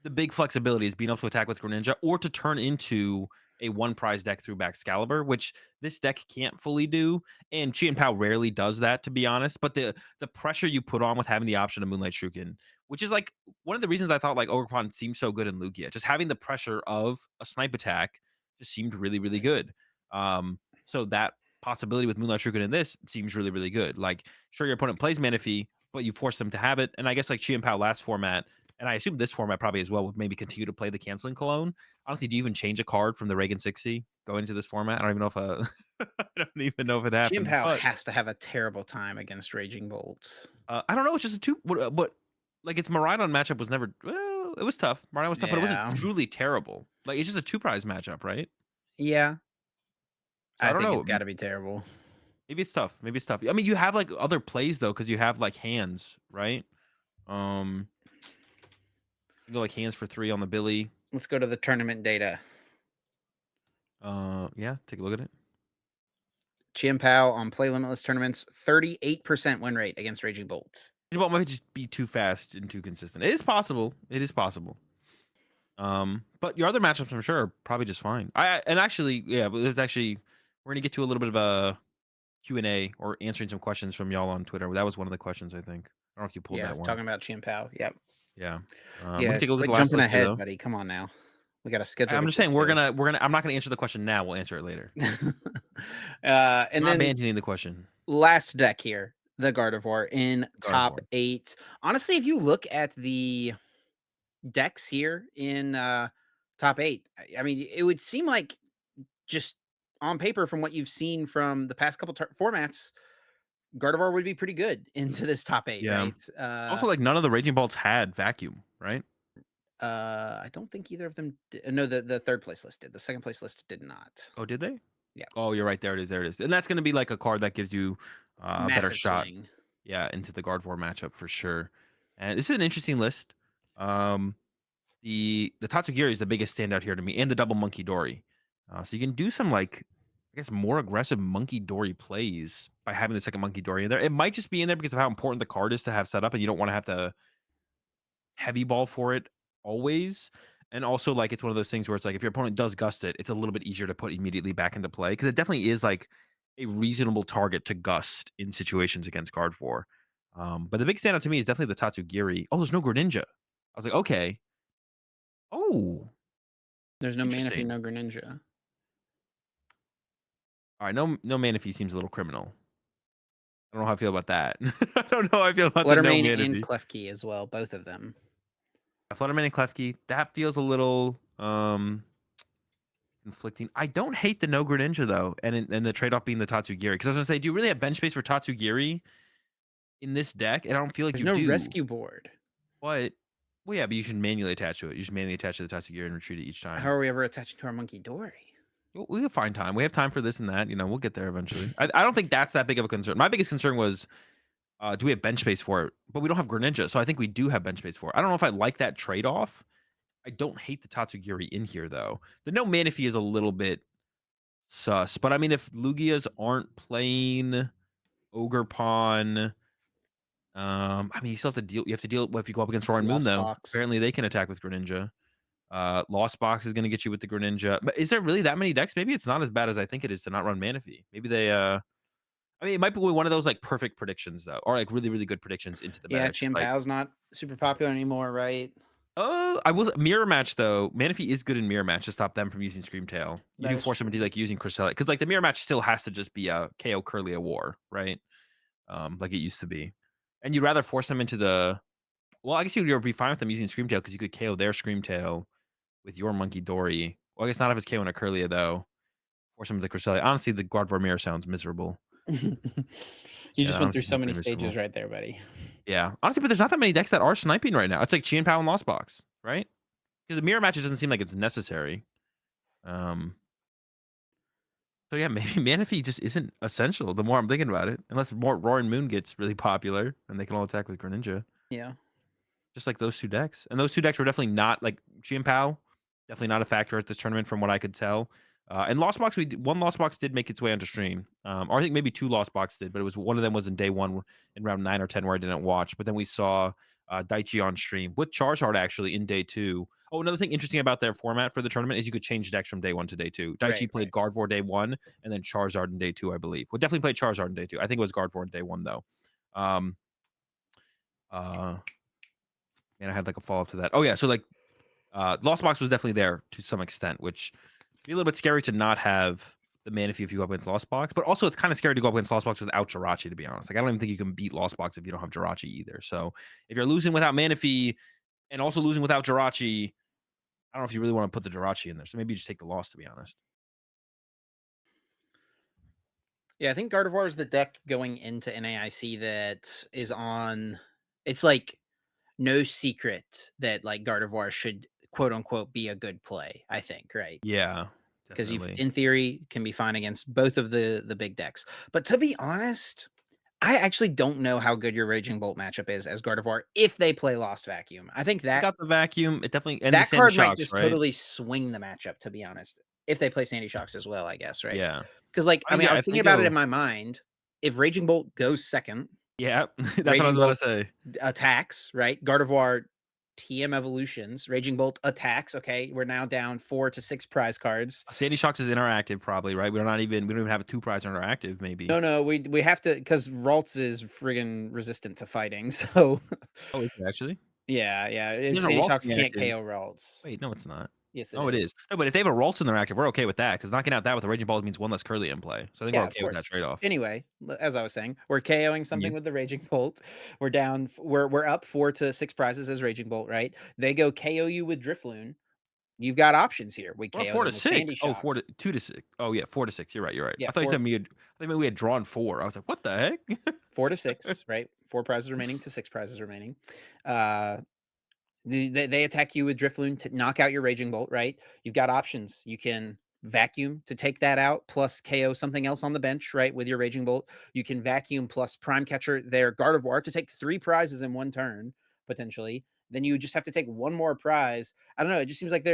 [SPEAKER 2] the big flexibility is being able to attack with Greninja or to turn into a one prize deck through Excalibur, which this deck can't fully do. And Chi and Pao rarely does that, to be honest. But the pressure you put on with having the option of Moonlight Shuriken, which is like one of the reasons I thought like Overcon seemed so good in Lugia, just having the pressure of a snipe attack just seemed really, really good. So that possibility with Moonlight Shuriken in this seems really, really good. Like, sure, your opponent plays Manaphy, but you force them to have it. And I guess like Chi and Pao last format and I assume this format probably as well would maybe continue to play the canceling cologne. Honestly, do you even change a card from the Reagan 60 going into this format? I don't even know if I don't even know if it
[SPEAKER 1] Jim
[SPEAKER 2] happens.
[SPEAKER 1] Pao
[SPEAKER 2] But
[SPEAKER 1] has to have a terrible time against Raging Bolts.
[SPEAKER 2] I don't know. It's just a two. What like its Maridon matchup was never. Well, it was tough. Maridon was tough, but it wasn't
[SPEAKER 1] Yeah.
[SPEAKER 2] truly terrible. Like it's just a two prize matchup, right?
[SPEAKER 1] Yeah.
[SPEAKER 2] So
[SPEAKER 1] I
[SPEAKER 2] I don't
[SPEAKER 1] think
[SPEAKER 2] know.
[SPEAKER 1] it's gotta be terrible.
[SPEAKER 2] Maybe it's tough. Maybe it's tough. I mean, you have like other plays though, because you have like hands, right? Um, you go like hands for 3 on the Billy.
[SPEAKER 1] Let's go to the tournament data.
[SPEAKER 2] Yeah, take a look at it.
[SPEAKER 1] Chien Pao on Play Limitless tournaments, 38% win rate against Raging Bolts.
[SPEAKER 2] Well, it might just be too fast and too consistent. It is possible. It is possible. But your other matchups, I'm sure, are probably just fine. And actually, yeah, but there's actually we're gonna get to a little bit of a Q&A or answering some questions from y'all on Twitter. That was one of the questions, I think. I don't know if you pulled
[SPEAKER 1] Yeah,
[SPEAKER 2] that
[SPEAKER 1] it's
[SPEAKER 2] one.
[SPEAKER 1] talking about Chien Pao. Yep.
[SPEAKER 2] Yeah. We can
[SPEAKER 1] Yes,
[SPEAKER 2] take a look at
[SPEAKER 1] quit
[SPEAKER 2] the last
[SPEAKER 1] jumping
[SPEAKER 2] list here,
[SPEAKER 1] ahead,
[SPEAKER 2] though.
[SPEAKER 1] buddy. Come on now. We gotta schedule
[SPEAKER 2] I'm
[SPEAKER 1] the
[SPEAKER 2] just saying
[SPEAKER 1] kit too.
[SPEAKER 2] we're gonna I'm not gonna answer the question now, we'll answer it later. I'm
[SPEAKER 1] And
[SPEAKER 2] not
[SPEAKER 1] then
[SPEAKER 2] abandoning the question.
[SPEAKER 1] last deck here, the Gardevoir in top
[SPEAKER 2] Gardevoir.
[SPEAKER 1] 8. Honestly, if you look at the decks here in, top 8, I mean, it would seem like just on paper from what you've seen from the past couple formats, Gardevoir would be pretty good into this top 8,
[SPEAKER 2] Yeah.
[SPEAKER 1] right?
[SPEAKER 2] Also, like, none of the Raging Bolts had vacuum, right?
[SPEAKER 1] I don't think either of them no, the 3rd place list did. The 2nd place list did not.
[SPEAKER 2] Oh, did they?
[SPEAKER 1] Yeah,
[SPEAKER 2] Oh, you're right, there it is, and that's gonna be, like, a card that gives you, a better
[SPEAKER 1] massive
[SPEAKER 2] shot,
[SPEAKER 1] swing.
[SPEAKER 2] yeah, into the Gardevoir matchup for sure, and this is an interesting list. Um, the Tatsugiri is the biggest standout here to me, and the double Monkey Dory. So you can do some, like, I guess, more aggressive Monkey Dory plays by having the second Monkey Dory in there. It might just be in there because of how important the card is to have set up, and you don't wanna have to heavy ball for it always. And also, like, it's one of those things where it's like if your opponent does gust it, it's a little bit easier to put immediately back into play because it definitely is like a reasonable target to gust in situations against card four. But the big standout to me is definitely the Tatsugiri. Oh, there's no Greninja. I was like, okay. Oh,
[SPEAKER 1] There's no Manaphy,
[SPEAKER 2] interesting.
[SPEAKER 1] no Greninja.
[SPEAKER 2] All right, no Manaphy seems a little criminal. I don't know how I feel about that. I don't know how I feel about the no
[SPEAKER 1] Fluttermane and
[SPEAKER 2] Manaphy.
[SPEAKER 1] Klefki as well, both of them.
[SPEAKER 2] Flutterman and Klefki, that feels a little conflicting. I don't hate the no Greninja though, and the trade off being the Tatsugiri. Because I was gonna say, do you really have bench space for Tatsugiri in this deck? And I don't feel like
[SPEAKER 1] There's
[SPEAKER 2] you
[SPEAKER 1] no
[SPEAKER 2] do.
[SPEAKER 1] rescue board.
[SPEAKER 2] But well, yeah, but you should manually attach to it. You should manually attach to the Tatsugiri and retreat it each
[SPEAKER 1] How
[SPEAKER 2] time.
[SPEAKER 1] are we ever attaching to our Monkey Dory?
[SPEAKER 2] We can find time. We have time for this and that. You know, we'll get there eventually. I don't think that's that big of a concern. My biggest concern was, do we have bench space for it? But we don't have Greninja, so I think we do have bench space for it. I don't know if I like that trade off. I don't hate the Tatsugiri in here though. The no Manaphy is a little bit sus. But I mean, if Lugias aren't playing Ogre Pawn, I mean, you still have to deal. You have to deal if you go up against Roaring Moon,
[SPEAKER 1] Lost
[SPEAKER 2] though.
[SPEAKER 1] box.
[SPEAKER 2] Apparently, they can attack with Greninja. Lost Box is going to get you with the Greninja. But is there really that many decks? Maybe it's not as bad as I think it is to not run Manaphy. Maybe they. I mean, it might be one of those like perfect predictions though, or like really really good predictions into the
[SPEAKER 1] Yeah,
[SPEAKER 2] meta. It's just like,
[SPEAKER 1] Chimpao's not super popular anymore, right?
[SPEAKER 2] I will mirror match though. Manaphy is good in mirror match to stop them from using Screamtail. You
[SPEAKER 1] That
[SPEAKER 2] do
[SPEAKER 1] is
[SPEAKER 2] force them into
[SPEAKER 1] true.
[SPEAKER 2] like using Cresselia because like the mirror match still has to just be a KO Curlia War, right? Like it used to be. And you'd rather force them into the well, I guess you'd be fine with them using Screamtail because you could KO their Screamtail with your Monkey Dory. Well, I guess not if it's KOing a Curlia though. Force them into Cresselia. Honestly, the Guardvar mirror sounds miserable.
[SPEAKER 1] You
[SPEAKER 2] Yeah,
[SPEAKER 1] just
[SPEAKER 2] that
[SPEAKER 1] went through
[SPEAKER 2] honestly
[SPEAKER 1] so
[SPEAKER 2] sounds
[SPEAKER 1] many
[SPEAKER 2] pretty
[SPEAKER 1] stages
[SPEAKER 2] miserable.
[SPEAKER 1] right there, buddy.
[SPEAKER 2] Yeah, honestly, but there's not that many decks that are sniping right now. It's like Chien Pao and Lost Box, right? Because the mirror match it doesn't seem like it's necessary. Um, so yeah, maybe Manaphy just isn't essential. The more I'm thinking about it, unless more Roaring Moon gets really popular and they can all attack with Greninja.
[SPEAKER 1] Yeah.
[SPEAKER 2] Just like those 2 decks. And those 2 decks were definitely not like Chien Pao, definitely not a factor at this tournament from what I could tell. And Lost Box, one Lost Box did make its way onto stream. Or I think maybe 2 Lost Box did, but it was one of them was in day 1 in round 9 or 10 where I didn't watch. But then we saw Daichi on stream with Charizard actually in day 2. Oh, another thing interesting about their format for the tournament is you could change decks from day 1 to day 2.
[SPEAKER 1] Right,
[SPEAKER 2] Daichi played
[SPEAKER 1] right.
[SPEAKER 2] Gardevoir day 1 and then Charizard in day 2, I believe. Well, definitely played Charizard in day 2. I think it was Gardevoir in day 1 though. Um, uh, and I had like a follow up to that. Oh yeah, so like Lost Box was definitely there to some extent, which be a little bit scary to not have the Manaphy if you go up against Lost Box, but also it's kind of scary to go up against Lost Box without Jirachi, to be honest. Like I don't even think you can beat Lost Box if you don't have Jirachi either. So if you're losing without Manaphy and also losing without Jirachi, I don't know if you really want to put the Jirachi in there. So maybe you just take the loss, to be honest.
[SPEAKER 1] Yeah, I think Gardevoir is the deck going into NAIC that is on. It's like no secret that like Gardevoir should quote unquote be a good play. I think, right?
[SPEAKER 2] Yeah,
[SPEAKER 1] Because you,
[SPEAKER 2] definitely.
[SPEAKER 1] in theory, can be fine against both of the big decks. But to be honest, I actually don't know how good your Raging Bolt matchup is as Gardevoir if they play Lost Vacuum. I think
[SPEAKER 2] They
[SPEAKER 1] that
[SPEAKER 2] got the vacuum. It definitely and the
[SPEAKER 1] that
[SPEAKER 2] Sandy
[SPEAKER 1] card might
[SPEAKER 2] Shocks,
[SPEAKER 1] just
[SPEAKER 2] right?
[SPEAKER 1] totally swing the matchup, to be honest. If they play Sandy Shocks as well, I guess, right?
[SPEAKER 2] Yeah.
[SPEAKER 1] Because like, I mean, I
[SPEAKER 2] Yeah,
[SPEAKER 1] was
[SPEAKER 2] if
[SPEAKER 1] thinking
[SPEAKER 2] they
[SPEAKER 1] about it in
[SPEAKER 2] go.
[SPEAKER 1] my mind. If Raging Bolt goes second,
[SPEAKER 2] Yeah, that's what I
[SPEAKER 1] Raging
[SPEAKER 2] was about to
[SPEAKER 1] Bolt
[SPEAKER 2] say.
[SPEAKER 1] attacks, right? Gardevoir TM evolutions. Raging Bolt attacks. Okay, we're now down 4 to 6 prize cards.
[SPEAKER 2] Sandy Shocks is interactive, probably, right? We don't even have a 2 prize interactive, maybe.
[SPEAKER 1] No, no, we have to because Ralts is friggin' resistant to fighting. So
[SPEAKER 2] Oh, is it actually?
[SPEAKER 1] yeah, yeah.
[SPEAKER 2] There's a
[SPEAKER 1] Sandy
[SPEAKER 2] Ralts
[SPEAKER 1] Shocks
[SPEAKER 2] being
[SPEAKER 1] can't
[SPEAKER 2] active.
[SPEAKER 1] KO Ralts.
[SPEAKER 2] Wait, no, it's not.
[SPEAKER 1] Yes, it
[SPEAKER 2] Oh, it
[SPEAKER 1] is.
[SPEAKER 2] is. No, but if they have a Ralts in their active, we're okay with that because knocking out that with a Raging Ball means one less Curly in play. So I think we're
[SPEAKER 1] Yeah, of
[SPEAKER 2] okay with that
[SPEAKER 1] course.
[SPEAKER 2] trade-off.
[SPEAKER 1] Anyway, as I was saying, we're KOing something
[SPEAKER 2] Continue.
[SPEAKER 1] with the Raging Bolt. We're down. We're up 4 to 6 prizes as Raging Bolt, right? They go KO you with Drifloon. You've got options here. We
[SPEAKER 2] We're
[SPEAKER 1] KO
[SPEAKER 2] 4 to
[SPEAKER 1] them with
[SPEAKER 2] 6.
[SPEAKER 1] Sandy
[SPEAKER 2] Oh, 4
[SPEAKER 1] Shocks.
[SPEAKER 2] to 2 to 6. Oh, yeah, 4 to 6. You're right.
[SPEAKER 1] Yeah,
[SPEAKER 2] I thought you said
[SPEAKER 1] four
[SPEAKER 2] we had I think we had drawn 4. I was like, "What the heck?"
[SPEAKER 1] 4 to 6, right? 4 prizes remaining to 6 prizes remaining. Uh, they attack you with Drifloon to knock out your Raging Bolt, right? You've got options. You can vacuum to take that out, plus KO something else on the bench, right? With your Raging Bolt. You can vacuum plus Prime Catcher their Gardevoir to take 3 prizes in one turn, potentially. Then you just have to take one more prize. I don't know. It just seems like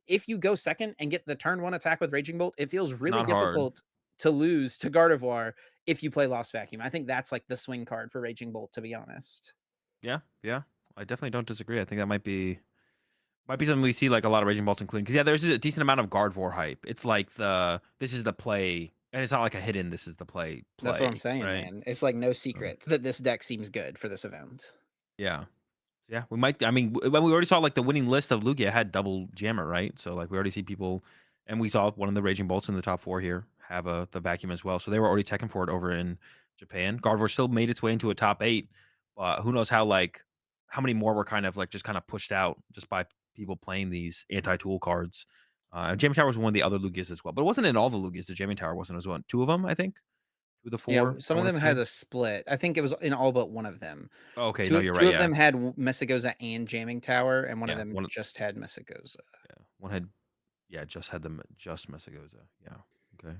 [SPEAKER 1] if you go second and get the turn one attack with Raging Bolt, it feels
[SPEAKER 2] It's
[SPEAKER 1] really
[SPEAKER 2] not hard.
[SPEAKER 1] difficult to lose to Gardevoir if you play Lost Vacuum. I think that's like the swing card for Raging Bolt, to be honest.
[SPEAKER 2] Yeah, yeah. I definitely don't disagree. I think that might be something we see, like, a lot of Raging Bolts including because yeah, there's a decent amount of Gardevoir hype. It's like this is the play and it's not like a hidden this is the
[SPEAKER 1] That's what I'm
[SPEAKER 2] play,
[SPEAKER 1] saying,
[SPEAKER 2] right?
[SPEAKER 1] man. It's like no
[SPEAKER 2] Um,
[SPEAKER 1] secret that this deck seems good for this event.
[SPEAKER 2] yeah. Yeah, we might I mean, when we already saw, like, the winning list of Lugia had double Jammer, right? So, like, we already see people and we saw one of the Raging Bolts in the top 4 here have, the Vacuum as well, so they were already teching for it over in Japan. Gardevoir still made its way into a top 8, but who knows how, like how many more were kind of, like, just kinda pushed out just by people playing these anti-tool cards. Jamming Tower was one of the other Lugias as well, but it wasn't in all the Lugias, the Jamming Tower wasn't. It was what, 2 of them, I think? 2 of the
[SPEAKER 1] Yeah,
[SPEAKER 2] 4, I
[SPEAKER 1] some of
[SPEAKER 2] wanna
[SPEAKER 1] them had
[SPEAKER 2] say?
[SPEAKER 1] a split. I think it was in all but one of them.
[SPEAKER 2] Oh, okay, no,
[SPEAKER 1] Two
[SPEAKER 2] you're
[SPEAKER 1] two
[SPEAKER 2] right,
[SPEAKER 1] of
[SPEAKER 2] yeah.
[SPEAKER 1] them had Messagoza and Jamming Tower, and one of
[SPEAKER 2] Yeah,
[SPEAKER 1] them just had Messagoza.
[SPEAKER 2] one had yeah, just had them just Messagoza. Yeah. Okay.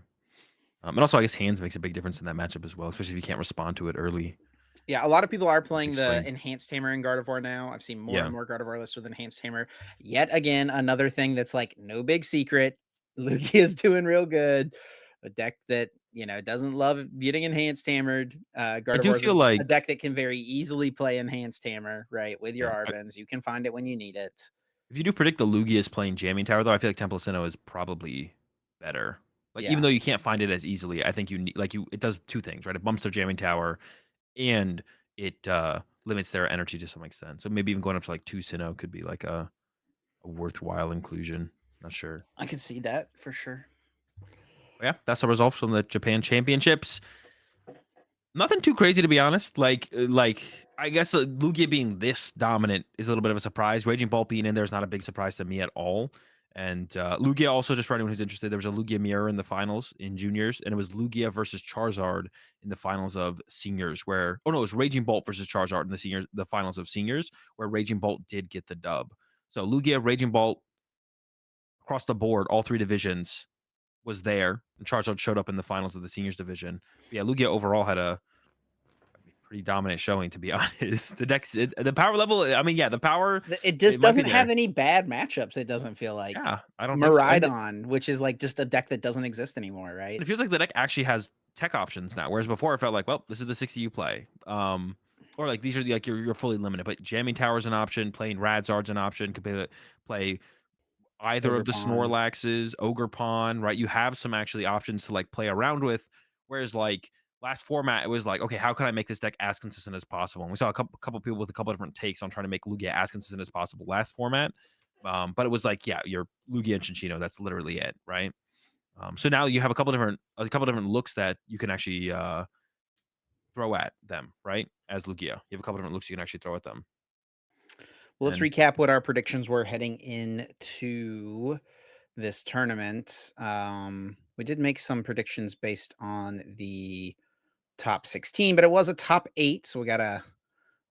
[SPEAKER 2] And also, I guess hands makes a big difference in that matchup as well, especially if you can't respond to it early.
[SPEAKER 1] Yeah, a lot of people are
[SPEAKER 2] Big
[SPEAKER 1] playing the
[SPEAKER 2] swing.
[SPEAKER 1] enhanced hammer in Gardevoir now. I've seen more and
[SPEAKER 2] Yeah.
[SPEAKER 1] more Gardevoir lists with enhanced hammer. Yet again, another thing that's like no big secret. Lugia is doing real good. A deck that doesn't love getting enhanced hammered.
[SPEAKER 2] I do
[SPEAKER 1] Gardevoir is
[SPEAKER 2] feel
[SPEAKER 1] a
[SPEAKER 2] like
[SPEAKER 1] deck that can very easily play enhanced hammer, right? With your
[SPEAKER 2] yeah,
[SPEAKER 1] Arvens, you can find it when you need it.
[SPEAKER 2] if you do predict the Lugia is playing Jamming Tower, though, I feel like Temple Sinnoh is probably better. Like, even
[SPEAKER 1] Yeah,
[SPEAKER 2] though you can't find it as easily, I think you need like, it does 2 things, right? It bumps their Jamming Tower, and it, limits their energy to some extent. So maybe even going up to, like, 2 Sinnoh could be, like, a worthwhile inclusion. Not sure.
[SPEAKER 1] I could see that for sure.
[SPEAKER 2] But yeah, that's the results from the Japan Championships. Nothing too crazy to be honest. Like I guess Lugia being this dominant is a little bit of a surprise. Raging Bolt being in there is not a big surprise to me at all. And Lugia also, just for anyone who's interested, there was a Lugia mirror in the finals in juniors, and it was Lugia versus Charizard in the finals of seniors. Where oh no, it was Raging Bolt versus Charizard in the finals of seniors, where Raging Bolt did get the dub. So Lugia, Raging Bolt across the board, all 3 divisions was there, and Charizard showed up in the finals of the seniors division. But yeah, Lugia overall had a pretty dominant showing, to be honest. The power level, I mean, yeah, the power,
[SPEAKER 1] It
[SPEAKER 2] it
[SPEAKER 1] just
[SPEAKER 2] might be
[SPEAKER 1] doesn't have
[SPEAKER 2] there.
[SPEAKER 1] any bad matchups. It doesn't feel like
[SPEAKER 2] Yeah, I don't think so, and
[SPEAKER 1] Miraidon, which is like just a deck that doesn't exist anymore, right?
[SPEAKER 2] it feels like the deck actually has tech options now, whereas before it felt like, well, this is the 60 you play. Or like these are like you're fully limited, but jamming tower's an option, playing Radzard's an option, could play either of
[SPEAKER 1] Ogre
[SPEAKER 2] the
[SPEAKER 1] Pawn.
[SPEAKER 2] Snorlaxes, Ogre Pawn, right? You have some actually options to like play around with. Whereas like last format, it was like, okay, how can I make this deck as consistent as possible? And we saw a couple people with a couple different takes on trying to make Lugia as consistent as possible last format. But it was like, yeah, your Lugia and Chinchino, that's literally it, right? So now you have a couple different looks that you can actually throw at them, right? As Lugia, you have a couple different looks you can actually throw at them.
[SPEAKER 1] Well, let's
[SPEAKER 2] And
[SPEAKER 1] recap what our predictions were heading into this tournament. We did make some predictions based on the top 16, but it was a top 8, so we gotta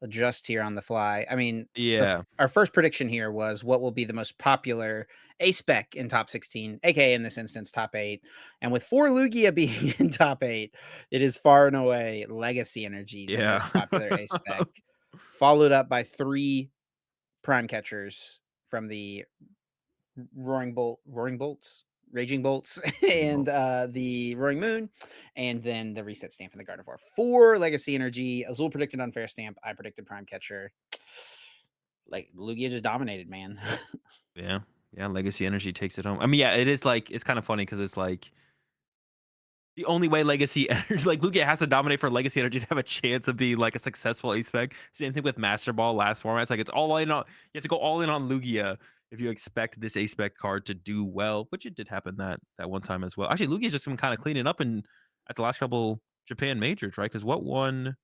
[SPEAKER 1] adjust here on the fly. I mean,
[SPEAKER 2] yeah,
[SPEAKER 1] our first prediction here was what will be the most popular A spec in top 16, aka in this instance, top 8. And with 4 Lugia being in top 8, it is far and away Legacy Energy, the
[SPEAKER 2] yeah.
[SPEAKER 1] most popular A spec, followed up by 3 Prime Catchers from the Roaring Bolts, Raging Bolts,
[SPEAKER 2] Raging
[SPEAKER 1] and
[SPEAKER 2] Bolt.
[SPEAKER 1] the Roaring Moon, and then the reset stamp from the Gardevoir. 4 Legacy Energy. Azul predicted Unfair Stamp. I predicted Prime Catcher. Like Lugia just dominated, man.
[SPEAKER 2] Yeah. Yeah, Legacy Energy takes it home. I mean, yeah, it is like it's kind of funny because it's like the only way Legacy Energy like Lugia has to dominate for Legacy Energy to have a chance of being like a successful ace spec. Same thing with Master Ball last format. It's like it's all in on you have to go all in on Lugia if you expect this A spec card to do well, which it did happen that one time as well. Actually, Lugia's just been kind of cleaning up in at the last couple Japan majors, right? Because what won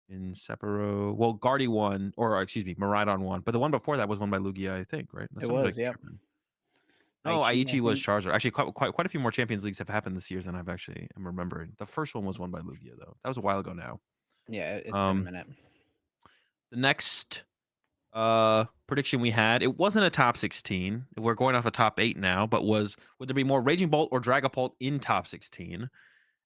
[SPEAKER 2] in Sapporo? Well, Guardy won, or excuse me, Miraidon won, but the one before that was won by Lugia, I think, right?
[SPEAKER 1] It
[SPEAKER 2] Unless I'm like
[SPEAKER 1] was, yep.
[SPEAKER 2] tripping. No,
[SPEAKER 1] Aichi, I
[SPEAKER 2] Aichi was
[SPEAKER 1] think.
[SPEAKER 2] Charizard. Actually, quite a few more Champions Leagues have happened this year than I've actually am remembering. The first one was won by Lugia, though. That was a while ago now.
[SPEAKER 1] Yeah, it's been a
[SPEAKER 2] Um,
[SPEAKER 1] minute.
[SPEAKER 2] the next prediction we had, it wasn't a top 16. We're going off a top 8 now, but was would there be more Raging Bolt or Dragapult in top 16?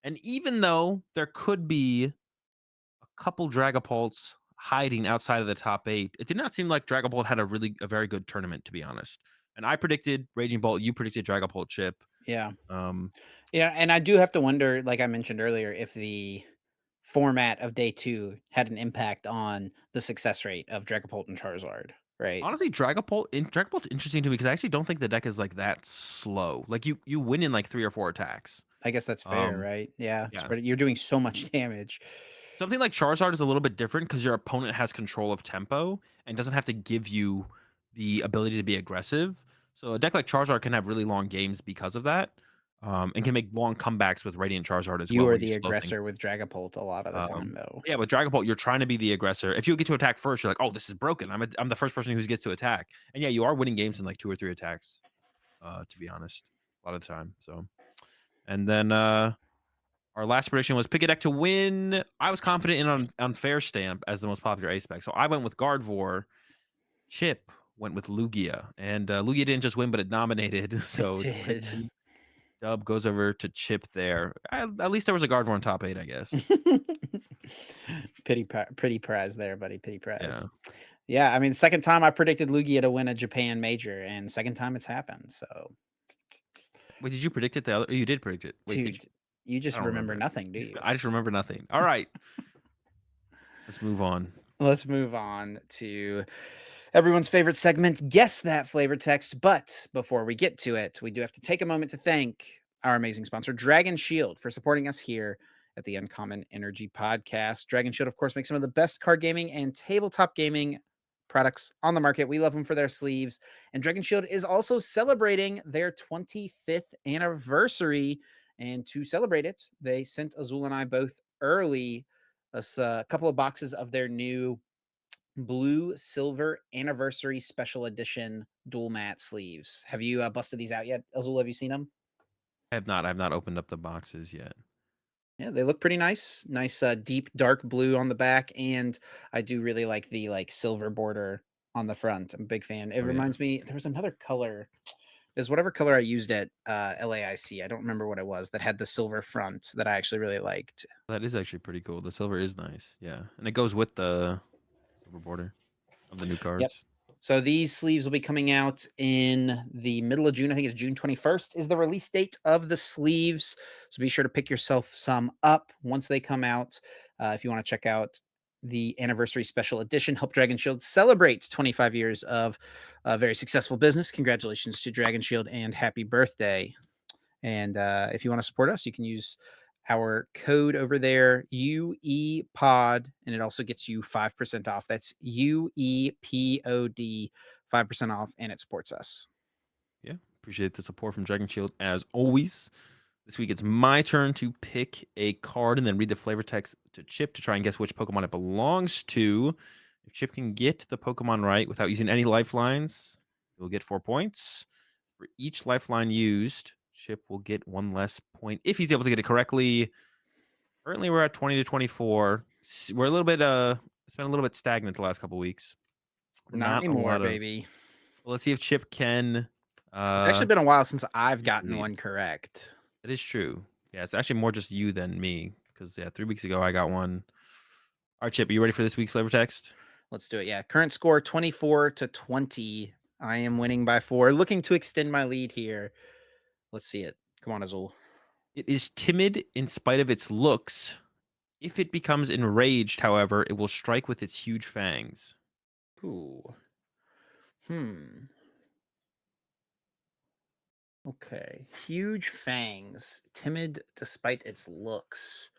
[SPEAKER 2] And even though there could be a couple Dragapults hiding outside of the top 8, it did not seem like Dragapult had a very good tournament, to be honest. And I predicted Raging Bolt, you predicted Dragapult chip.
[SPEAKER 1] Yeah.
[SPEAKER 2] Um,
[SPEAKER 1] Yeah, and I do have to wonder, like I mentioned earlier, if the format of day 2 had an impact on the success rate of Dragapult and Charizard, right?
[SPEAKER 2] Honestly, Dragapult's interesting to me because I actually don't think the deck is like that slow. Like you win in like 3 or 4 attacks.
[SPEAKER 1] I guess that's fair,
[SPEAKER 2] Um,
[SPEAKER 1] right? Yeah,
[SPEAKER 2] yeah.
[SPEAKER 1] spread you're doing so much damage.
[SPEAKER 2] Something like Charizard is a little bit different because your opponent has control of tempo and doesn't have to give you the ability to be aggressive. So a deck like Charizard can have really long games because of that, and can make long comebacks with Radiant Charizard as
[SPEAKER 1] You
[SPEAKER 2] well,
[SPEAKER 1] are
[SPEAKER 2] where you
[SPEAKER 1] the
[SPEAKER 2] slow things.
[SPEAKER 1] aggressor with Dragapult a lot of the time, though.
[SPEAKER 2] Yeah, with Dragon Ball, you're trying to be the aggressor. If you get to attack first, you're like, "Oh, this is broken. I'm the first person who gets to attack." And yeah, you are winning games in like 2 or 3 attacks, to be honest, a lot of the time. So, and then our last prediction was pick a deck to win. I was confident in on Fair Stamp as the most popular ace spec, so I went with Gardevoir. Chip went with Lugia, and Lugia didn't just win, but it dominated.
[SPEAKER 1] It
[SPEAKER 2] So
[SPEAKER 1] did.
[SPEAKER 2] GG dub goes over to Chip there. At least there was a Gardevoir in top 8, I guess.
[SPEAKER 1] Pretty prize there, buddy, pity prize.
[SPEAKER 2] Yeah.
[SPEAKER 1] Yeah, I mean, second time I predicted Lugia to win a Japan major, and second time it's happened, so
[SPEAKER 2] Wait, did you predict it the other? You did predict it. Wait, did you?
[SPEAKER 1] dude, you
[SPEAKER 2] I
[SPEAKER 1] just
[SPEAKER 2] don't
[SPEAKER 1] remember
[SPEAKER 2] remember.
[SPEAKER 1] nothing, do you?
[SPEAKER 2] I just remember nothing. All right, let's move on.
[SPEAKER 1] Let's move on to everyone's favorite segment, Guess That Flavor Text. But before we get to it, we do have to take a moment to thank our amazing sponsor, Dragon Shield, for supporting us here at the Uncommon Energy Podcast. Dragon Shield, of course, makes some of the best card gaming and tabletop gaming products on the market. We love them for their sleeves. And Dragon Shield is also celebrating their 25th anniversary. And to celebrate it, they sent Azul and I both early us a couple of boxes of their new blue silver anniversary special edition dual matte sleeves. Have you busted these out yet, Azul? Have you seen them?
[SPEAKER 2] I have not opened up the boxes yet.
[SPEAKER 1] Yeah, they look pretty nice. Nice deep dark blue on the back, and I do really like the like silver border on the front. I'm a big fan. It
[SPEAKER 2] Oh yeah,
[SPEAKER 1] reminds me there was another color. There's whatever color I used at LAIC. I don't remember what it was that had the silver front that I actually really liked.
[SPEAKER 2] that is actually pretty cool. The silver is nice. Yeah, and it goes with the silver border of the new
[SPEAKER 1] Yep.
[SPEAKER 2] cards.
[SPEAKER 1] So these sleeves will be coming out in the middle of June. I think it's June 21st is the release date of the sleeves. So be sure to pick yourself some up once they come out. If you want to check out the anniversary special edition, Help Dragon Shield celebrates 25 years of a very successful business. Congratulations to Dragon Shield and happy birthday. And if you want to support us, you can use our code over there, UEPOD, and it also gets you 5% off. That's UEPOD, 5% off, and it supports us.
[SPEAKER 2] Yeah, appreciate the support from Dragon Shield as always. This week it's my turn to pick a card and then read the flavor text to Chip to try and guess which Pokemon it belongs to. If Chip can get the Pokemon right without using any lifelines, he'll get 4 points. For each lifeline used, Chip will get 1 less point if he's able to get it correctly. Currently, we're at 20 to 24. We're a little bit it's been a little bit stagnant the last couple weeks.
[SPEAKER 1] Not
[SPEAKER 2] Not a
[SPEAKER 1] anymore,
[SPEAKER 2] lot of.
[SPEAKER 1] baby.
[SPEAKER 2] Well, let's see if Chip can.
[SPEAKER 1] It's actually been a while since I've
[SPEAKER 2] Increase the
[SPEAKER 1] gotten
[SPEAKER 2] lead.
[SPEAKER 1] one correct.
[SPEAKER 2] That is true. Yeah, it's actually more just you than me because yeah, 3 weeks ago I got one. All right, Chip, are you ready for this week's flavor text?
[SPEAKER 1] Let's do it. Yeah. Current score 24 to 20. I am winning by 4. Looking to extend my lead here. Let's see it. Come on, Azul.
[SPEAKER 2] It is timid in spite of its looks. If it becomes enraged, however, it will strike with its huge fangs.
[SPEAKER 1] Ooh. Hmm. Okay. Huge fangs. Timid despite its looks.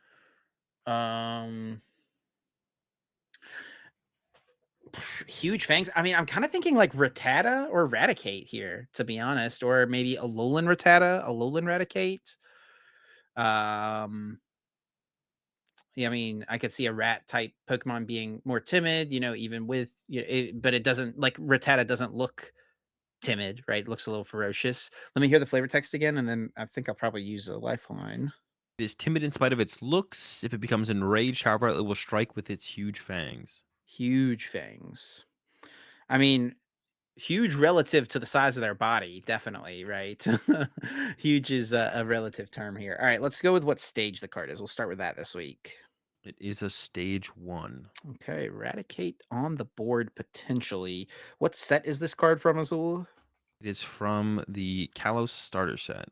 [SPEAKER 1] Um Huge fangs. I mean, I'm kind of thinking like Rattata or Raticate here, to be honest, or maybe a Alolan Rattata, a Alolan Raticate. Um, yeah, I mean, I could see a rat type Pokemon being more timid, even with, but it doesn't like Rattata doesn't look timid, right? It looks a little ferocious. Let me hear the flavor text again, and then I think I'll probably use a lifeline.
[SPEAKER 2] It is timid in spite of its looks. If it becomes enraged, however, it will strike with its huge fangs.
[SPEAKER 1] Huge fangs. I mean, huge relative to the size of their body, definitely, right? Huge is a relative term here. All right, let's go with what stage the card is. We'll start with that this week.
[SPEAKER 2] It is a stage 1.
[SPEAKER 1] Okay, Eradicate on the board potentially. What set is this card from, Azul?
[SPEAKER 2] It is from the Kalos starter set.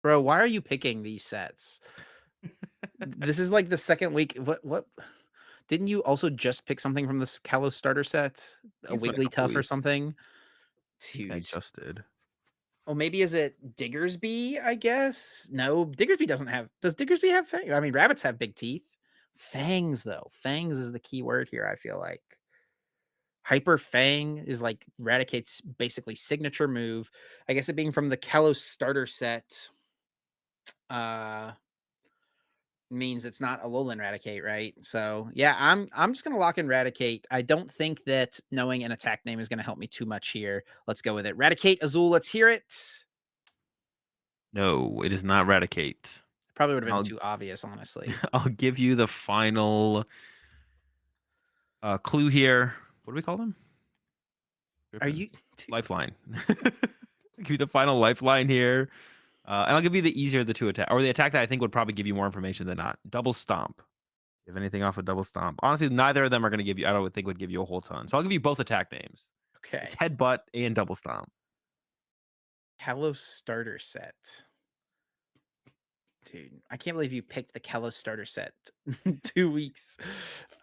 [SPEAKER 1] Bro, why are you picking these sets? This is like the second week. What didn't you also just pick something from this Kalos starter set?
[SPEAKER 2] I
[SPEAKER 1] A
[SPEAKER 2] think it's been a couple
[SPEAKER 1] Wigglytuff or
[SPEAKER 2] weeks.
[SPEAKER 1] something?
[SPEAKER 2] I think I
[SPEAKER 1] Dude.
[SPEAKER 2] just did.
[SPEAKER 1] Oh, maybe is it Diggersby, I guess? No, Diggersby doesn't have does Diggersby have fangs? I mean, rabbits have big teeth. Fangs, though. Fangs is the key word here, I feel like. Hyper Fang is like Raticate's basically signature move. I guess it being from the Kalos starter set uh means it's not a Alolan Raticate, right? So yeah, I'm just gonna lock in Raticate. I don't think that knowing an attack name is gonna help me too much here. Let's go with it. Raticate Azul, let's hear it.
[SPEAKER 2] No, it is not Raticate.
[SPEAKER 1] Probably would have
[SPEAKER 2] And
[SPEAKER 1] been
[SPEAKER 2] I'll
[SPEAKER 1] too obvious, honestly.
[SPEAKER 2] I'll give you the final clue here. What do we call them?
[SPEAKER 1] Are
[SPEAKER 2] Griffin.
[SPEAKER 1] you
[SPEAKER 2] Lifeline. I'll give you the final lifeline here. And I'll give you the easier of the two attack, or the attack that I think would probably give you more information than not. Double Stomp. You have anything off of Double Stomp? Honestly, neither of them are going to give you, I don't think would give you a whole ton. So I'll give you both attack names. It's
[SPEAKER 1] okay?
[SPEAKER 2] Headbutt and Double Stomp.
[SPEAKER 1] Kalos starter set. Dude, I can't believe you picked the Kalos starter set 2 weeks.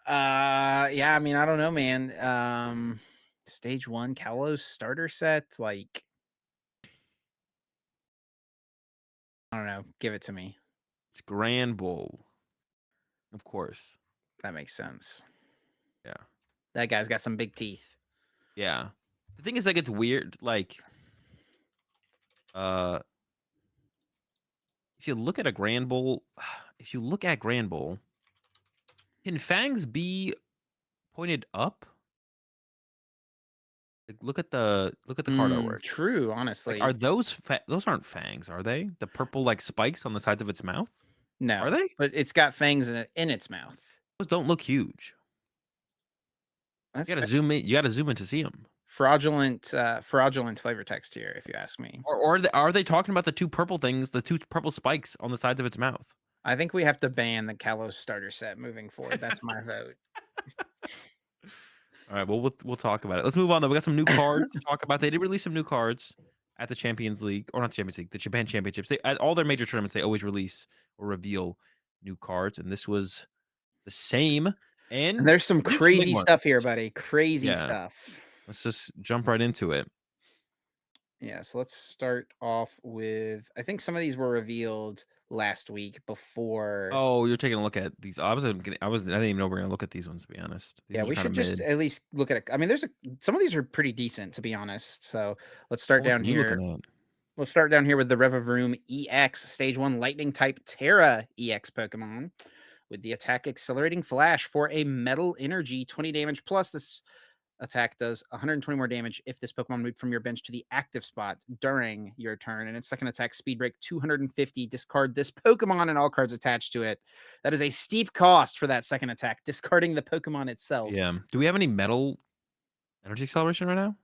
[SPEAKER 1] Yeah, I mean, I don't know, man. Stage one Kalos starter set, like, I don't know. Give it to me.
[SPEAKER 2] It's Grand Bull, of course.
[SPEAKER 1] That makes sense.
[SPEAKER 2] Yeah.
[SPEAKER 1] That guy's got some big teeth.
[SPEAKER 2] Yeah. The thing is, like, it's weird. Like, uh, if you look at a Grand Bull, if you look at Grand Bull, can fangs be pointed up? Like, look at the card artwork.
[SPEAKER 1] True,
[SPEAKER 2] Like, are
[SPEAKER 1] honestly.
[SPEAKER 2] those aren't fangs, are they? The purple like spikes on the sides of its mouth? Are
[SPEAKER 1] No,
[SPEAKER 2] they?
[SPEAKER 1] but it's got fangs in its mouth.
[SPEAKER 2] Those don't look huge.
[SPEAKER 1] That's
[SPEAKER 2] You gotta zoom in. You gotta zoom in to see them.
[SPEAKER 1] fraudulent flavor text here, if you ask me.
[SPEAKER 2] Or are they talking about the two purple things, the two purple spikes on the sides of its mouth?
[SPEAKER 1] I think we have to ban the Kalos starter set moving forward. That's my vote.
[SPEAKER 2] All right, well, we'll talk about it. Let's move on, though. We got some new cards to talk about. They did release some new cards at the Champions League, or not the Champions League, the Japan Championships. They at all their major tournaments, they always release or reveal new cards, and this was the same.
[SPEAKER 1] And
[SPEAKER 2] And
[SPEAKER 1] there's some
[SPEAKER 2] we have some big
[SPEAKER 1] crazy
[SPEAKER 2] ones.
[SPEAKER 1] stuff here, buddy. Crazy
[SPEAKER 2] Yeah,
[SPEAKER 1] stuff.
[SPEAKER 2] let's just jump right into it.
[SPEAKER 1] Yeah, so let's start off with I think some of these were revealed last week before.
[SPEAKER 2] Oh, you're taking a look at these. I didn't even know we were gonna look at these ones. To be honest, these
[SPEAKER 1] Yeah,
[SPEAKER 2] ones are
[SPEAKER 1] we
[SPEAKER 2] kind of
[SPEAKER 1] should just
[SPEAKER 2] mid.
[SPEAKER 1] at least look at it. I mean, some of these are pretty decent, to be honest. So let's start
[SPEAKER 2] What
[SPEAKER 1] down
[SPEAKER 2] are you
[SPEAKER 1] here.
[SPEAKER 2] looking at?
[SPEAKER 1] We'll start down here with the Revavroom EX Stage 1 Lightning type Terra EX Pokemon with the attack Accelerating Flash for a Metal Energy 20 damage plus. This attack does 120 more damage if this Pokemon moved from your bench to the active spot during your turn. And its second attack, Speed Break 250. Discard this Pokemon and all cards attached to it. That is a steep cost for that second attack, discarding the Pokemon itself.
[SPEAKER 2] Yeah. Do we have any metal energy acceleration right now?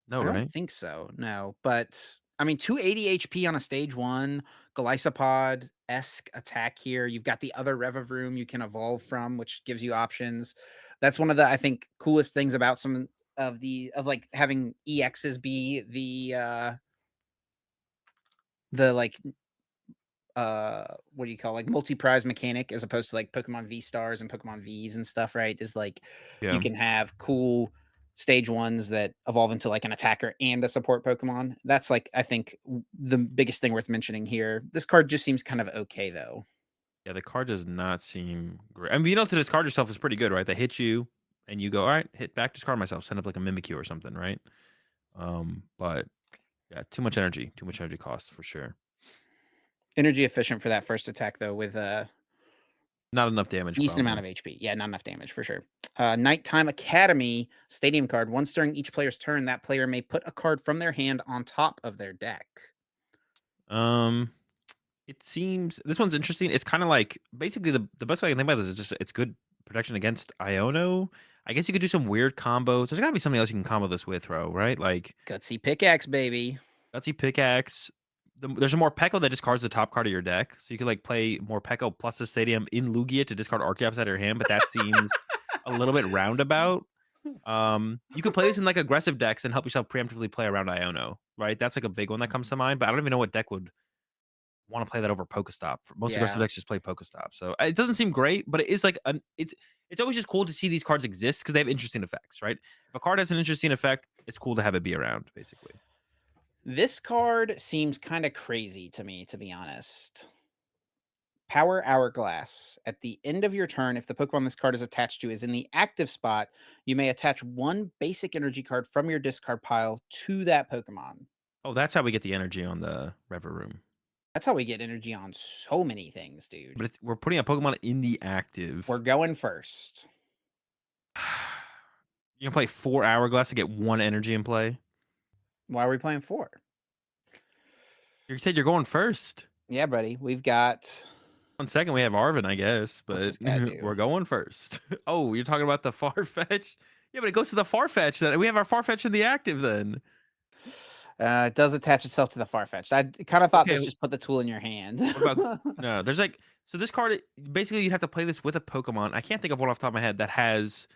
[SPEAKER 2] No,
[SPEAKER 1] I don't
[SPEAKER 2] right?
[SPEAKER 1] think so, no. But I mean, 280 HP on a stage one, Golisopod esque attack here. You've got the other Revavroom you can evolve from, which gives you options. That's one of the, I think, coolest things about some of like having EXs be the like what do you call like multi-prize mechanic as opposed to like Pokemon V stars and Pokemon Vs and stuff, right? Is like you
[SPEAKER 2] Yeah.
[SPEAKER 1] can have cool stage ones that evolve into like an attacker and a support Pokemon. That's like I think the biggest thing worth mentioning here. This card just seems kind of okay though.
[SPEAKER 2] Yeah, the card does not seem great. I mean, to discard yourself is pretty good, right? They hit you. and you go, all right, hit back, discard myself, send up like a Mimikyu or something, right? But yeah, too much energy cost for sure.
[SPEAKER 1] Energy efficient for that first attack though, with a
[SPEAKER 2] Not enough damage,
[SPEAKER 1] decent amount
[SPEAKER 2] probably.
[SPEAKER 1] of HP. Yeah, not enough damage for sure. Nighttime Academy Stadium card. Once during each player's turn, that player may put a card from their hand on top of their deck.
[SPEAKER 2] Um, it seems this one's interesting. It's kind of like basically the best way I can think about this is just it's good protection against Iono. I guess you could do some weird combos. There's got to be something else you can combo this with, bro, right? Like
[SPEAKER 1] Gutsy Pickaxe, baby.
[SPEAKER 2] Gutsy Pickaxe. There's a more Pekko that discards the top card of your deck, so you could like play more Pekko plus the Stadium in Lugia to discard Archeops out of your hand, but that seems a little bit roundabout. You could play this in like aggressive decks and help yourself preemptively play around Iono, right? That's like a big one that comes to mind, but I don't even know what deck would want to play that over Pokestop. Most aggressive
[SPEAKER 1] Yeah.
[SPEAKER 2] decks just play Pokestop, so it doesn't seem great, but it is like it's always just cool to see these cards exist because they have interesting effects, right? If a card has an interesting effect, it's cool to have it be around, basically.
[SPEAKER 1] This card seems kind of crazy to me, to be honest. Power Hourglass. At the end of your turn, if the Pokemon this card is attached to is in the active spot, you may attach one basic energy card from your discard pile to that Pokemon.
[SPEAKER 2] Oh, that's how we get the energy on the Rever Room.
[SPEAKER 1] That's how we get energy on so many things, dude.
[SPEAKER 2] But we're putting a Pokemon in the
[SPEAKER 1] We're
[SPEAKER 2] active.
[SPEAKER 1] going first.
[SPEAKER 2] You can play 4 Hourglass to get 1 energy in play.
[SPEAKER 1] Why are we playing four?
[SPEAKER 2] You said you're going first.
[SPEAKER 1] Yeah, buddy. We've got.
[SPEAKER 2] 1 second, we have Arvin, I guess,
[SPEAKER 1] What's
[SPEAKER 2] but
[SPEAKER 1] this guy do?
[SPEAKER 2] we're going first. Oh, you're talking about the Farfetch? Yeah, but it goes to the Farfetch then. We have our Farfetch in the active then.
[SPEAKER 1] It does attach itself to the Farfetch'd. I kind of thought
[SPEAKER 2] Okay,
[SPEAKER 1] this just put the tool in your hand.
[SPEAKER 2] what about no, there's like so this card basically you'd have to play this with a Pokemon. I can't think of one off the top of my head that has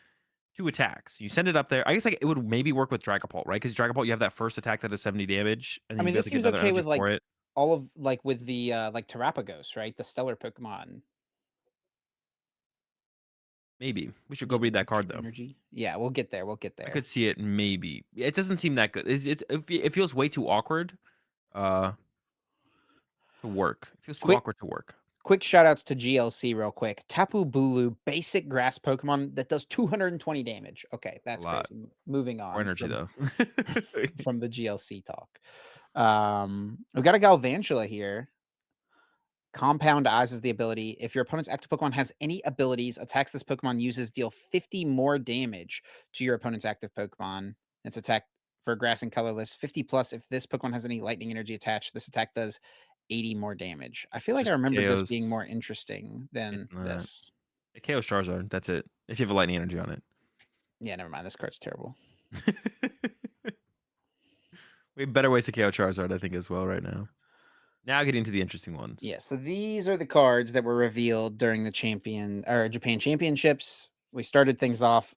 [SPEAKER 2] 2 attacks. You send it up there. I guess like it would maybe work with Dragapult, right? Because Dragapult, you have that first attack that does 70 damage, and
[SPEAKER 1] I
[SPEAKER 2] then you'd
[SPEAKER 1] mean,
[SPEAKER 2] be able
[SPEAKER 1] this
[SPEAKER 2] to get
[SPEAKER 1] seems
[SPEAKER 2] another
[SPEAKER 1] okay
[SPEAKER 2] energy
[SPEAKER 1] with
[SPEAKER 2] for
[SPEAKER 1] like
[SPEAKER 2] it.
[SPEAKER 1] all of like with the like Terapagos, right? The stellar Pokemon
[SPEAKER 2] Maybe. We should go
[SPEAKER 1] getting
[SPEAKER 2] read that
[SPEAKER 1] extra
[SPEAKER 2] card though.
[SPEAKER 1] energy. Yeah, we'll get there. We'll get
[SPEAKER 2] I
[SPEAKER 1] there.
[SPEAKER 2] could see it maybe. It doesn't seem that good. It feels way too awkward uh to work. It feels too
[SPEAKER 1] Quick
[SPEAKER 2] awkward to work.
[SPEAKER 1] quick shout outs to GLC real quick. Tapu Bulu, basic grass Pokemon that does 220 damage. Okay,
[SPEAKER 2] A
[SPEAKER 1] that's
[SPEAKER 2] lot.
[SPEAKER 1] crazy. Moving
[SPEAKER 2] More
[SPEAKER 1] on
[SPEAKER 2] energy though.
[SPEAKER 1] from the GLC talk. We got a Galvantula here. Compound Eyes is the ability. If your opponent's active Pokemon has any abilities, attacks this Pokemon uses deal 50 more damage to your opponent's active Pokemon. Its attack for grass and colorless, 50 plus. If this Pokemon has any lightning energy attached, this attack does 80 more damage. I feel like I
[SPEAKER 2] Just
[SPEAKER 1] remembered this being
[SPEAKER 2] KOs.
[SPEAKER 1] more interesting
[SPEAKER 2] It's
[SPEAKER 1] than
[SPEAKER 2] not.
[SPEAKER 1] this.
[SPEAKER 2] It KOs Charizard. That's it. If you have a lightning energy on
[SPEAKER 1] Yeah, never mind. This card's terrible.
[SPEAKER 2] it. We have better ways to KO Charizard, I think, as well right now. Now getting to the interesting ones.
[SPEAKER 1] Yeah, so these are the cards that were revealed during the Japan Championships. We started things off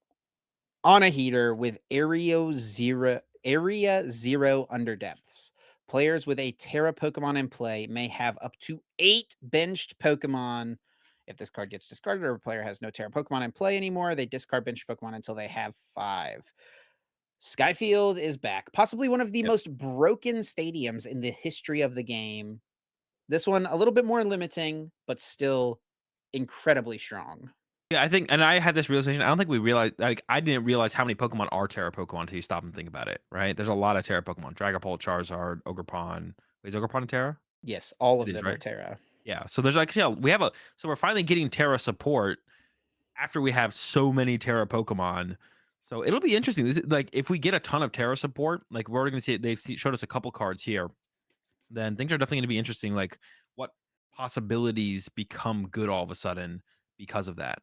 [SPEAKER 1] on a heater with Area Zero Underdepths. Players with a Terra Pokemon in play may have up to 8 benched Pokemon. If this card gets discarded or a player has no Terra Pokemon in play anymore, they discard benched Pokemon until they have 5. Skyfield is back. Possibly one of the
[SPEAKER 2] Yep.
[SPEAKER 1] most broken stadiums in the history of the game. This one a little bit more limiting, but still incredibly strong.
[SPEAKER 2] Yeah, I think, and I had this realization. I don't think we realized, like, I didn't realize how many Pokemon are Terra Pokemon until you stop and think about it, right? There's a lot of Terra Pokemon. Dragapult, Charizard, Ogerpon. Wait, is Ogerpon a Terra?
[SPEAKER 1] Yes, all
[SPEAKER 2] It
[SPEAKER 1] of
[SPEAKER 2] is,
[SPEAKER 1] them are
[SPEAKER 2] right?
[SPEAKER 1] Terra.
[SPEAKER 2] Yeah. So there's like, yeah, so we're finally getting Terra support after we have so many Terra Pokemon. So it'll be interesting. This is, like, if we get a ton of Terra support, like we're already going to see it. Showed us a couple cards here. Then things are definitely going to be interesting. Like what possibilities become good all of a sudden because of that.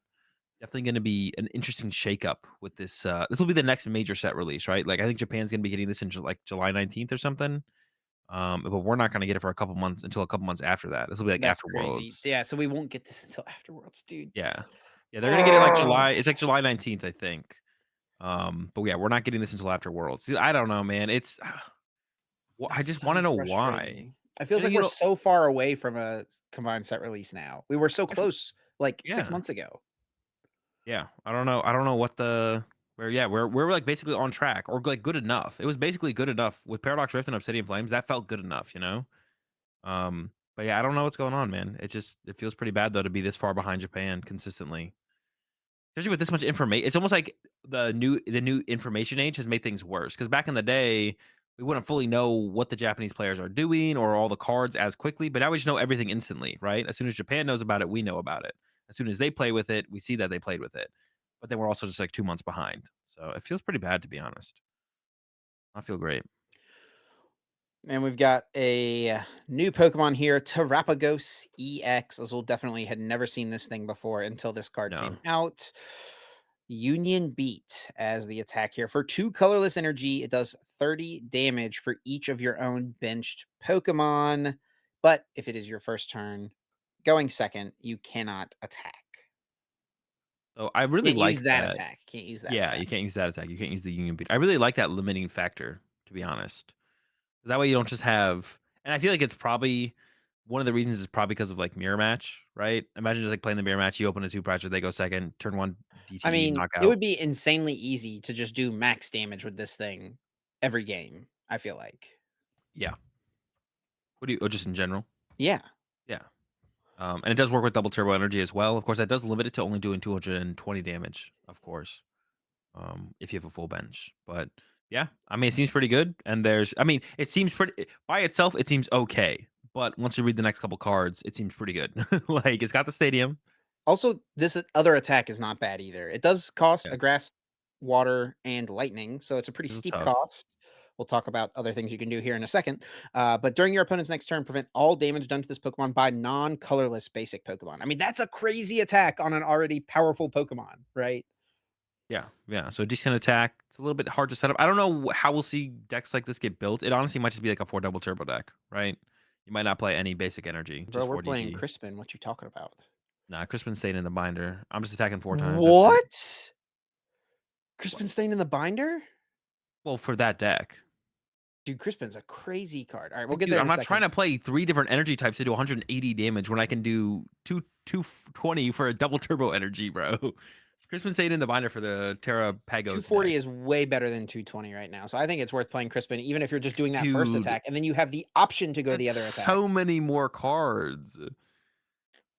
[SPEAKER 2] Definitely gonna be an interesting shakeup with this, this will be the next major set release, right? Like, I think Japan's gonna be getting this in July 19th or something, but we're not gonna get it for a couple months until a couple months after that. This will be, like,
[SPEAKER 1] That's
[SPEAKER 2] after
[SPEAKER 1] crazy.
[SPEAKER 2] Worlds.
[SPEAKER 1] Yeah, so we won't get this until afterwards, dude.
[SPEAKER 2] Yeah. Yeah, they're gonna get it, like, July it's, like, July 19th, I think. But, yeah, we're not getting this until after Worlds. Dude, I don't know, man. It's well, I
[SPEAKER 1] That's
[SPEAKER 2] just
[SPEAKER 1] so
[SPEAKER 2] wanna know why.
[SPEAKER 1] frustrating. It feels like
[SPEAKER 2] You
[SPEAKER 1] we're
[SPEAKER 2] know
[SPEAKER 1] so far away from a combined set release now. We were so
[SPEAKER 2] that's what
[SPEAKER 1] close like 6
[SPEAKER 2] yeah.
[SPEAKER 1] months ago.
[SPEAKER 2] Yeah, I don't know what the where yeah, we're, like, basically on track or, like, good enough. It was basically good enough with Paradox Rift and Obsidian Flames, that felt good enough, you know? But yeah, I don't know what's going on, man. It feels pretty bad though to be this far behind Japan consistently. especially with this much information. It's almost like the new information age has made things worse. Because back in the day, we wouldn't fully know what the Japanese players are doing or all the cards as quickly, but now we just know everything instantly, right? As soon as Japan knows about it, we know about it. As soon as they play with it, we see that they played with it. But then we're also just like 2 months behind. So it feels pretty bad, to be honest. I feel great.
[SPEAKER 1] And we've got a new Pokemon here, Terapagos EX. Azul definitely had never seen this thing before until this card came
[SPEAKER 2] No.
[SPEAKER 1] out. Union Beat as the attack here. For 2 colorless energy, it does 30 damage for each of your own benched Pokemon. But if it is your first turn, going second, you cannot attack.
[SPEAKER 2] So I really
[SPEAKER 1] Can't
[SPEAKER 2] like
[SPEAKER 1] use that
[SPEAKER 2] that.
[SPEAKER 1] attack. Can't use that
[SPEAKER 2] Yeah,
[SPEAKER 1] attack.
[SPEAKER 2] you can't use that attack. You can't use the Union Beat. I really like that limiting factor, to be honest. That way you don't just have, and I feel like it's probably one of the reasons is probably because of, like, mirror match, right? Imagine just, like, playing the mirror match, you open a 2 pressure, they go second, turn 1
[SPEAKER 1] I
[SPEAKER 2] DTE,
[SPEAKER 1] mean, it
[SPEAKER 2] knockout.
[SPEAKER 1] would be insanely easy to just do max damage with this thing every game, I feel like.
[SPEAKER 2] Yeah. What do you, oh, just in general?
[SPEAKER 1] Yeah.
[SPEAKER 2] Yeah. And it does work with double turbo energy as well. Of course, that does limit it to only doing 220 damage, of course, if you have a full bench. But yeah, I mean, it seems pretty good. And I mean, it seems pretty by itself. It seems okay, but once you read the next couple cards, it seems pretty good. Like it's got the stadium.
[SPEAKER 1] Also, this other attack is not bad either. It does cost
[SPEAKER 2] Yeah,
[SPEAKER 1] a grass, water, and lightning, so it's a pretty
[SPEAKER 2] this is
[SPEAKER 1] steep
[SPEAKER 2] tough.
[SPEAKER 1] cost. We'll talk about other things you can do here in a second. But during your opponent's next turn, prevent all damage done to this Pokemon by non-colorless basic Pokemon. I mean, that's a crazy attack on an already powerful Pokemon, right?
[SPEAKER 2] Yeah, yeah. So decent attack. It's a little bit hard to set up. I don't know how we'll see decks like this get built. It honestly might just be like a 4 double turbo deck, right? You might not play any basic energy,
[SPEAKER 1] Bro,
[SPEAKER 2] just
[SPEAKER 1] we're
[SPEAKER 2] 4
[SPEAKER 1] playing
[SPEAKER 2] DG.
[SPEAKER 1] Crispin. What you talking about?
[SPEAKER 2] Nah, Crispin staying in the binder. I'm just attacking 4 times. That's it.
[SPEAKER 1] What?
[SPEAKER 2] What?
[SPEAKER 1] Crispin staying in the binder?
[SPEAKER 2] Well, for that deck.
[SPEAKER 1] Dude, Crispin's a crazy card. All right, we'll
[SPEAKER 2] Like,
[SPEAKER 1] get
[SPEAKER 2] dude,
[SPEAKER 1] there
[SPEAKER 2] I'm
[SPEAKER 1] in a
[SPEAKER 2] not trying
[SPEAKER 1] second.
[SPEAKER 2] to play 3 different energy types to do 180 damage when I can do 220 for a double turbo energy, bro. Crispin stayed in the binder for the Terra Pagos
[SPEAKER 1] 240
[SPEAKER 2] deck.
[SPEAKER 1] is way better than 220 right now. So I think it's worth playing Crispin, even if you're just doing that first
[SPEAKER 2] Dude,
[SPEAKER 1] attack, and then you have the option to go the
[SPEAKER 2] it's
[SPEAKER 1] other attack.
[SPEAKER 2] so many more cards.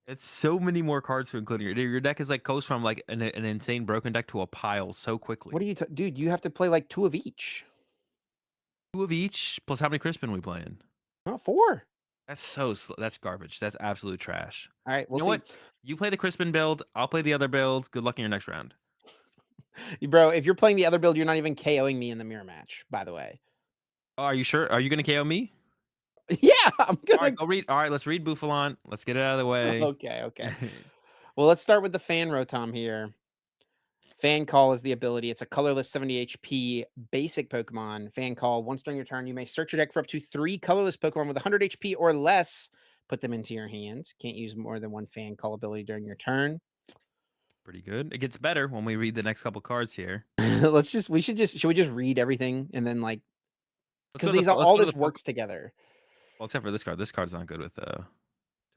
[SPEAKER 2] It's so many more cards to include in your deck is like goes from like an insane broken deck to a pile so
[SPEAKER 1] What are
[SPEAKER 2] quickly.
[SPEAKER 1] you, dude? You have to play like two of each.
[SPEAKER 2] 2 of each plus how many Crispin we playing?
[SPEAKER 1] Oh, four.
[SPEAKER 2] That's garbage. That's absolute trash.
[SPEAKER 1] All right,
[SPEAKER 2] You
[SPEAKER 1] we'll
[SPEAKER 2] know
[SPEAKER 1] see,
[SPEAKER 2] what? You play the Crispin build, I'll play the other build. Good luck in your next round.
[SPEAKER 1] bro. If you're playing the other build, you're not even KOing me in the mirror match. By the way,
[SPEAKER 2] Oh, are you sure? Are you gonna KO me?
[SPEAKER 1] yeah, I'm
[SPEAKER 2] Alright,
[SPEAKER 1] gonna.
[SPEAKER 2] go read alright, let's read Bouffalon. Let's get it out of the way.
[SPEAKER 1] Okay, okay. Well, let's start with the fan rotom here. Fan Call is the ability. It's a colorless 70 HP basic Pokemon. Fan Call. Once during your turn, you may search your deck for up to 3 colorless Pokemon with 100 HP or less. Put them into your hands. Can't use more than one Fan Call ability during your turn.
[SPEAKER 2] Pretty good. It gets better when we read the next couple cards here.
[SPEAKER 1] Should we just read everything and then like,
[SPEAKER 2] Let's
[SPEAKER 1] because
[SPEAKER 2] go to
[SPEAKER 1] these
[SPEAKER 2] the let's
[SPEAKER 1] all
[SPEAKER 2] go to
[SPEAKER 1] this
[SPEAKER 2] the
[SPEAKER 1] works together.
[SPEAKER 2] well, except for this card. This card's not good with,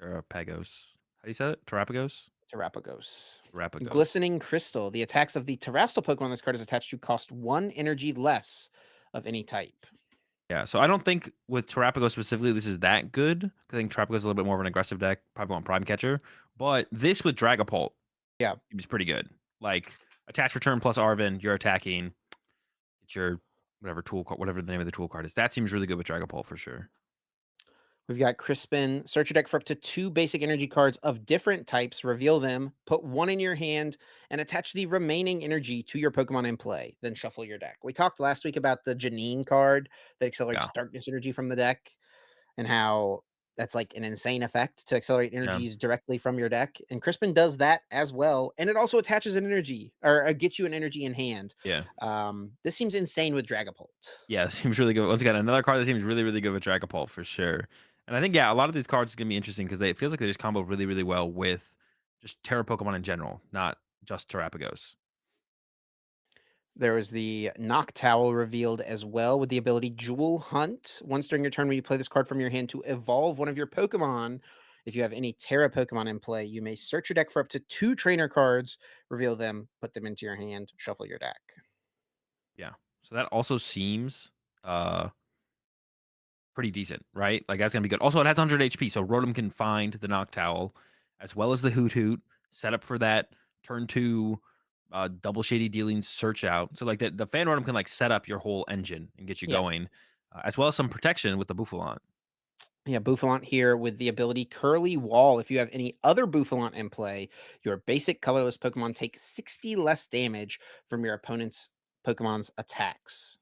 [SPEAKER 2] Terrapagos. How do you say it? Terrapagos?
[SPEAKER 1] Terapagos.
[SPEAKER 2] Terrapagos.
[SPEAKER 1] Glistening Crystal. The attacks of the Terrestrial Pokemon this card is attached to cost 1 energy less of any type.
[SPEAKER 2] Yeah, so I don't think with Terrapagos specifically this is that good. I think Terrapagos is a little bit more of an aggressive deck, probably want Prime Catcher. But this with Dragapult
[SPEAKER 1] Yeah.
[SPEAKER 2] seems pretty good. Like, attach return plus Arvin, you're attacking. It's your whatever tool card, whatever the name of the tool card is. That seems really good with Dragapult for sure.
[SPEAKER 1] We've got Crispin. Search your deck for up to 2 basic energy cards of different types. Reveal them. Put one in your hand and attach the remaining energy to your Pokemon in play. Then shuffle your deck. We talked last week about the Janine card that accelerates
[SPEAKER 2] Yeah.
[SPEAKER 1] darkness energy from the deck and how that's like an insane effect to accelerate
[SPEAKER 2] Yeah.
[SPEAKER 1] energies directly from your deck. And Crispin does that as well. And it also attaches an energy or gets you an energy in hand.
[SPEAKER 2] Yeah.
[SPEAKER 1] This seems insane with Dragapult.
[SPEAKER 2] Yeah, seems really good. Once again, another card that seems really, really good with Dragapult for sure. And I think, yeah, a lot of these cards are gonna be interesting because it feels like they just combo really, really well with just Terra Pokemon in general, not just Terrapagos.
[SPEAKER 1] There was the Noctowl revealed as well with the ability Jewel Hunt. Once during your turn, when you play this card from your hand to evolve one of your Pokemon, if you have any Terra Pokemon in play, you may search your deck for up to 2 trainer cards, reveal them, put them into your hand, shuffle your deck.
[SPEAKER 2] Yeah. So that also seems pretty decent, right? Like that's gonna be good. Also, it has 100 HP, so Rotom can find the Noctowl as well as the Hoot Hoot, set up for that turn 2 double shady dealing search out. So like the fan rotom can like set up your whole engine and get you
[SPEAKER 1] Yeah.
[SPEAKER 2] going, as well as some protection with the Buffalant.
[SPEAKER 1] Yeah, Bouffant here with the ability Curly Wall. If you have any other Bouffant in play, your basic colorless Pokemon take 60 less damage from your opponent's Pokemon's attacks.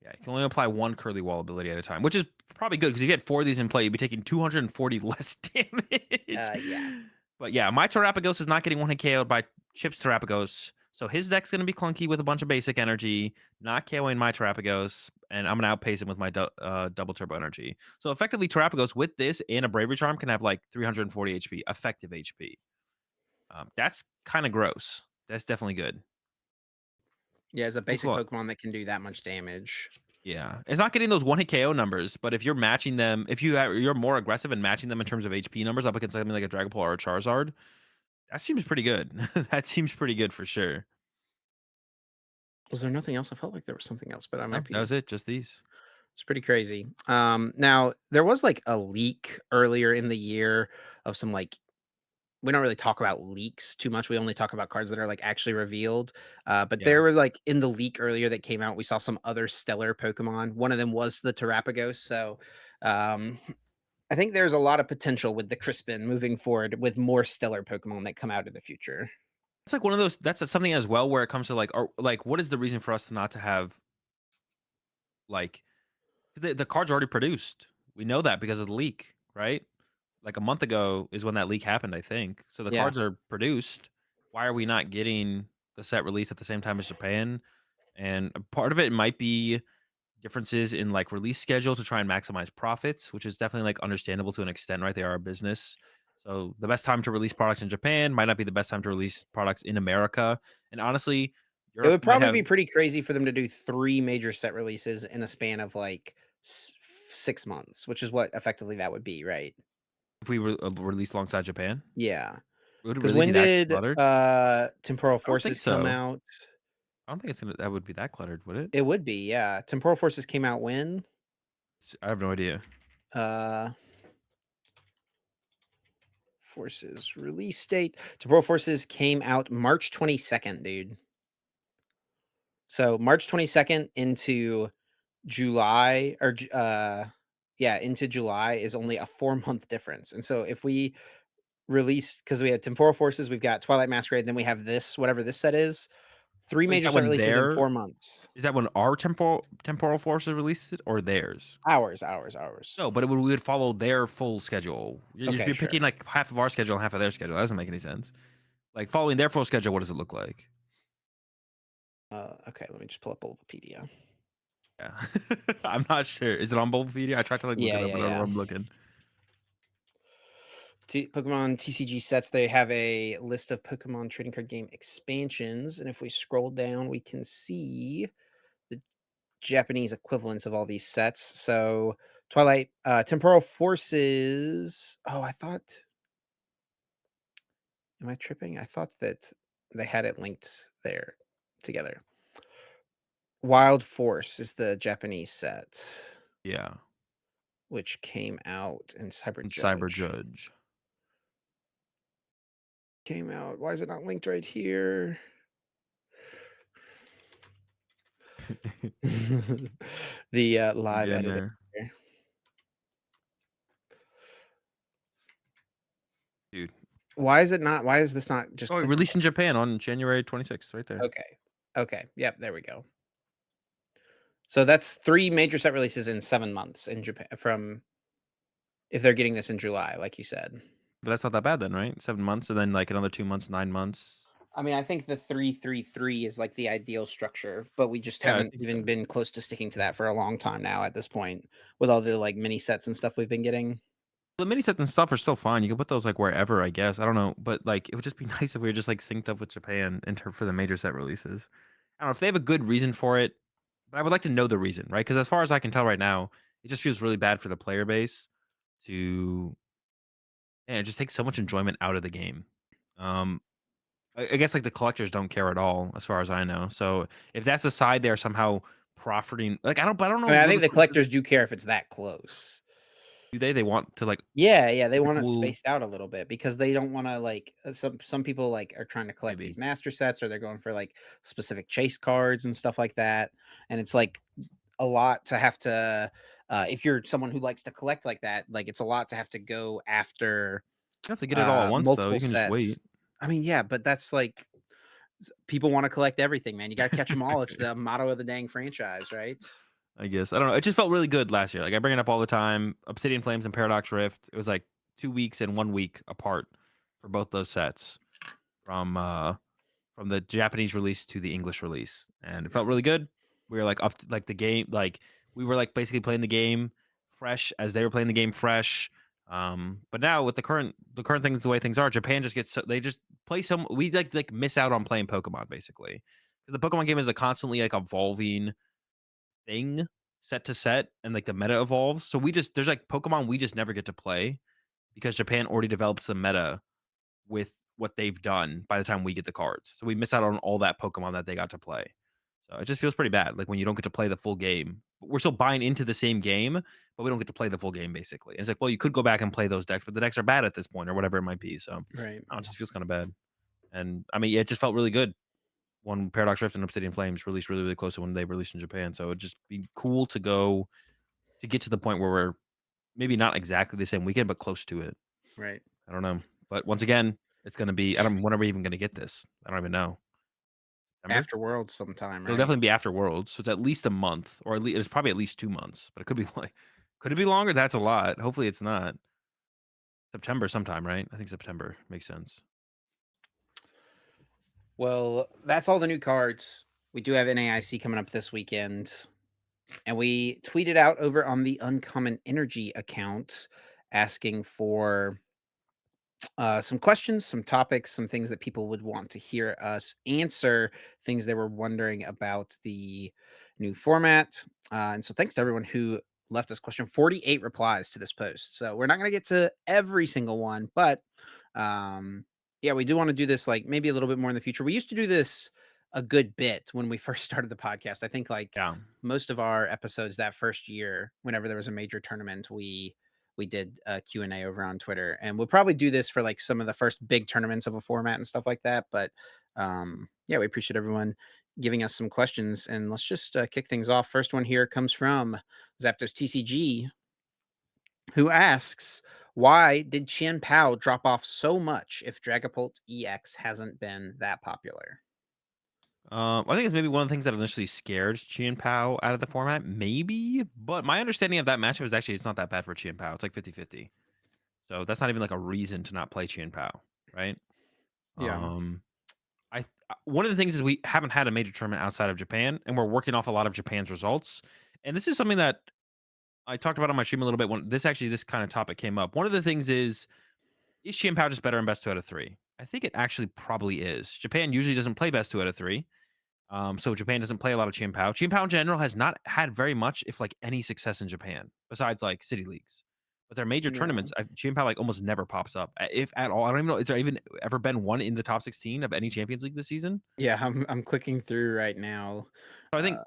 [SPEAKER 2] Yeah, you can only apply one curly wall ability at a time, which is probably good because if you had four of these in play, you'd be taking 240 less damage.
[SPEAKER 1] Yeah.
[SPEAKER 2] But yeah, my Terapagos is not getting one hit KO'd by Chip's Terapagos. So his deck's going to be clunky with a bunch of basic energy, not KOing my Terapagos, and I'm going to outpace him with my double turbo energy. So effectively, Terapagos with this and a Bravery Charm can have like 340 HP, effective HP. That's kind of gross. That's definitely good.
[SPEAKER 1] Yeah, as a basic
[SPEAKER 2] Buffalo,
[SPEAKER 1] Pokemon that can do that much damage.
[SPEAKER 2] yeah, it's not getting those one hit KO numbers, but if you're matching them, if you're more aggressive and matching them in terms of HP numbers up against something like a Dragapult or a Charizard, that seems pretty good. That seems pretty good for sure.
[SPEAKER 1] Was there nothing else? I felt like there was something else, but I
[SPEAKER 2] No,
[SPEAKER 1] might
[SPEAKER 2] that
[SPEAKER 1] be.
[SPEAKER 2] was it. Just these.
[SPEAKER 1] It's pretty crazy. Now there was like a leak earlier in the year of some like we don't really talk about leaks too much. We only talk about cards that are like actually revealed. But
[SPEAKER 2] Yeah.
[SPEAKER 1] there were like in the leak earlier that came out, we saw some other stellar Pokemon. One of them was the Terapagos. So um, I think there's a lot of potential with the Crispin moving forward with more stellar Pokemon that come out in the future.
[SPEAKER 2] It's like one of those. That's something as well where it comes to like, or like, what is the reason for us to not to have like the cards already produced? We know that because of the leak, right? Like a month ago is when that leak happened, I think. So the
[SPEAKER 1] Yeah.
[SPEAKER 2] cards are produced. Why are we not getting the set release at the same time as Japan? And a part of it might be differences in like release schedule to try and maximize profits, which is definitely like understandable to an extent, right? They are a business. So the best time to release products in Japan might not be the best time to release products in America. And honestly,
[SPEAKER 1] It
[SPEAKER 2] Europe
[SPEAKER 1] would
[SPEAKER 2] might
[SPEAKER 1] probably
[SPEAKER 2] have
[SPEAKER 1] be pretty crazy for them to do 3 major set releases in a span of, like, 6 months, which is what effectively that would be, right?
[SPEAKER 2] if we released alongside Japan.
[SPEAKER 1] Yeah.
[SPEAKER 2] Would it
[SPEAKER 1] Because
[SPEAKER 2] really
[SPEAKER 1] when
[SPEAKER 2] be that
[SPEAKER 1] did,
[SPEAKER 2] cluttered?
[SPEAKER 1] Temporal
[SPEAKER 2] I don't think
[SPEAKER 1] Forces come
[SPEAKER 2] so.
[SPEAKER 1] out?
[SPEAKER 2] I don't think that would be that cluttered, would it?
[SPEAKER 1] It would be, yeah. Temporal Forces came out when?
[SPEAKER 2] I have no idea.
[SPEAKER 1] Uh, Forces release date. Temporal Forces came out March 22nd, dude. So, March 22nd into July or yeah, into July is only a 4-month difference, and so if we release because we had Temporal Forces, we've got Twilight Masquerade, then we have this, whatever this set is, 3
[SPEAKER 2] Wait, is
[SPEAKER 1] major
[SPEAKER 2] that
[SPEAKER 1] set
[SPEAKER 2] when
[SPEAKER 1] releases in
[SPEAKER 2] their
[SPEAKER 1] 4 months.
[SPEAKER 2] is that when our temporal forces released it or theirs?
[SPEAKER 1] Hours.
[SPEAKER 2] No, but we would follow their full schedule.
[SPEAKER 1] Okay,
[SPEAKER 2] You're
[SPEAKER 1] sure.
[SPEAKER 2] picking like half of our schedule and half of their schedule. That doesn't make any sense. Like following their full schedule, what does it look like?
[SPEAKER 1] Okay, let me just pull up Bulbapedia.
[SPEAKER 2] Yeah, I'm not sure. Is it on Bulbapedia? I tried to like look
[SPEAKER 1] Yeah,
[SPEAKER 2] it up,
[SPEAKER 1] yeah,
[SPEAKER 2] but I don't know
[SPEAKER 1] yeah.
[SPEAKER 2] where I'm looking.
[SPEAKER 1] Pokemon TCG sets, they have a list of Pokemon trading card game expansions, and if we scroll down, we can see the Japanese equivalents of all these sets. So, Twilight, Temporal Forces. Oh, I thought. Am I tripping? I thought that they had it linked there together. Wild Force is the Japanese set,
[SPEAKER 2] Yeah,
[SPEAKER 1] which came out in Cyber
[SPEAKER 2] and Cyber
[SPEAKER 1] Judge.
[SPEAKER 2] Judge.
[SPEAKER 1] Came out. Why is it not linked right here? The
[SPEAKER 2] I'm
[SPEAKER 1] live
[SPEAKER 2] getting
[SPEAKER 1] editor.
[SPEAKER 2] there, dude.
[SPEAKER 1] Why is it not? Why is this not just
[SPEAKER 2] Oh, it
[SPEAKER 1] clickable?
[SPEAKER 2] released in Japan on January 26th, right there.
[SPEAKER 1] Okay. Okay. Yep. There we go. So that's 3 major set releases in 7 months in Japan from if they're getting this in July, like you said.
[SPEAKER 2] But that's not that bad then, right? 7 months, and then like another 2 months, 9 months.
[SPEAKER 1] I mean, I think the 3-3-3 is like the ideal structure, but we just
[SPEAKER 2] Yeah, I
[SPEAKER 1] haven't
[SPEAKER 2] think so.
[SPEAKER 1] even been close to sticking to that for a long time now at this point with all the like mini sets and stuff we've been getting.
[SPEAKER 2] The mini sets and stuff are still fine. You can put those like wherever, I guess. I don't know, but like it would just be nice if we were just like synced up with Japan for the major set releases. I don't know if they have a good reason for it, but I would like to know the reason, right? Because as far as I can tell right now, it just feels really bad for the player base to and it just takes so much enjoyment out of the game. Um, I guess like the collectors don't care at all, as far as I know. So if that's the side they're somehow profiting, like I don't
[SPEAKER 1] I mean, I
[SPEAKER 2] know
[SPEAKER 1] think
[SPEAKER 2] really
[SPEAKER 1] the
[SPEAKER 2] what it is.
[SPEAKER 1] collectors do care if it's that close.
[SPEAKER 2] Do they? They want to, like,
[SPEAKER 1] Yeah, yeah, they want it
[SPEAKER 2] typical
[SPEAKER 1] spaced out a little bit because they don't wanna, like some people, like, are trying to collect these
[SPEAKER 2] maybe.
[SPEAKER 1] master sets or they're going for, like, specific chase cards and stuff like that, and it's, like, a lot to have to, if you're someone who likes to collect like that, like, it's a lot to have to go after,
[SPEAKER 2] You have to get it all at once, though,
[SPEAKER 1] multiple
[SPEAKER 2] you can just
[SPEAKER 1] sets.
[SPEAKER 2] wait,
[SPEAKER 1] I mean, yeah, but that's, like people wanna collect everything, man, you gotta catch them all, it's the motto of the dang franchise, right?
[SPEAKER 2] I guess. I don't know, it just felt really good last year, like, I bring it up all the time, Obsidian Flames and Paradox Rift, it was, like, 2 weeks and 1 week apart for both those sets from, uh from the Japanese release to the English release, and it felt
[SPEAKER 1] Mhm,
[SPEAKER 2] really good. We were, like, up to, like, the game like, we were, like, basically playing the game fresh as they were playing the game fresh, but now with the current things the way things are, Japan just gets so they just play some we, miss out on playing Pokemon, basically, because the Pokemon game is a constantly, like, evolving thing, set to set, and, like, the meta evolves, so we just there's, like, Pokemon we just never get to play because Japan already develops the meta with what they've done by the time we get the cards. So we miss out on all that Pokemon that they got to play. So it just feels pretty bad, like, when you don't get to play the full game. We're still buying into the same game, but we don't get to play the full game, basically. And it's like, well, you could go back and play those decks, but the decks are bad at this point or whatever it might be. So, I don't
[SPEAKER 1] right.
[SPEAKER 2] know, it just feels kinda bad. And, I mean, yeah, it just felt really good when Paradox Rift and Obsidian Flames released really, really close to when they released in Japan. So it'd just be cool to get to the point where we're maybe not exactly the same weekend, but close to it.
[SPEAKER 1] Right.
[SPEAKER 2] I don't know. But once again, it's gonna be I don't when are we even gonna get this? I don't even know. September?
[SPEAKER 1] After Worlds sometime,
[SPEAKER 2] It'll
[SPEAKER 1] right?
[SPEAKER 2] definitely be after Worlds, so it's at least a month, or it's probably at least 2 months, but it could be like could it be longer? That's a lot. Hopefully, it's not. September sometime, right? I think September makes sense.
[SPEAKER 1] Well, that's all the new cards. We do have NAIC coming up this weekend, and we tweeted out over on the Uncommon Energy account asking for some questions, some topics, some things that people would want to hear us answer, things they were wondering about the new format. And so, thanks to everyone who left this question. 48 replies to this post. So, we're not going to get to every single one, but yeah, we do want to do this like maybe a little bit more in the future. We used to do this a good bit when we first started the podcast. I think like
[SPEAKER 2] Yeah.
[SPEAKER 1] most of our episodes that first year, whenever there was a major tournament, we did a Q&A over on Twitter, and we'll probably do this for like some of the first big tournaments of a format and stuff like that. But yeah, we appreciate everyone giving us some questions, and let's just kick things off. First one here comes from Zapdos TCG, who asks, "Why did Qian Pao drop off so much if Dragapult EX hasn't been that popular?"
[SPEAKER 2] I think it's maybe one of the things that initially scared Chien Pao out of the format, maybe, but my understanding of that matchup is actually it's not that bad for Chien Pao. It's like 50-50. So that's not even like a reason to not play Chien Pao, right?
[SPEAKER 1] Yeah.
[SPEAKER 2] Um one of the things is we haven't had a major tournament outside of Japan, and we're working off a lot of Japan's results. And this is something that I talked about on my stream a little bit when this kind of topic came up. One of the things is Chien Pao just better in best 2 out of 3? I think it actually probably is. Japan usually doesn't play best 2 out of 3. So Japan doesn't play a lot of Chien Pao. Chien Pao in general has not had very much, if like any success in Japan, besides like city leagues. But their major
[SPEAKER 1] Yeah.
[SPEAKER 2] tournaments, Chien Pao like almost never pops up, if at all. I don't even know. Is there even ever been one in the top 16 of any Champions League this season?
[SPEAKER 1] Yeah, I'm clicking through right now.
[SPEAKER 2] So I think
[SPEAKER 1] Uh,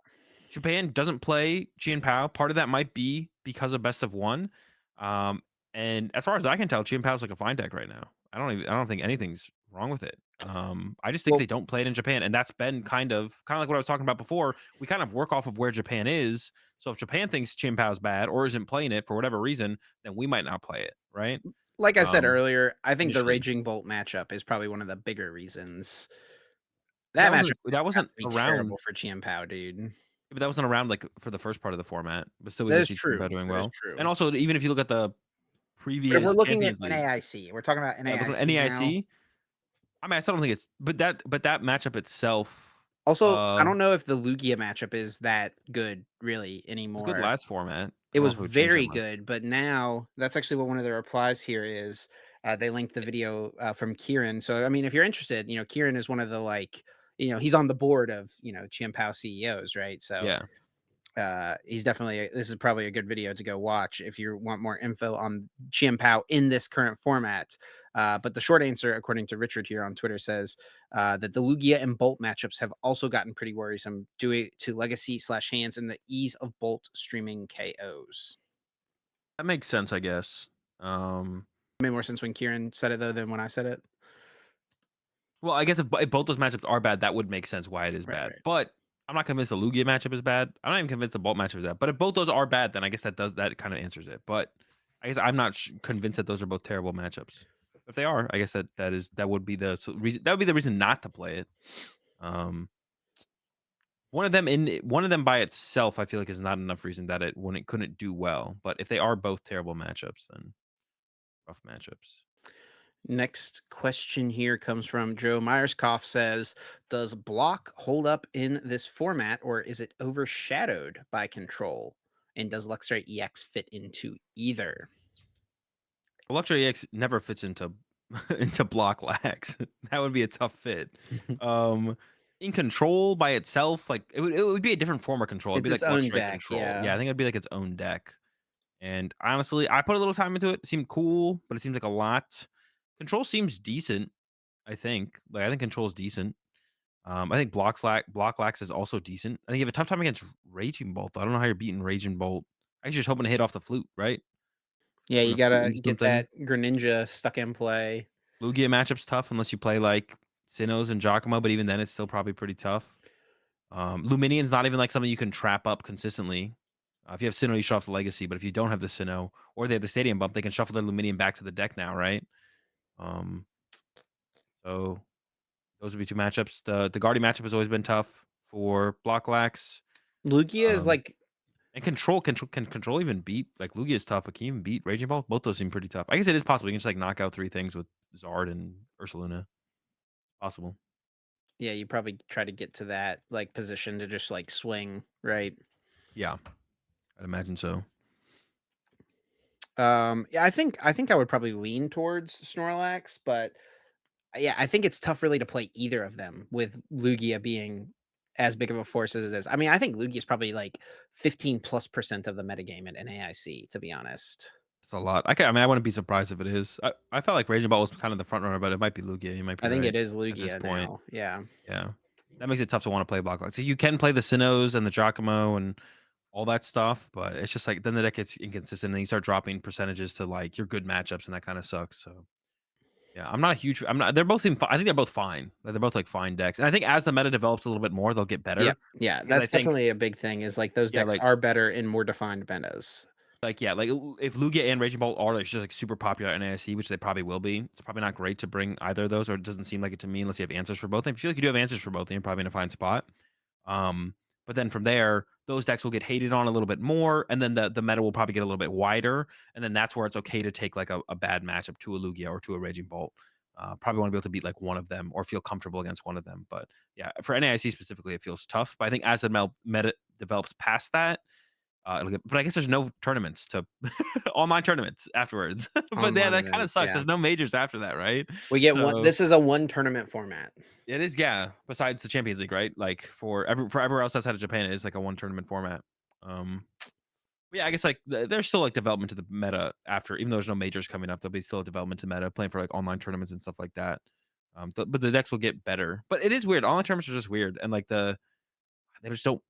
[SPEAKER 2] Japan doesn't play Chien Pao. Part of that might be because of best of one. Um, and as far as I can tell, Chien Pao's like a fine deck right now. I don't think anything's wrong with it. I just think
[SPEAKER 1] well,
[SPEAKER 2] they don't play it in Japan, and that's been kind of like what I was talking about before. We kind of work off of where Japan is. So if Japan thinks Chien Pao's bad or isn't playing it for whatever reason, then we might not play it, right?
[SPEAKER 1] like I said
[SPEAKER 2] Um,
[SPEAKER 1] earlier, I think the
[SPEAKER 2] initially,
[SPEAKER 1] Raging Bolt matchup is probably one of the bigger reasons.
[SPEAKER 2] but
[SPEAKER 1] That matchup
[SPEAKER 2] that
[SPEAKER 1] has
[SPEAKER 2] wasn't
[SPEAKER 1] to be
[SPEAKER 2] around.
[SPEAKER 1] terrible for Chien Pao, dude.
[SPEAKER 2] But that wasn't around like for the first part of the format. But still, we
[SPEAKER 1] That
[SPEAKER 2] did
[SPEAKER 1] is
[SPEAKER 2] see Chien Pao
[SPEAKER 1] true.
[SPEAKER 2] doing
[SPEAKER 1] That is
[SPEAKER 2] well. And
[SPEAKER 1] true.
[SPEAKER 2] also, even if you look at the
[SPEAKER 1] But if we're
[SPEAKER 2] previous
[SPEAKER 1] looking at
[SPEAKER 2] Champions Leagues.
[SPEAKER 1] NAIC, we're talking about
[SPEAKER 2] Yeah, looking at
[SPEAKER 1] NAIC now.
[SPEAKER 2] NAIC, I mean, I still don't think it's but that matchup itself,
[SPEAKER 1] Also, I
[SPEAKER 2] uh,
[SPEAKER 1] don't know if the Lugia matchup is that good really
[SPEAKER 2] was good
[SPEAKER 1] anymore.
[SPEAKER 2] last format. I
[SPEAKER 1] It
[SPEAKER 2] don't know
[SPEAKER 1] was
[SPEAKER 2] if it would change that
[SPEAKER 1] very
[SPEAKER 2] much.
[SPEAKER 1] good, but now that's actually what one of the replies here is. They linked the video from Kieran. So, I mean, if you're interested, Kieran is one of the like, he's on the board of, Chien Pao CEOs, right? So,
[SPEAKER 2] Yeah.
[SPEAKER 1] he's definitely this is probably a good video to go watch if you want more info on Chien Pao in this current format. But the short answer, according to Richard here on Twitter, says that the Lugia and Bolt matchups have also gotten pretty worrisome due to legacy/hands and the ease of Bolt streaming KOs.
[SPEAKER 2] That makes sense, I guess. Um,
[SPEAKER 1] Made more sense when Kieran said it though than when I said it.
[SPEAKER 2] well, I guess if both those matchups are bad, that would make sense why it is
[SPEAKER 1] Right,
[SPEAKER 2] bad.
[SPEAKER 1] right.
[SPEAKER 2] But I'm not convinced the Lugia matchup is bad. I'm not even convinced the Bolt matchup is bad. But if both those are bad, then I guess that kind of answers it. But I guess I'm not convinced that those are both terrible matchups. If they are, I guess that would be the reason. That would be the reason not to play it. Um, one of them by itself, I feel like is not enough reason that it couldn't do well. But if they are both terrible matchups, then rough matchups.
[SPEAKER 1] Next question here comes from Joe Myerscough says, does block hold up in this format or is it overshadowed by control? And does Luxray EX fit into either?
[SPEAKER 2] Luxury X never fits into into block lags. That would be a tough fit. Um, in control by itself, like it would be a different form of control. It'd
[SPEAKER 1] It's
[SPEAKER 2] be
[SPEAKER 1] its
[SPEAKER 2] like
[SPEAKER 1] own
[SPEAKER 2] luxury
[SPEAKER 1] deck,
[SPEAKER 2] control.
[SPEAKER 1] yeah.
[SPEAKER 2] Yeah, I think it'd be like its own deck. And honestly, I put a little time into it. It seemed cool, but it seems like a lot. Control seems decent. I think. Like I think control is decent. I think block lax is also decent. I think you have a tough time against Raging Bolt. I don't know how you're beating Raging Bolt. I guess you're just hoping to hit off the flute, right?
[SPEAKER 1] Yeah,
[SPEAKER 2] Hoping
[SPEAKER 1] you
[SPEAKER 2] to flute
[SPEAKER 1] gotta
[SPEAKER 2] into
[SPEAKER 1] get
[SPEAKER 2] something.
[SPEAKER 1] that Greninja stuck in play.
[SPEAKER 2] Lugia matchup's tough unless you play like Sinnohs and Giacomo, but even then it's still probably pretty tough. Luminion's not even like something you can trap up consistently. If you have Sinnoh, you shuffle Legacy, but if you don't have the Sinnoh or they have the Stadium bump, they can shuffle their Luminion back to the deck now, right? Um, so those would be two matchups. The Guardian matchup has always been tough for Block Lax.
[SPEAKER 1] Lugia is
[SPEAKER 2] Um,
[SPEAKER 1] like,
[SPEAKER 2] and control can control even beat like Lugia is tough, but can you even beat Raging Ball? Both those seem pretty tough. I guess it is possible. You can just like knock out three things with Zard and Ursaluna. Possible.
[SPEAKER 1] yeah, you probably try to get to that like position to just like swing, right?
[SPEAKER 2] Yeah, I'd imagine so.
[SPEAKER 1] Yeah, I think I would probably lean towards Snorlax, but yeah, I think it's tough really to play either of them with Lugia being as big of a force as it is. I mean, I think Lugia is probably like 15+% of the metagame at NAIC, to be honest.
[SPEAKER 2] It's a lot. I mean, I wouldn't be surprised if it is. I felt like Raging Ball was kind of the front runner, but it might be Lugia. You might be
[SPEAKER 1] I think
[SPEAKER 2] right
[SPEAKER 1] it is
[SPEAKER 2] at this
[SPEAKER 1] Lugia
[SPEAKER 2] point.
[SPEAKER 1] now. Yeah.
[SPEAKER 2] Yeah, that makes it tough to want to play block like. So you can play the Sinnohs and the Giacomo and all that stuff, but it's just like then the deck gets inconsistent and you start dropping percentages to like your good matchups, and that kind of sucks. So yeah, I'm not a huge. I'm not. They're both. I think they're both fine. Like, they're both like fine decks, and I think as the meta develops a little bit more, they'll get
[SPEAKER 1] Yeah.
[SPEAKER 2] better
[SPEAKER 1] Yeah.
[SPEAKER 2] because I
[SPEAKER 1] That's
[SPEAKER 2] think
[SPEAKER 1] definitely a big thing is like those
[SPEAKER 2] yeah,
[SPEAKER 1] decks
[SPEAKER 2] like
[SPEAKER 1] are better in more defined metas.
[SPEAKER 2] yeah, like if Lugia and Raging Bolt are like just like super popular in ASC, which they probably will be, it's probably not great to bring either of those, or it doesn't seem like it to me unless you have answers for both. And if you feel like you do have answers for both, then you're probably in a fine spot. Um, but then from there, those decks will get hated on a little bit more, and then the meta will probably get a little bit wider, and then that's where it's okay to take like a bad matchup to a Lugia or to a Raging Bolt. Probably want to be able to beat like one of them or feel comfortable against one of them. But yeah, for NAIC specifically, it feels tough. But I think as the meta develops past that, it'll get. But I guess there's no tournaments to online tournaments afterwards. But yeah,
[SPEAKER 1] Online
[SPEAKER 2] that kind of
[SPEAKER 1] events.
[SPEAKER 2] sucks.
[SPEAKER 1] Yeah.
[SPEAKER 2] There's no majors after that, right?
[SPEAKER 1] We get one.
[SPEAKER 2] So
[SPEAKER 1] This is a one tournament format.
[SPEAKER 2] it is, yeah. Besides the Champions League, right? Like for everywhere else outside of Japan, it is like a one tournament format. But yeah, I guess like there's still like development to the meta after, even though there's no majors coming up, there'll be still a development to meta, playing for like online tournaments and stuff like that. But the decks will get better. But it is weird. Online tournaments are just weird, and like they just don't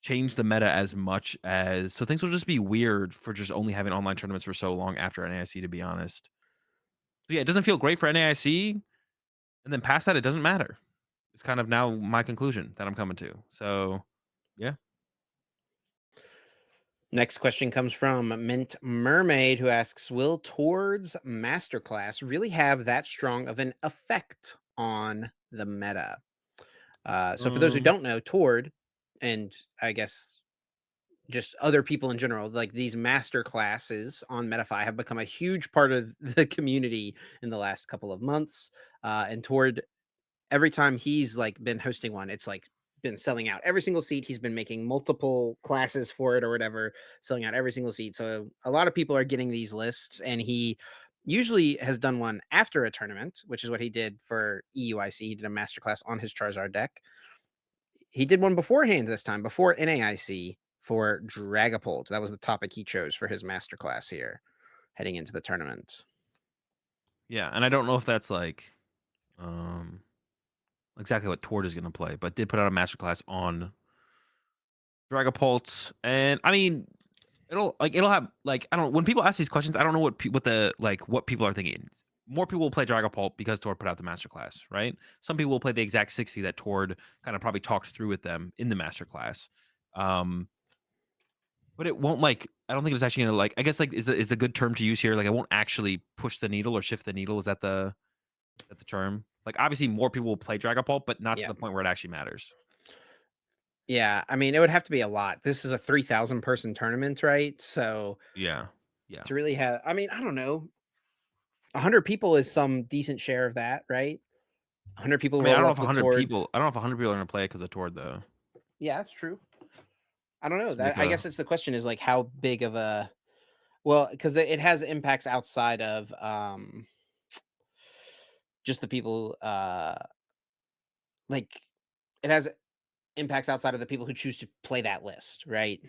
[SPEAKER 2] change the meta as much as so things will just be weird for just only having online tournaments for so long after NAIC, to be honest. So yeah, it doesn't feel great for NAIC, and then past that, it doesn't matter. It's kind of now my conclusion that I'm coming to. So yeah.
[SPEAKER 1] Next question comes from Mint Mermaid, who asks, will Tord's masterclass really have that strong of an effect on the meta? So for those who
[SPEAKER 2] Um,
[SPEAKER 1] don't know, Tord, and I guess just other people in general, like these master classes on MetaFi have become a huge part of the community in the last couple of months. And Tord, every time he's like been hosting one, it's like been selling out every single seat. He's been making multiple classes for it or whatever, selling out every single seat. So a lot of people are getting these lists, and he usually has done one after a tournament, which is what he did for EUIC. He did a masterclass on his Charizard deck. He did one beforehand this time, before NAIC for Dragapult. That was the topic he chose for his masterclass here heading into the tournament.
[SPEAKER 2] yeah, and I don't know if that's like um exactly what Tord is going to play, but did put out a masterclass on Dragapult, and I mean, it'll have like I don't when people ask these questions, I don't know what people are thinking. More people will play Dragon Ball because Tord put out the master class, right? Some people will play the exact 60 that Tord kind of probably talked through with them in the master class. Um, but it won't like I don't think it's actually gonna like I guess like is the good term to use here. Like it won't actually push the needle or shift the needle. Is that the term? Like obviously more people will play Dragon Ball, but not to
[SPEAKER 1] Yeah.
[SPEAKER 2] the point where it actually matters.
[SPEAKER 1] Yeah, I mean, it would have to be a lot. This is a 3,000 person tournament, right? So
[SPEAKER 2] Yeah. Yeah.
[SPEAKER 1] to really have, I mean, I don't know, 100 people is some decent share of that, right? 100
[SPEAKER 2] I
[SPEAKER 1] people
[SPEAKER 2] mean,
[SPEAKER 1] roll up with towards.
[SPEAKER 2] I don't know if 100 people are gonna play it because of Tord though.
[SPEAKER 1] Yeah, that's true. I don't know.
[SPEAKER 2] It's like
[SPEAKER 1] That I
[SPEAKER 2] a
[SPEAKER 1] guess that's the question is like how big of a well, because it has impacts outside of just the people like it has impacts outside of the people who choose to play that list, right?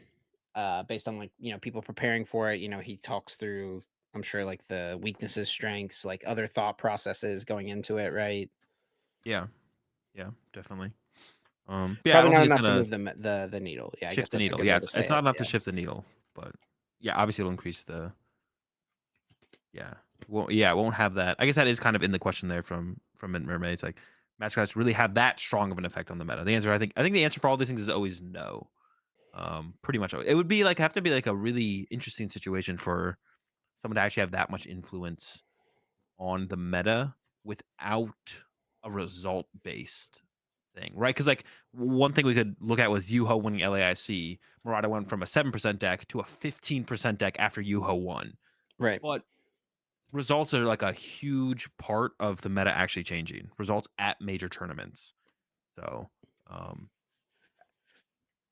[SPEAKER 1] Based on like, people preparing for it, he talks through, I'm sure, like the weaknesses, strengths, like other thought processes going into it, right?
[SPEAKER 2] yeah. Yeah, definitely. Yeah, I
[SPEAKER 1] Probably
[SPEAKER 2] don't
[SPEAKER 1] not
[SPEAKER 2] think it's
[SPEAKER 1] enough to
[SPEAKER 2] gonna
[SPEAKER 1] move the needle. Yeah, I guess
[SPEAKER 2] shift the
[SPEAKER 1] that's a
[SPEAKER 2] needle.
[SPEAKER 1] good
[SPEAKER 2] Yeah,
[SPEAKER 1] way to
[SPEAKER 2] it's
[SPEAKER 1] say
[SPEAKER 2] not
[SPEAKER 1] it.
[SPEAKER 2] enough to
[SPEAKER 1] Yeah.
[SPEAKER 2] shift the needle, but yeah, obviously it'll increase the yeah. Well, yeah, it won't have that. I guess that is kind of in the question there from Mint Mermaids. Like, mascots really have that strong of an effect on the meta. The answer, I think the answer for all these things is always no. Pretty much, it would be like have to be like a really interesting situation for someone to actually have that much influence on the meta without a result based thing, right? Because like one thing we could look at was Yuho winning LAIC. Murata went from a 7% deck to a 15% deck after Yuho won.
[SPEAKER 1] Right.
[SPEAKER 2] But results are like a huge part of the meta actually changing. Results at major tournaments. So um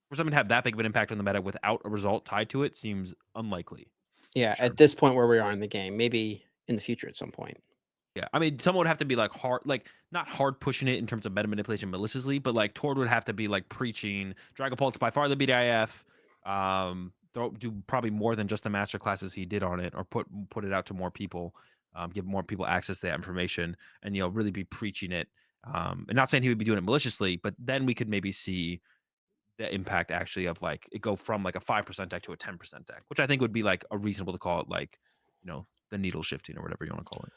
[SPEAKER 2] for something to have that big of an impact on the meta without a result tied to it seems unlikely. For
[SPEAKER 1] Yeah,
[SPEAKER 2] sure.
[SPEAKER 1] at this point where we are in the game, maybe in the future at some point.
[SPEAKER 2] Yeah, I mean, someone would have to be like hard, like not hard pushing it in terms of meta manipulation maliciously, but like Tord would have to be like preaching Dragon Pulse by far the BDIF. Do probably more than just the master classes he did on it, or put it out to more people, give more people access to that information, and really be preaching it. And not saying he would be doing it maliciously, but then we could maybe see the impact actually of like it go from like a 5% deck to a 10% deck, which I think would be like a reasonable to call it like the needle shifting or whatever you want to call it.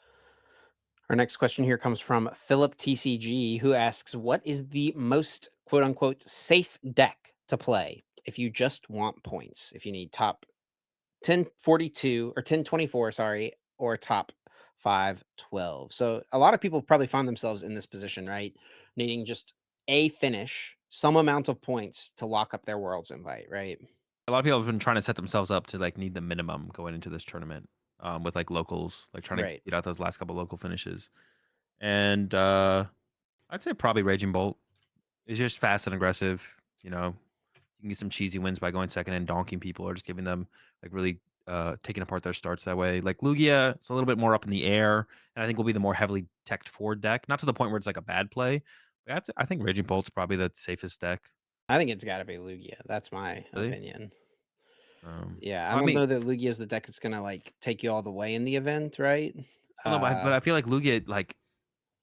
[SPEAKER 1] Our next question here comes from Philip TCG, who asks, "What is the most quote unquote safe deck to play if you just want points? If you need top 1042 or 1024, sorry, or top 512." So a lot of people probably find themselves in this position, right? Needing just a finish, some amount of points to lock up their world's invite, right?
[SPEAKER 2] A lot of people have been trying to set themselves up to like need the minimum going into this tournament, with like locals, like trying to
[SPEAKER 1] Right.
[SPEAKER 2] get out those last couple local finishes. And I'd say probably Raging Bolt is just fast and aggressive. You can get some cheesy wins by going second and donking people, or just giving them like really taking apart their starts that way. Like Lugia, it's a little bit more up in the air, and I think will be the more heavily teched forward deck. Not to the point where it's like a bad play. But I think Raging Bolt's probably the safest deck.
[SPEAKER 1] I think it's got to be Lugia. That's my
[SPEAKER 2] Really.
[SPEAKER 1] opinion. Yeah, I
[SPEAKER 2] I
[SPEAKER 1] don't
[SPEAKER 2] mean,
[SPEAKER 1] know that Lugia is the deck that's gonna like take you all the way in the event, right?
[SPEAKER 2] I don't know, but
[SPEAKER 1] Uh,
[SPEAKER 2] I feel like Lugia like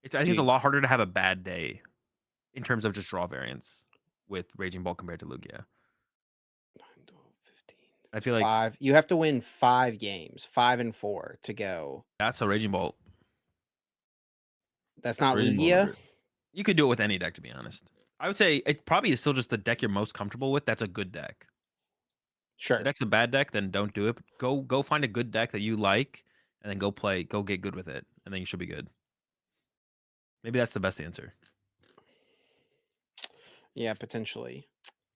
[SPEAKER 2] I think it's a
[SPEAKER 1] dude,
[SPEAKER 2] lot harder to have a bad day in terms of just draw variance with Raging Bolt compared to Lugia.
[SPEAKER 1] 9, 12, 15.
[SPEAKER 2] I
[SPEAKER 1] It's
[SPEAKER 2] feel like
[SPEAKER 1] five. You have to win 5 games, 5 and 4 to go.
[SPEAKER 2] that's a Raging Bolt.
[SPEAKER 1] That's
[SPEAKER 2] That's a
[SPEAKER 1] not
[SPEAKER 2] Raging Bolt
[SPEAKER 1] Lugia.
[SPEAKER 2] over. You could do it with any deck, to be honest. I would say it probably is still just the deck you're most comfortable with. That's a good deck. If the
[SPEAKER 1] Sure.
[SPEAKER 2] deck's a bad deck, then don't do it. Go find a good deck that you like, and then go get good with it, and then you should be good. Maybe that's the best answer.
[SPEAKER 1] Yeah, potentially.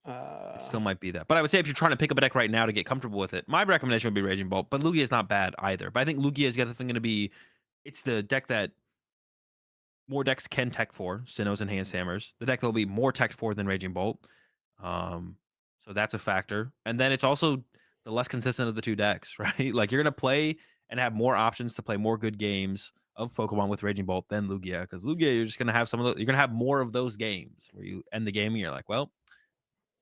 [SPEAKER 2] It
[SPEAKER 1] Uh,
[SPEAKER 2] still might be that. But I would say if you're trying to pick up a deck right now to get comfortable with it, my recommendation would be Raging Bolt. But Lugia is not bad either. But I think Lugia is definitely going to be. It's the deck that more decks can tech for, Sinnohs and Hand Hammers. The deck that will be more tech for than Raging Bolt. Um, so that's a factor. And then it's also the less consistent of the two decks, right? Like you're gonna play and have more options to play more good games of Pokemon with Raging Bolt than Lugia. Because Lugia, you're just gonna have you're gonna have more of those games where you end the game and you're like, well,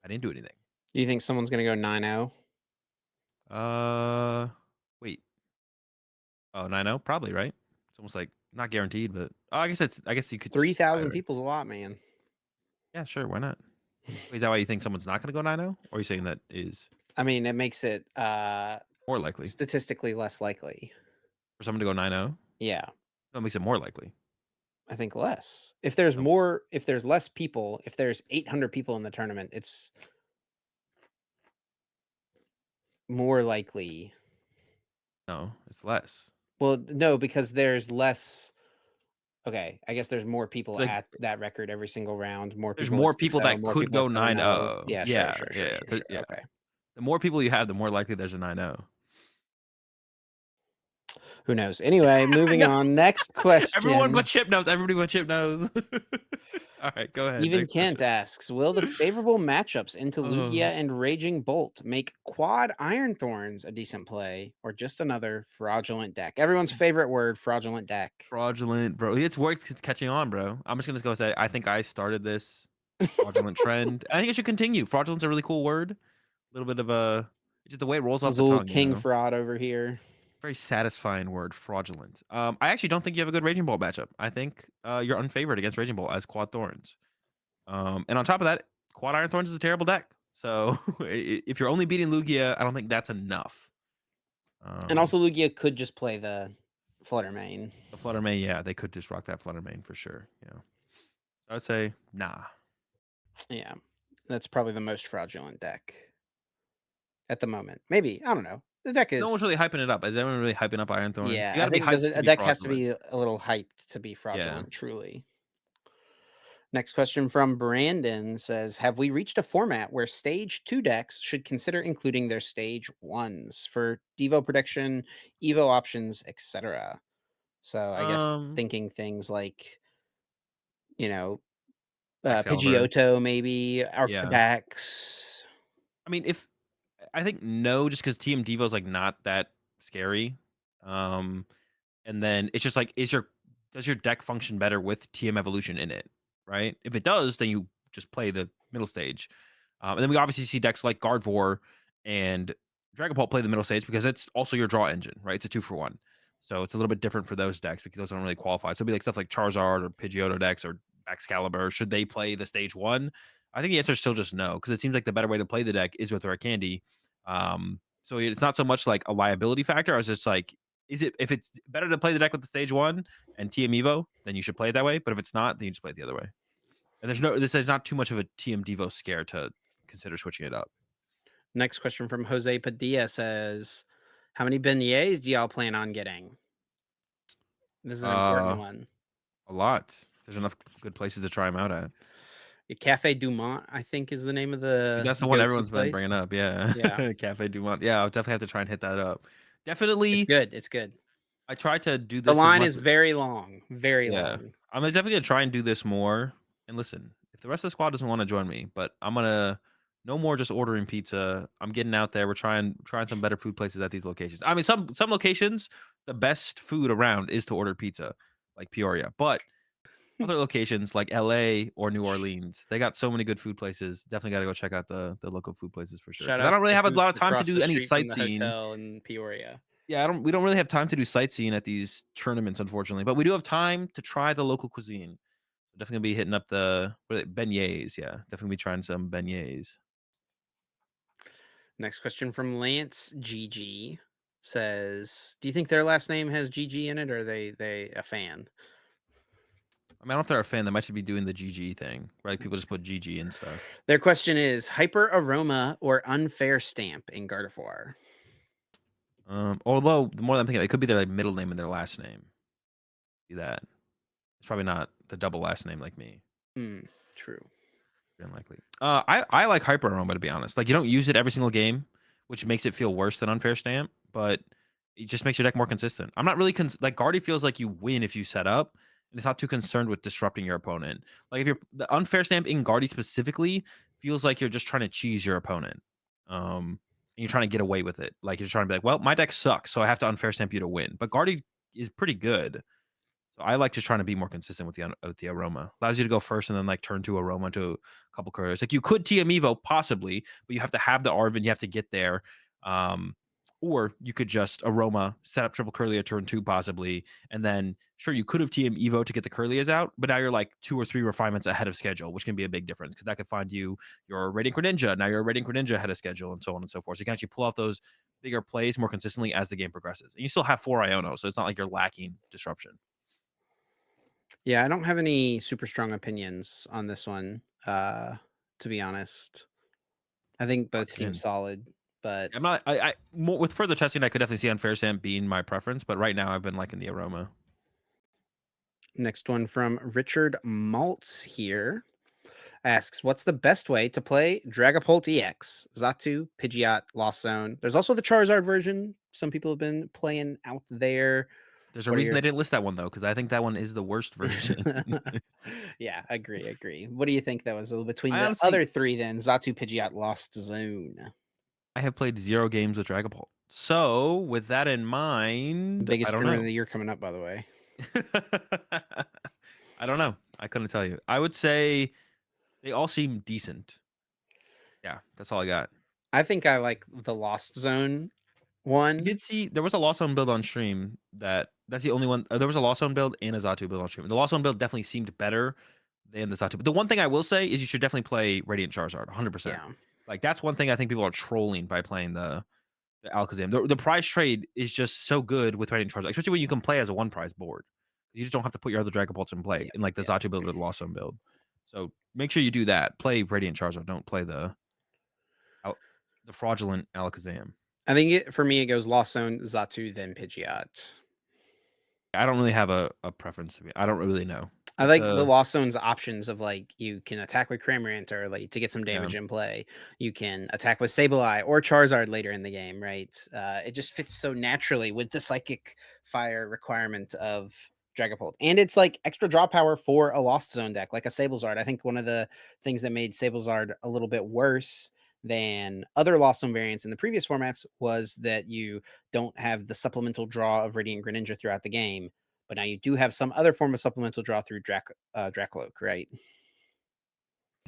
[SPEAKER 2] I didn't do anything.
[SPEAKER 1] do you think someone's gonna go 9-0?
[SPEAKER 2] Uh wait. Oh, 9-0? Probably, right? It's almost like not guaranteed, but I guess you could
[SPEAKER 1] Three
[SPEAKER 2] try,
[SPEAKER 1] thousand
[SPEAKER 2] right?
[SPEAKER 1] people's a lot, man.
[SPEAKER 2] Yeah, sure, why not? Wait, is that why you think someone's not gonna go 9-0? Or are you saying that is?
[SPEAKER 1] I mean, it makes it,
[SPEAKER 2] More likely
[SPEAKER 1] statistically less likely.
[SPEAKER 2] for someone to go 9-0.
[SPEAKER 1] Yeah,
[SPEAKER 2] No, it makes it more likely.
[SPEAKER 1] I think less.
[SPEAKER 2] No,
[SPEAKER 1] If there's less people, if there's 800 people in the tournament, it's more likely.
[SPEAKER 2] no, it's less.
[SPEAKER 1] Well, no, because there's less. Okay, I guess there's more
[SPEAKER 2] It's
[SPEAKER 1] people
[SPEAKER 2] like
[SPEAKER 1] at that record every single round, more
[SPEAKER 2] there's
[SPEAKER 1] people at
[SPEAKER 2] more people
[SPEAKER 1] 6-0,
[SPEAKER 2] that
[SPEAKER 1] more
[SPEAKER 2] could
[SPEAKER 1] people at
[SPEAKER 2] go
[SPEAKER 1] 7-0.
[SPEAKER 2] 9-0.
[SPEAKER 1] Yeah, sure,
[SPEAKER 2] Yeah,
[SPEAKER 1] sure, sure,
[SPEAKER 2] yeah,
[SPEAKER 1] sure,
[SPEAKER 2] 'cause
[SPEAKER 1] sure.
[SPEAKER 2] yeah.
[SPEAKER 1] Okay.
[SPEAKER 2] The more people you have, the more likely there's a 9-0.
[SPEAKER 1] Who knows? Anyway, moving
[SPEAKER 2] No,
[SPEAKER 1] on. Next
[SPEAKER 2] everyone but
[SPEAKER 1] question.
[SPEAKER 2] Chip knows. Everybody but Chip knows. All right, go ahead.
[SPEAKER 1] Stephen
[SPEAKER 2] Next
[SPEAKER 1] Kent
[SPEAKER 2] question.
[SPEAKER 1] asks, will the favorable matchups into Lugia
[SPEAKER 2] Oh,
[SPEAKER 1] and Raging Bolt make Quad Iron Thorns a decent play or just another fraudulent deck? Everyone's favorite word, fraudulent deck.
[SPEAKER 2] fraudulent, bro. It's worked. It's catching on, bro. I'm just gonna go say I think I started this fraudulent trend. I think it should continue. Fraudulent's a really cool word. A little bit of a just the way it rolls off the
[SPEAKER 1] Azul
[SPEAKER 2] tongue, you
[SPEAKER 1] King
[SPEAKER 2] know.
[SPEAKER 1] Fraud over here.
[SPEAKER 2] Very satisfying word, fraudulent. I actually don't think you have a good Raging Bolt matchup. I think you're unfavored against Raging Bolt as Quad Thorns. And on top of that, Quad Iron Thorns is a terrible deck. So if you're only beating Lugia, I don't think that's enough.
[SPEAKER 1] And
[SPEAKER 2] Um,
[SPEAKER 1] also Lugia could just play the Flutter Mane.
[SPEAKER 2] the Flutter Mane, yeah, they could just rock that Flutter Mane for sure. I would say nah.
[SPEAKER 1] Yeah. That's probably the most fraudulent deck at the moment. Maybe. I don't know. The deck
[SPEAKER 2] No
[SPEAKER 1] is.
[SPEAKER 2] one's really hyping it up. Is everyone really hyping up Iron Thorns? You
[SPEAKER 1] Yeah,
[SPEAKER 2] got
[SPEAKER 1] I
[SPEAKER 2] to be
[SPEAKER 1] think because
[SPEAKER 2] hyped to
[SPEAKER 1] a
[SPEAKER 2] be
[SPEAKER 1] deck has to
[SPEAKER 2] fraudulent.
[SPEAKER 1] be a little hyped to be
[SPEAKER 2] Yeah.
[SPEAKER 1] fraudulent, truly. Next question from Brandon says, have we reached a format where stage 2 decks should consider including their stage 1s for Devo prediction, Evo options, etc.? So I guess
[SPEAKER 2] Um,
[SPEAKER 1] thinking things like, you know,
[SPEAKER 2] Excalibur.
[SPEAKER 1] Pidgeotto, maybe,
[SPEAKER 2] Yeah.
[SPEAKER 1] Arctidax.
[SPEAKER 2] I mean, if I think no, just because TM Devo's like not that scary. Um, And then it's just like, does your deck function better with TM Evolution in it, right? If it does, then you just play the middle stage. And then we obviously see decks like Gardevoir and Dragapult play the middle stage because it's also your draw engine, right? It's a 2-for-1. So it's a little bit different for those decks because those don't really qualify. So it'd be like stuff like Charizard or Pidgeotto decks or Excalibur. Should they play the stage 1? I think the answer is still just no, because it seems like the better way to play the deck is with Rare Candy. So it's not so much like a liability factor. I was just like, is it if it's better to play the deck with the stage 1 and TM Evo, then you should play it that way. But if it's not, then you just play it the other way. And there's not too much of a TM Devo scare to consider switching it up.
[SPEAKER 1] Next question from Jose Padilla says, how many beignets do y'all plan on getting? This is an important
[SPEAKER 2] Uh,
[SPEAKER 1] one.
[SPEAKER 2] a lot. There's enough good places to try them out at.
[SPEAKER 1] Cafe Dumont, I think, is the name of the
[SPEAKER 2] That's the one
[SPEAKER 1] go-to
[SPEAKER 2] everyone's been
[SPEAKER 1] place.
[SPEAKER 2] bringing up. Yeah,
[SPEAKER 1] Yeah,
[SPEAKER 2] Cafe Dumont. Yeah, I'll definitely have to try and hit that up.
[SPEAKER 1] it's
[SPEAKER 2] Definitely,
[SPEAKER 1] good, it's good.
[SPEAKER 2] I try to do
[SPEAKER 1] The
[SPEAKER 2] this as
[SPEAKER 1] line
[SPEAKER 2] much.
[SPEAKER 1] is very long, very
[SPEAKER 2] Yeah.
[SPEAKER 1] long.
[SPEAKER 2] I'm definitely gonna try and do this more. And listen, if the rest of the squad doesn't want to join me, but I'm gonna no more just ordering pizza. I'm getting out there. We're trying some better food places at these locations. I mean, some locations, the best food around is to order pizza, like Peoria. But other locations like LA or New Orleans, they got so many good food places. Definitely gotta go check out the local food places for sure.
[SPEAKER 1] Shout
[SPEAKER 2] Because I
[SPEAKER 1] out
[SPEAKER 2] don't
[SPEAKER 1] to
[SPEAKER 2] really
[SPEAKER 1] the
[SPEAKER 2] have a
[SPEAKER 1] booth
[SPEAKER 2] lot of time to
[SPEAKER 1] across
[SPEAKER 2] do
[SPEAKER 1] the
[SPEAKER 2] any
[SPEAKER 1] street from the
[SPEAKER 2] sightseeing.
[SPEAKER 1] hotel in Peoria.
[SPEAKER 2] Yeah, we don't really have time to do sightseeing at these tournaments, unfortunately. But we do have time to try the local cuisine. Definitely gonna be hitting up the what are they, beignets. Yeah, definitely be trying some beignets.
[SPEAKER 1] Next question from Lance GG says, "Do you think their last name has GG in it, or are they a fan?"
[SPEAKER 2] I mean, I don't know if they're a fan. They might should be doing the GG thing, right? People just put GG and stuff.
[SPEAKER 1] Their question is hyper aroma or unfair stamp in Gardevoir.
[SPEAKER 2] Although the more I'm thinking, it could be their like, middle name and their last name. See that? It's probably not the double last name like me.
[SPEAKER 1] Hmm, true.
[SPEAKER 2] Unlikely. I like Hyper Aroma to be honest. Like you don't use it every single game, which makes it feel worse than Unfair Stamp, but it just makes your deck more consistent. I'm not really like Guardy feels like you win if you set up, and it's not too concerned with disrupting your opponent. Like if you're the Unfair Stamp in Guardy specifically feels like you're just trying to cheese your opponent. And you're trying to get away with it. Like you're trying to be like, well, my deck sucks, so I have to Unfair Stamp you to win. But Guardy is pretty good. So I like just trying to be more consistent with the aroma. Allows you to go first and then like turn to aroma to a couple couriers. Like you could TM Evo possibly, but you have to have the Arvin. You have to get there. Um, Or you could just Aroma, set up triple Curlia turn 2 possibly, and then sure you could have TM Evo to get the Curlias out, but now you're like 2 or 3 refinements ahead of schedule, which can be a big difference because that could find you your Radiant Greninja. Now you're a Radiant Greninja ahead of schedule and so on and so forth. So you can actually pull out those bigger plays more consistently as the game progresses. And you still have 4 Iono, so it's not like you're lacking disruption.
[SPEAKER 1] Yeah, I don't have any super strong opinions on this one, to be honest. I think both
[SPEAKER 2] Lock it
[SPEAKER 1] seem
[SPEAKER 2] in.
[SPEAKER 1] solid, but
[SPEAKER 2] I'm not I more with further testing, I could definitely see Unfair Stamp being my preference, but right now I've been liking the Aroma.
[SPEAKER 1] next one from Richard Maltz here asks, "What's the best way to play Dragapult EX? Xatu, Pidgeot, Lost Zone. There's also the Charizard version. Some people have been playing out there.
[SPEAKER 2] There's a
[SPEAKER 1] What are
[SPEAKER 2] reason
[SPEAKER 1] your
[SPEAKER 2] they didn't list that one though, because I think that one is the worst version.
[SPEAKER 1] Yeah, agree. What do you think that was between
[SPEAKER 2] I
[SPEAKER 1] the
[SPEAKER 2] honestly
[SPEAKER 1] other three then? Xatu, Pidgeot, Lost Zone.
[SPEAKER 2] I have played 0 games with Dragapult. So, with that in mind, I
[SPEAKER 1] Biggest
[SPEAKER 2] don't
[SPEAKER 1] tournament of
[SPEAKER 2] know.
[SPEAKER 1] the year coming up, by the way.
[SPEAKER 2] I don't know. I couldn't tell you. I would say they all seem decent. Yeah, that's all I got.
[SPEAKER 1] I think I like the Lost Zone
[SPEAKER 2] I
[SPEAKER 1] one.
[SPEAKER 2] did see there was a Lost Zone build on stream that's the only one. There was a Lost Zone build and a Zatu build on stream. The Lost Zone build definitely seemed better than the Zatu. But the one thing I will say is you should definitely play Radiant Charizard 100%.
[SPEAKER 1] Yeah.
[SPEAKER 2] Like that's one thing I think people are trolling by playing the Alakazam. The prize trade is just so good with Radiant Charizard, especially when you can play as a one prize board. You just don't have to put your other Dragapults in play
[SPEAKER 1] Yeah.
[SPEAKER 2] in like the
[SPEAKER 1] Yeah.
[SPEAKER 2] Zatu build or the Lost Zone build. So make sure you do that. Play Radiant Charizard. Don't play the fraudulent Alakazam.
[SPEAKER 1] I think for me, it goes Lost Zone, Xatu, then Pidgeot.
[SPEAKER 2] I don't really have a preference to be. I don't really know.
[SPEAKER 1] I
[SPEAKER 2] It's
[SPEAKER 1] like the
[SPEAKER 2] a
[SPEAKER 1] Lost Zone's options of like you can attack with Cramorant early to get some
[SPEAKER 2] yeah.
[SPEAKER 1] damage in play. You can attack with Sableye or Charizard later in the game, right? It just fits so naturally with the Psychic Fire requirement of Dragapult. And it's like extra draw power for a Lost Zone deck, like a Sablezard. I think one of the things that made Sablezard a little bit worse than other Lost Zone variants in the previous formats was that you don't have the supplemental draw of Radiant Greninja throughout the game, but now you do have some other form of supplemental draw through Dracloak, right?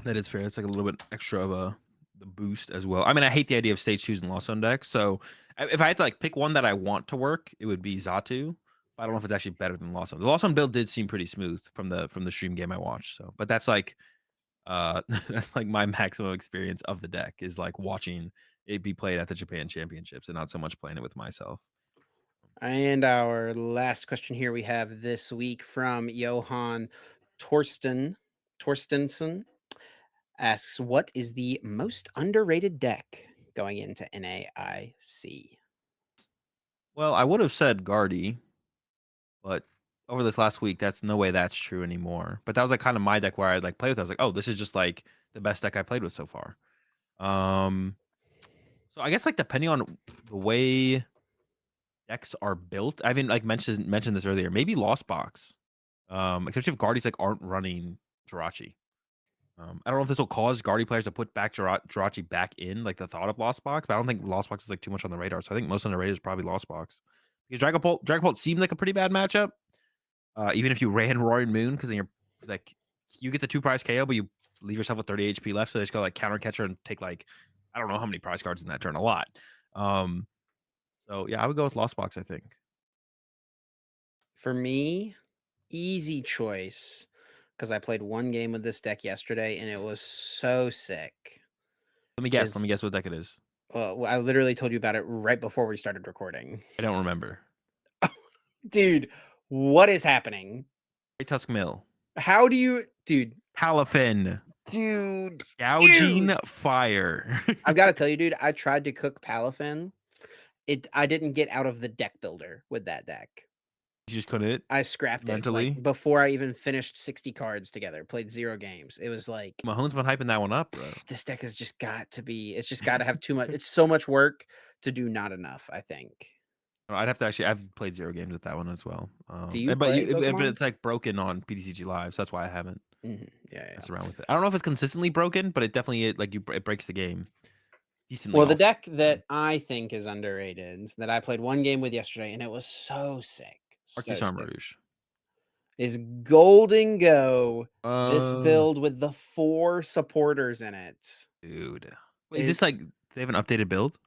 [SPEAKER 2] That is fair. It's like a little bit extra of a the boost as well. I mean, I hate the idea of stage twos and Lost Zone decks. So if I had to like pick one that I want to work, it would be Xatu. I don't know if it's actually better than Lost Zone. The Lost Zone build did seem pretty smooth from the stream game I watched. So, but that's like that's like my maximum experience of the deck is like watching it be played at the Japan Championships and not so much playing it with myself.
[SPEAKER 1] And our last question here we have this week from Johan Torstensen asks, "What is the most underrated deck going into NAIC?"
[SPEAKER 2] Well, I would have said Guardy, but over this last week, that's no way that's true anymore. But that was like kind of my deck where I'd like play with it. I was like, oh, this is just like the best deck I played with so far. Um, so I guess like depending on the way decks are built, I mean, like mentioned this earlier. Maybe Lost Box, especially if Guardies like aren't running Jirachi. I don't know if this will cause Guardy players to put back Jirachi back in, like the thought of Lost Box, but I don't think Lost Box is like too much on the radar. So I think most underrated is probably Lost Box because Dragapult seemed like a pretty bad matchup. Even if you ran Roaring Moon, because then you're like you get the 2 prize KO, but you leave yourself with 30 HP left, so they just go like counter catcher and take like I don't know how many prize cards in that turn, a lot. Um, so yeah, I would go with Lost Box, I think.
[SPEAKER 1] For me, easy choice because I played one game with this deck yesterday and it was so sick.
[SPEAKER 2] Let me guess. Let me
[SPEAKER 1] Is
[SPEAKER 2] guess what deck it is.
[SPEAKER 1] I literally told you about it right before we started recording.
[SPEAKER 2] I don't remember.
[SPEAKER 1] Dude, what is happening?
[SPEAKER 2] Great Tusk Mill.
[SPEAKER 1] How do you, dude,
[SPEAKER 2] Palafin.
[SPEAKER 1] dude,
[SPEAKER 2] Gouging
[SPEAKER 1] dude?
[SPEAKER 2] Fire.
[SPEAKER 1] I've got to tell you, dude, I tried to cook Palafin. I didn't get out of the deck builder with that deck.
[SPEAKER 2] You just couldn't
[SPEAKER 1] I scrapped it like
[SPEAKER 2] mentally.
[SPEAKER 1] before I even finished 60 cards together, played 0 games. It was like
[SPEAKER 2] Mahomes been hyping that one up, bro.
[SPEAKER 1] this deck has just got to be, it's just got to have too much. It's so much work to do not enough, I think.
[SPEAKER 2] I'd have to actually. I've played 0 games with that one as well.
[SPEAKER 1] Do you
[SPEAKER 2] But
[SPEAKER 1] play
[SPEAKER 2] but
[SPEAKER 1] Pokemon?
[SPEAKER 2] it's like broken on PTCG Live, so that's why I haven't
[SPEAKER 1] Yeah, yeah.
[SPEAKER 2] messed around with it. I don't know if it's consistently broken, but it definitely it breaks the game decently
[SPEAKER 1] Well, the
[SPEAKER 2] often.
[SPEAKER 1] deck that I think is underrated that I played one game with yesterday and it was so sick, so
[SPEAKER 2] Arctic
[SPEAKER 1] sick,
[SPEAKER 2] Rouge.
[SPEAKER 1] is Golden Go. This
[SPEAKER 2] Oh,
[SPEAKER 1] build with the 4 supporters in it
[SPEAKER 2] dude. Wait, is
[SPEAKER 1] is
[SPEAKER 2] this like they have an updated build?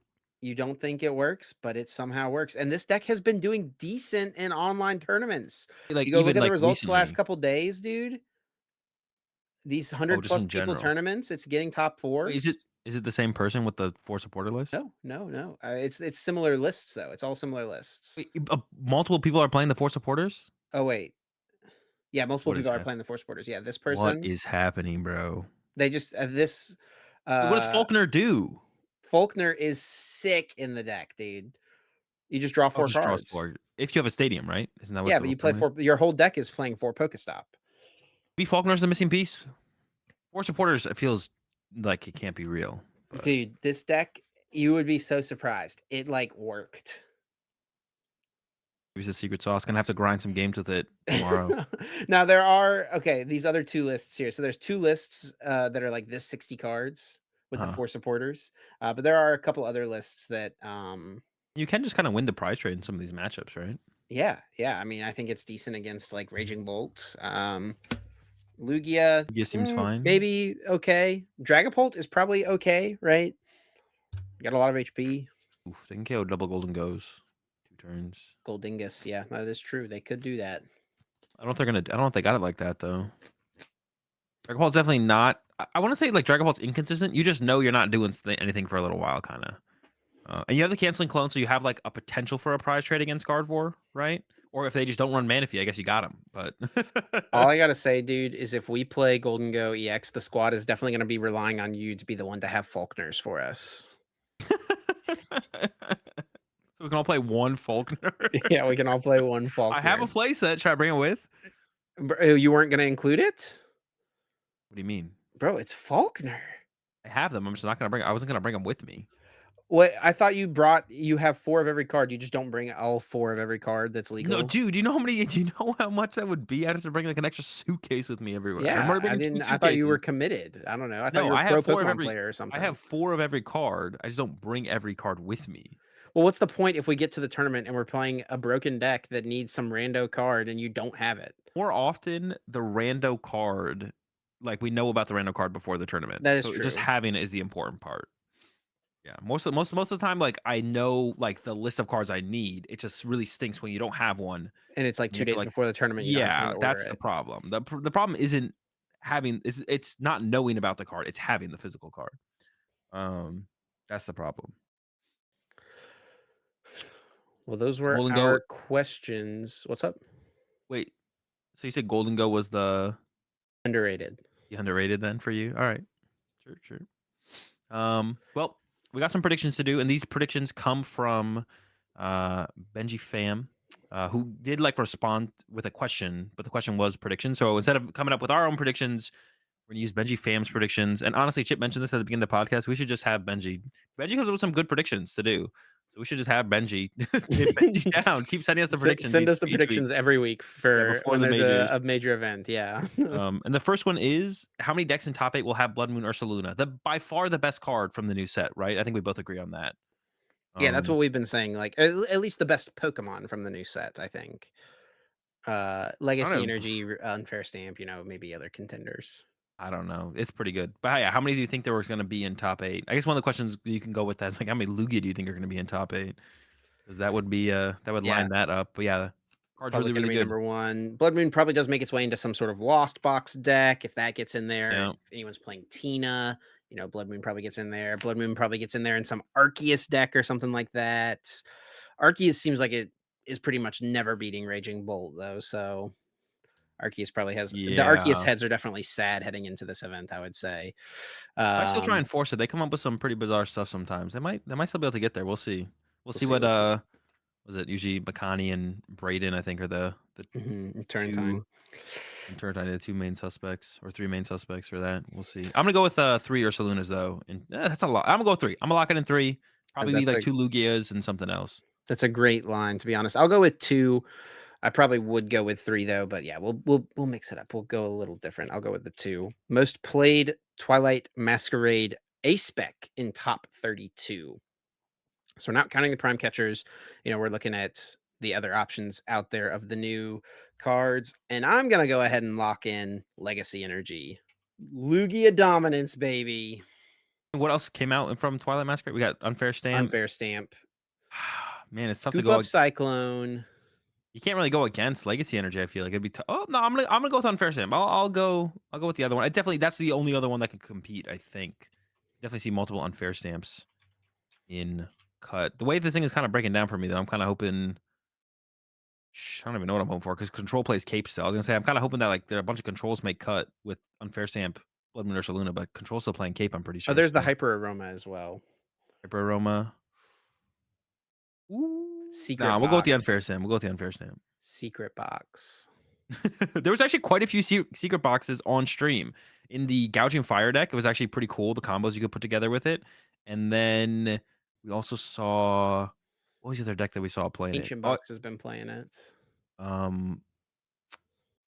[SPEAKER 1] You don't think it works, but it somehow works, and this deck has been doing decent in online tournaments.
[SPEAKER 2] Like,
[SPEAKER 1] You go look
[SPEAKER 2] even,
[SPEAKER 1] at the
[SPEAKER 2] like,
[SPEAKER 1] results the last
[SPEAKER 2] recently.
[SPEAKER 1] couple days, dude, these
[SPEAKER 2] Oh,
[SPEAKER 1] 100
[SPEAKER 2] just
[SPEAKER 1] plus
[SPEAKER 2] in
[SPEAKER 1] people
[SPEAKER 2] general.
[SPEAKER 1] tournaments, it's getting top
[SPEAKER 2] Wait, is
[SPEAKER 1] 4s.
[SPEAKER 2] it the same person with the 4 supporter list?
[SPEAKER 1] No, no, no, it's similar lists, though, it's all similar lists.
[SPEAKER 2] Wait, multiple people are playing the 4 supporters?
[SPEAKER 1] Oh, wait. Yeah, multiple
[SPEAKER 2] What is
[SPEAKER 1] people are
[SPEAKER 2] hap
[SPEAKER 1] playing the 4 supporters. Yeah, this
[SPEAKER 2] what
[SPEAKER 1] person,
[SPEAKER 2] is happening, bro?
[SPEAKER 1] they just this,
[SPEAKER 2] Wait, what does
[SPEAKER 1] uh
[SPEAKER 2] Faulkner do?
[SPEAKER 1] Faulkner is sick in the deck, dude. You just draw
[SPEAKER 2] Oh,
[SPEAKER 1] 4
[SPEAKER 2] just draws
[SPEAKER 1] cards.
[SPEAKER 2] 4. If you have a stadium, right? Isn't that what
[SPEAKER 1] Yeah,
[SPEAKER 2] the
[SPEAKER 1] but you play
[SPEAKER 2] requirement is?
[SPEAKER 1] 4 your whole deck is playing 4 Pokestop.
[SPEAKER 2] Maybe Faulkner's the missing piece? 4 supporters, it feels like it can't be real, but
[SPEAKER 1] Dude, this deck, you would be so surprised. It, like, worked.
[SPEAKER 2] maybe it's the secret sauce. Gonna have to grind some games with it tomorrow.
[SPEAKER 1] Now there are okay, these other 2 lists here. So there's 2 lists, that are like this 60 cards with the
[SPEAKER 2] Uh-huh.
[SPEAKER 1] 4 supporters, but there are a couple other lists that,
[SPEAKER 2] You can just kinda win the prize trade in some of these matchups, right?
[SPEAKER 1] yeah, yeah, I mean, I think it's decent against, like, Raging Bolt, Lugia,
[SPEAKER 2] Lugia seems fine.
[SPEAKER 1] maybe okay. Dragapult is probably okay, right? Got a lot of HP.
[SPEAKER 2] Oof, they can KO double golden goes. 2 turns.
[SPEAKER 1] Goldingus, yeah, that is true. They could do that.
[SPEAKER 2] I don't know if they got it like that, though. Dragon Ball's definitely not. I want to say like Dragon Ball's inconsistent. You just know you're not doing anything for a little while, kind of. And you have the canceling clone, so you have like a potential for a prize trade against Gardevoir, right? Or if they just don't run Manaphy, I guess you got them. But
[SPEAKER 1] All I gotta say, dude, is if we play Golden Go EX, the squad is definitely gonna be relying on you to be the one to have Faulkners for us.
[SPEAKER 2] so we can all play one Faulkner.
[SPEAKER 1] Yeah, we can all play one
[SPEAKER 2] I have
[SPEAKER 1] Faulkner.
[SPEAKER 2] a playset. Should I bring it with?
[SPEAKER 1] You weren't gonna include it?
[SPEAKER 2] What do you mean?
[SPEAKER 1] Bro, it's Faulkner.
[SPEAKER 2] I have them. I'm just not gonna bring. I wasn't gonna bring them with me.
[SPEAKER 1] What I thought you have 4 of every card, you just don't bring all 4 of every card that's
[SPEAKER 2] No,
[SPEAKER 1] legal?
[SPEAKER 2] dude. You know how many? Do you know how much that would be? I'd have to bring like an extra suitcase with me everywhere. I'm
[SPEAKER 1] Yeah,
[SPEAKER 2] already bringing two
[SPEAKER 1] I thought you were
[SPEAKER 2] suitcases.
[SPEAKER 1] committed. I don't know, I thought
[SPEAKER 2] No,
[SPEAKER 1] you were a
[SPEAKER 2] I have
[SPEAKER 1] pro
[SPEAKER 2] 4 of
[SPEAKER 1] Pokemon
[SPEAKER 2] every
[SPEAKER 1] player or
[SPEAKER 2] I
[SPEAKER 1] something.
[SPEAKER 2] have 4 of every card. I just don't bring every card with me.
[SPEAKER 1] Well, what's the point if we get to the tournament and we're playing a broken deck that needs some rando card and you don't have it?
[SPEAKER 2] More often, the rando card, like, we know about the rando card before the tournament,
[SPEAKER 1] That is
[SPEAKER 2] so just
[SPEAKER 1] true,
[SPEAKER 2] having it is the important part. Yeah, most of the time, like, I know, like, the list of cards I need. It just really stinks when you don't have one, and
[SPEAKER 1] and it's, like,
[SPEAKER 2] you
[SPEAKER 1] 2
[SPEAKER 2] have to,
[SPEAKER 1] days
[SPEAKER 2] like
[SPEAKER 1] before the tournament, you don't have time
[SPEAKER 2] yeah,
[SPEAKER 1] to order
[SPEAKER 2] that's the
[SPEAKER 1] it.
[SPEAKER 2] problem. The problem isn't having it's not knowing about the card, it's having the physical card. Um, that's the problem.
[SPEAKER 1] Well, those were
[SPEAKER 2] Golden Go
[SPEAKER 1] our questions. What's up?
[SPEAKER 2] wait, so you said Golden Go was
[SPEAKER 1] Underrated.
[SPEAKER 2] the underrated then for you? Alright. Sure, sure. Well, we got some predictions to do, and these predictions come from Benji Fam, who did like respond with a question, but the question was prediction. So instead of coming up with our own predictions, we're gonna use Benji Fam's predictions. And honestly, Chip mentioned this at the beginning of the podcast. We should just have Benji. Benji comes up with some good predictions to do. So we should just have Benji. If Benji's down, keep sending us the predictions
[SPEAKER 1] Send us the
[SPEAKER 2] each week.
[SPEAKER 1] predictions every week
[SPEAKER 2] Yeah,
[SPEAKER 1] for
[SPEAKER 2] before
[SPEAKER 1] when
[SPEAKER 2] the
[SPEAKER 1] there's
[SPEAKER 2] majors.
[SPEAKER 1] a major event, yeah.
[SPEAKER 2] And the first one is how many decks in top eight will have Blood Moon Ursaluna? The by far the best card from the new set, right? I think we both agree on that.
[SPEAKER 1] Yeah, that's
[SPEAKER 2] Um,
[SPEAKER 1] what we've been saying, like, at least the best Pokemon from the new set, I think.
[SPEAKER 2] I
[SPEAKER 1] Legacy
[SPEAKER 2] don't know.
[SPEAKER 1] Energy, Unfair Stamp, maybe other contenders.
[SPEAKER 2] I don't know. It's pretty good. But yeah, how many do you think there was going to be in top eight? I guess one of the questions you can go with that is like how many Lugia do you think are going to be in top eight? Because that would be that would
[SPEAKER 1] Yeah,
[SPEAKER 2] line that up. But yeah, the card's
[SPEAKER 1] Public
[SPEAKER 2] really
[SPEAKER 1] Enemy
[SPEAKER 2] good.
[SPEAKER 1] number 1. Blood Moon probably does make its way into some sort of Lost Box deck, if that gets in there. If
[SPEAKER 2] Yeah.
[SPEAKER 1] anyone's playing Tina, Blood Moon probably gets in there. Blood Moon probably gets in there in some Arceus deck or something like that. Arceus seems like it is pretty much never beating Raging Bolt, though, so Arceus probably has the Arceus
[SPEAKER 2] Yeah.
[SPEAKER 1] heads are definitely sad heading into this event, I would say.
[SPEAKER 2] I still try
[SPEAKER 1] Um,
[SPEAKER 2] and force it. They come up with some pretty bizarre stuff sometimes. They might still be able to get there. We'll see. We'll
[SPEAKER 1] we'll
[SPEAKER 2] see
[SPEAKER 1] see,
[SPEAKER 2] what
[SPEAKER 1] we'll see.
[SPEAKER 2] was it usually Makani and Braden, I think, are the
[SPEAKER 1] Turn
[SPEAKER 2] two
[SPEAKER 1] time.
[SPEAKER 2] and Turntine, the two main suspects or three main suspects for that. We'll see. I'm gonna go with 3 Ursalunas though, and that's a lot. I'm gonna go with 3. I'm gonna lock it in 3. Probably be
[SPEAKER 1] That's
[SPEAKER 2] like
[SPEAKER 1] a
[SPEAKER 2] 2 Lugias and something else.
[SPEAKER 1] great line, to be honest. I'll go with 2. I probably would go with 3 though, but yeah, we'll mix it up. We'll go a little different. I'll go with the 2. Most played Twilight Masquerade Ace Spec in top 32. So we're not counting the prime catchers. We're looking at the other options out there of the new cards. And I'm gonna go ahead and lock in Legacy Energy. Lugia dominance, baby.
[SPEAKER 2] What else came out from Twilight Masquerade? We got Unfair Stamp.
[SPEAKER 1] Unfair Stamp.
[SPEAKER 2] Man, it's tough to
[SPEAKER 1] Scoop
[SPEAKER 2] go.
[SPEAKER 1] Up Cyclone.
[SPEAKER 2] You can't really go against Legacy Energy. I feel like it'd be. Oh no, I'm gonna go with Unfair Stamp. I'll go with the other one. I definitely that's the only other one that can compete. I think. Definitely see multiple Unfair Stamps in cut. The way this thing is kind of breaking down for me, though, I'm kind of hoping. I don't even know what I'm hoping for because Control plays Cape still. I was gonna say I'm kind of hoping that like there are a bunch of controls make cut with Unfair Stamp, Blood Moon Ursa Luna, but Control's still playing Cape. I'm pretty
[SPEAKER 1] Oh,
[SPEAKER 2] sure
[SPEAKER 1] there's the
[SPEAKER 2] still.
[SPEAKER 1] Hyper Aroma as well.
[SPEAKER 2] Hyper Aroma. Ooh, nah,
[SPEAKER 1] Secret
[SPEAKER 2] we'll go with the
[SPEAKER 1] Box.
[SPEAKER 2] Unfair Stamp. We'll go with the Unfair Stamp.
[SPEAKER 1] Secret Box.
[SPEAKER 2] There was actually quite a few secret boxes on stream. In the Gouging Fire deck, it was actually pretty cool, the combos you could put together with it. And then we also saw what was the other deck that we saw playing it?
[SPEAKER 1] Ancient
[SPEAKER 2] Oh,
[SPEAKER 1] Box has been playing it.
[SPEAKER 2] um,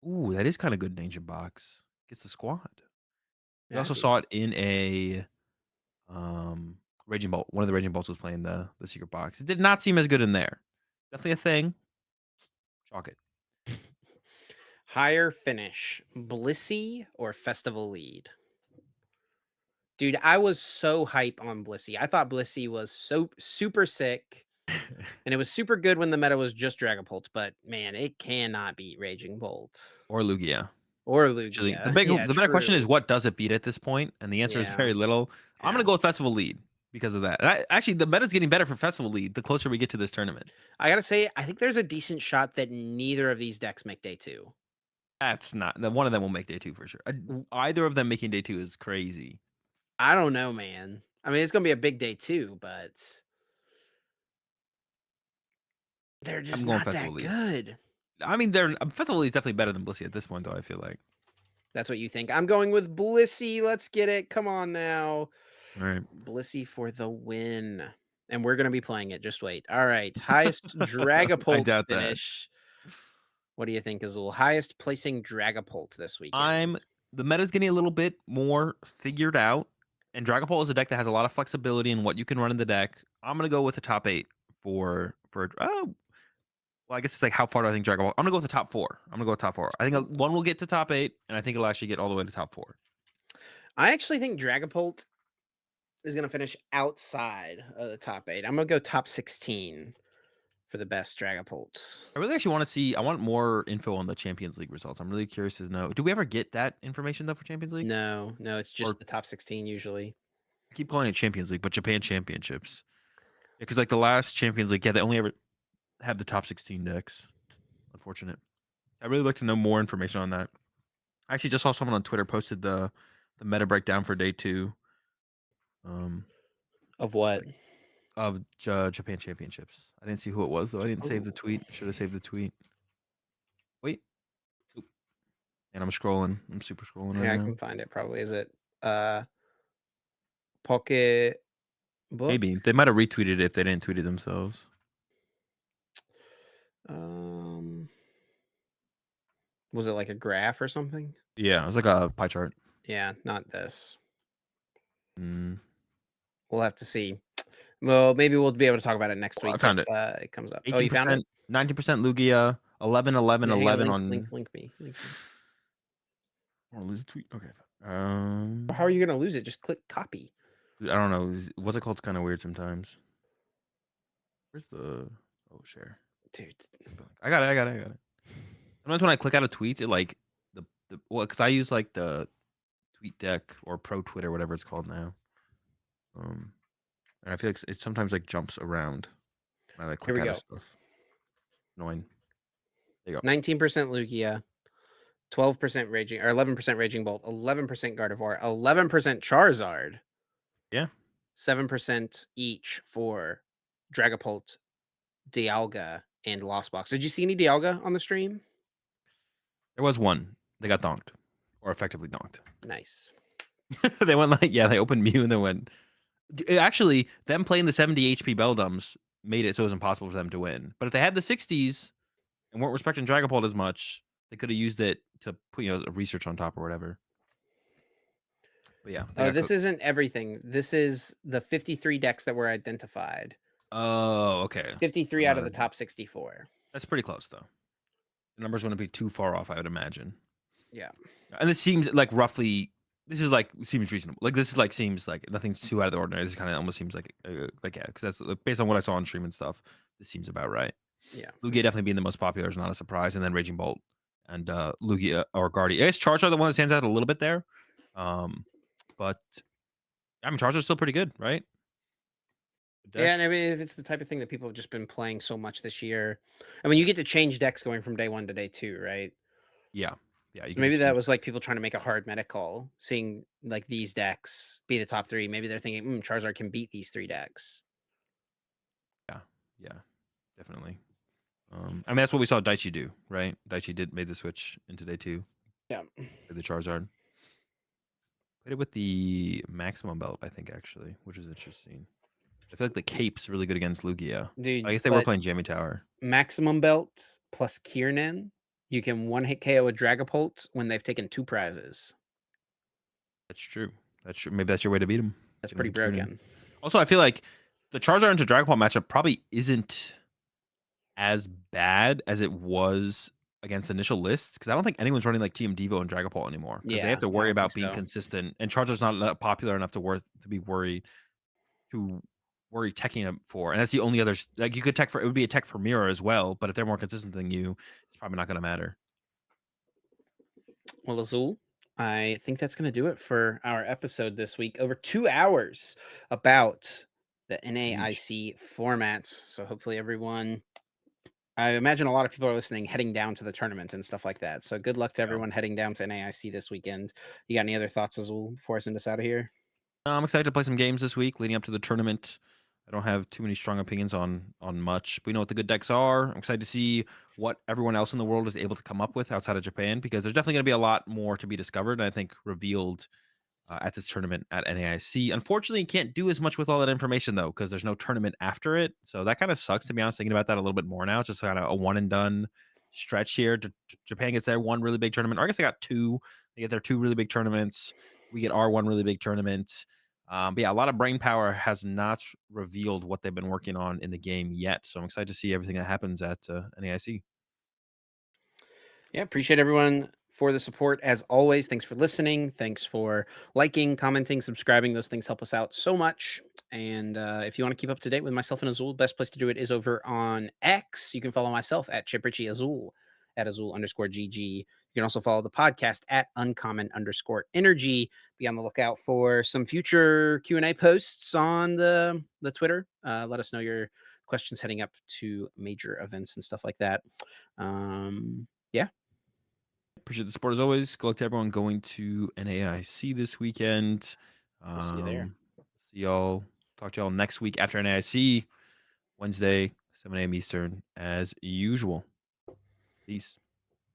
[SPEAKER 2] ooh, that is kind of good in Ancient Box. Gets the squad. We
[SPEAKER 1] Yeah,
[SPEAKER 2] also
[SPEAKER 1] dude.
[SPEAKER 2] saw it in a Raging Bolt. One of the Raging Bolts was playing the secret box. It did not seem as good in there. Definitely a thing. Chalk it.
[SPEAKER 1] Higher Finish. Blissey or Festival Lead? Dude, I was so hype on Blissey. I thought Blissey was so super sick, and it was super good when the meta was just Dragapult, but man, it cannot beat Raging Bolt
[SPEAKER 2] Or Lugia.
[SPEAKER 1] or
[SPEAKER 2] Actually,
[SPEAKER 1] Lugia. Yeah,
[SPEAKER 2] the better question is
[SPEAKER 1] true.
[SPEAKER 2] what does it beat at this point? And the answer is
[SPEAKER 1] Yeah,
[SPEAKER 2] very little. I'm gonna
[SPEAKER 1] yeah.
[SPEAKER 2] go with Festival Lead because of that. And actually, the meta's getting better for Festival Lead the closer we get to this tournament.
[SPEAKER 1] I gotta say, I think there's a decent shot that neither of these decks make day 2.
[SPEAKER 2] That's not one of them will make day two for sure. Either of them making day two is crazy.
[SPEAKER 1] I don't know, man. I mean, it's gonna be a big day 2, but they're
[SPEAKER 2] I'm
[SPEAKER 1] just
[SPEAKER 2] going
[SPEAKER 1] not
[SPEAKER 2] Festival
[SPEAKER 1] that
[SPEAKER 2] Lead.
[SPEAKER 1] good.
[SPEAKER 2] I mean, they're Festival Lead is definitely better than Blissey at this point, though. I feel like.
[SPEAKER 1] That's what you think. I'm going with Blissey. Let's get it. Come on now.
[SPEAKER 2] All right.
[SPEAKER 1] Blissey for the win. And we're gonna be playing it. Just wait. All right. Highest
[SPEAKER 2] I
[SPEAKER 1] Dragapult
[SPEAKER 2] doubt that.
[SPEAKER 1] finish. What do you think, Azul? Highest placing Dragapult this weekend.
[SPEAKER 2] I'm the meta's getting a little bit more figured out, and Dragapult is a deck that has a lot of flexibility in what you can run in the deck. I'm gonna go with the top 8 for well, I guess it's like how far do I think Dragapult? I'm gonna go with the top 4. I'm gonna go with top 4. I think one will get to top 8, and I think it'll actually get all the way to top 4.
[SPEAKER 1] I actually think Dragapult is gonna finish outside of the top 8. I'm gonna go top 16 for the best Dragapults.
[SPEAKER 2] I really actually want to see. I want more info on the Champions League results. I'm really curious to know. Do we ever get that information though for Champions League?
[SPEAKER 1] No, no, it's
[SPEAKER 2] Or
[SPEAKER 1] just the top 16 usually.
[SPEAKER 2] I keep calling it Champions League, but Japan Championships. Because like the last Champions League, yeah, they only ever have the top 16 decks. Unfortunate. I really like to know more information on that. I actually just saw someone on Twitter posted the meta breakdown for day 2 um
[SPEAKER 1] Of what?
[SPEAKER 2] like of Japan Championships. I didn't see who it was though. I didn't save the
[SPEAKER 1] Oh,
[SPEAKER 2] tweet. I should have saved the tweet. Wait. Oop. And I'm scrolling. I'm super scrolling right
[SPEAKER 1] yeah, I
[SPEAKER 2] now.
[SPEAKER 1] can find it probably. Is it Pocket Book?
[SPEAKER 2] Maybe they might have retweeted it if they didn't tweet it themselves.
[SPEAKER 1] Um, was it like a graph or something?
[SPEAKER 2] Yeah, it was like a pie chart.
[SPEAKER 1] Yeah, not this.
[SPEAKER 2] Mm.
[SPEAKER 1] We'll have to see. Well, maybe we'll be able to talk about it next
[SPEAKER 2] Oh, I
[SPEAKER 1] week if
[SPEAKER 2] found it.
[SPEAKER 1] it comes up. Oh, you found it?
[SPEAKER 2] 18%, 19% Lugia, 11, 11,
[SPEAKER 1] Yeah, hang on.
[SPEAKER 2] 11
[SPEAKER 1] Link,
[SPEAKER 2] on.
[SPEAKER 1] link, link me. Link me.
[SPEAKER 2] I want to lose a tweet. Okay.
[SPEAKER 1] How are you gonna lose it? Just click copy,
[SPEAKER 2] I don't know. What's it called? It's kind of weird sometimes. Where's the share?
[SPEAKER 1] dude.
[SPEAKER 2] I got it. I got it. I got it. Sometimes when I click out of tweets, it like the well, because I use like the tweet deck or pro Twitter, whatever it's called now. And I feel like it sometimes like jumps around when I like
[SPEAKER 1] Here
[SPEAKER 2] click
[SPEAKER 1] we
[SPEAKER 2] out of
[SPEAKER 1] go.
[SPEAKER 2] stuff. Annoying. There you go.
[SPEAKER 1] 19% Lugia, 12% Raging, or 11% Raging Bolt, 11% Gardevoir, 11% Charizard,
[SPEAKER 2] Yeah.
[SPEAKER 1] 7% each for Dragapult, Dialga, and Lost Box. Did you see any Dialga on the stream?
[SPEAKER 2] There was one. They got donked. Or effectively donked.
[SPEAKER 1] Nice.
[SPEAKER 2] They went like, yeah, they opened Mew and then went. Actually, them playing the 70 HP Beldums made it so it was impossible for them to win. But if they had the 60s and weren't respecting Dragapult as much, they could have used it to put, research on top or whatever. But yeah, they
[SPEAKER 1] Oh,
[SPEAKER 2] got
[SPEAKER 1] this
[SPEAKER 2] cooked.
[SPEAKER 1] isn't everything. This is the 53 decks that were identified.
[SPEAKER 2] Oh, okay.
[SPEAKER 1] 53 out of the top 64.
[SPEAKER 2] That's pretty close, though. The numbers wouldn't be too far off, I would imagine.
[SPEAKER 1] Yeah.
[SPEAKER 2] And it seems like roughly this is like seems reasonable. Like this is like seems like nothing's too out of the ordinary. This kind of almost seems like yeah, because that's like, based on what I saw on stream and stuff. This seems about right.
[SPEAKER 1] Yeah, for
[SPEAKER 2] Lugia
[SPEAKER 1] sure.
[SPEAKER 2] definitely being the most popular is not a surprise, and then Raging Bolt and Lugia or Guardi. I guess Charizard the one that stands out a little bit there, but I mean Charizard's still pretty good, right? Good deck.
[SPEAKER 1] Yeah, and I mean, if it's the type of thing that people have just been playing so much this year, I mean, you get to change decks going from day one to day two, right?
[SPEAKER 2] Yeah, yeah, you
[SPEAKER 1] So
[SPEAKER 2] get to
[SPEAKER 1] maybe that
[SPEAKER 2] change.
[SPEAKER 1] was like people trying to make a hard meta call, seeing like these decks be the top three. Maybe they're thinking, Charizard can beat these three decks.
[SPEAKER 2] Yeah, yeah, definitely. I mean that's what we saw Daichi do, right? Daichi did made the switch into day two
[SPEAKER 1] Yeah,
[SPEAKER 2] for the Charizard. Played it with the maximum belt, I think, actually, which is interesting. I feel like the cape's really good against Lugia. I
[SPEAKER 1] dude.
[SPEAKER 2] guess they were
[SPEAKER 1] But
[SPEAKER 2] playing Jammy Tower.
[SPEAKER 1] maximum belt plus Kiernan, you can one hit KO a Dragapult when they've taken two prizes.
[SPEAKER 2] That's true. That's true. Maybe that's your way to beat him.
[SPEAKER 1] That's
[SPEAKER 2] Get him
[SPEAKER 1] pretty
[SPEAKER 2] with the Kiernan.
[SPEAKER 1] broken.
[SPEAKER 2] Also, I feel like the Charizard into Dragon Ball matchup probably isn't as bad as it was against initial lists because I don't think anyone's running like Team Devo and Dragapult anymore because they have
[SPEAKER 1] Yeah,
[SPEAKER 2] to
[SPEAKER 1] I
[SPEAKER 2] worry
[SPEAKER 1] don't think
[SPEAKER 2] about being
[SPEAKER 1] so.
[SPEAKER 2] consistent. And Charizard's not popular enough to be worried to worry teching him for. And that's the only other like you could tech for it would be a tech for Mirror as well, but if they're more consistent than you, it's probably not going to matter.
[SPEAKER 1] Well, Azul, I think that's going to do it for our episode this week. Over 2 hours about the
[SPEAKER 2] Yeesh.
[SPEAKER 1] NAIC formats. So hopefully everyone, I imagine a lot of people are listening, heading down to the tournament and stuff like that. So good luck to
[SPEAKER 2] Yeah.
[SPEAKER 1] everyone heading down to NAIC this weekend. You got any other thoughts, Azul, before I send us out of here?
[SPEAKER 2] I'm excited to play some games this week leading up to the tournament. I don't have too many strong opinions on much. We know what the good decks are. I'm excited to see what everyone else in the world is able to come up with outside of Japan because there's definitely going to be a lot more to be discovered and I think revealed at this tournament at NAIC. Unfortunately, you can't do as much with all that information though because there's no tournament after it. So that kind of sucks to be honest. Thinking about that a little bit more now, it's just kind of a one and done stretch here. Japan gets their one really big tournament. Or I guess they got two. They get their two really big tournaments. We get our one really big tournament. But yeah, a lot of brain power has not revealed what they've been working on in the game yet. So I'm excited to see everything that happens at NAIC.
[SPEAKER 1] Yeah, appreciate everyone for the support as always. Thanks for listening. Thanks for liking, commenting, subscribing. Those things help us out so much. And if you want to keep up to date with myself and Azul, best place to do it is over on X. You can follow myself at ChipRichieAzul at Azul_GG. You can also follow the podcast at Uncommon_Energy. Be on the lookout for some future Q&A posts on the Twitter. Let us know your questions heading up to major events and stuff like that. Yeah,
[SPEAKER 2] Appreciate the support as always. Good luck to everyone going to NAIC this weekend.
[SPEAKER 1] we'll see you there.
[SPEAKER 2] Um, see y'all. Talk to y'all next week after NAIC, Wednesday, 7 a.m. Eastern, as usual. Peace.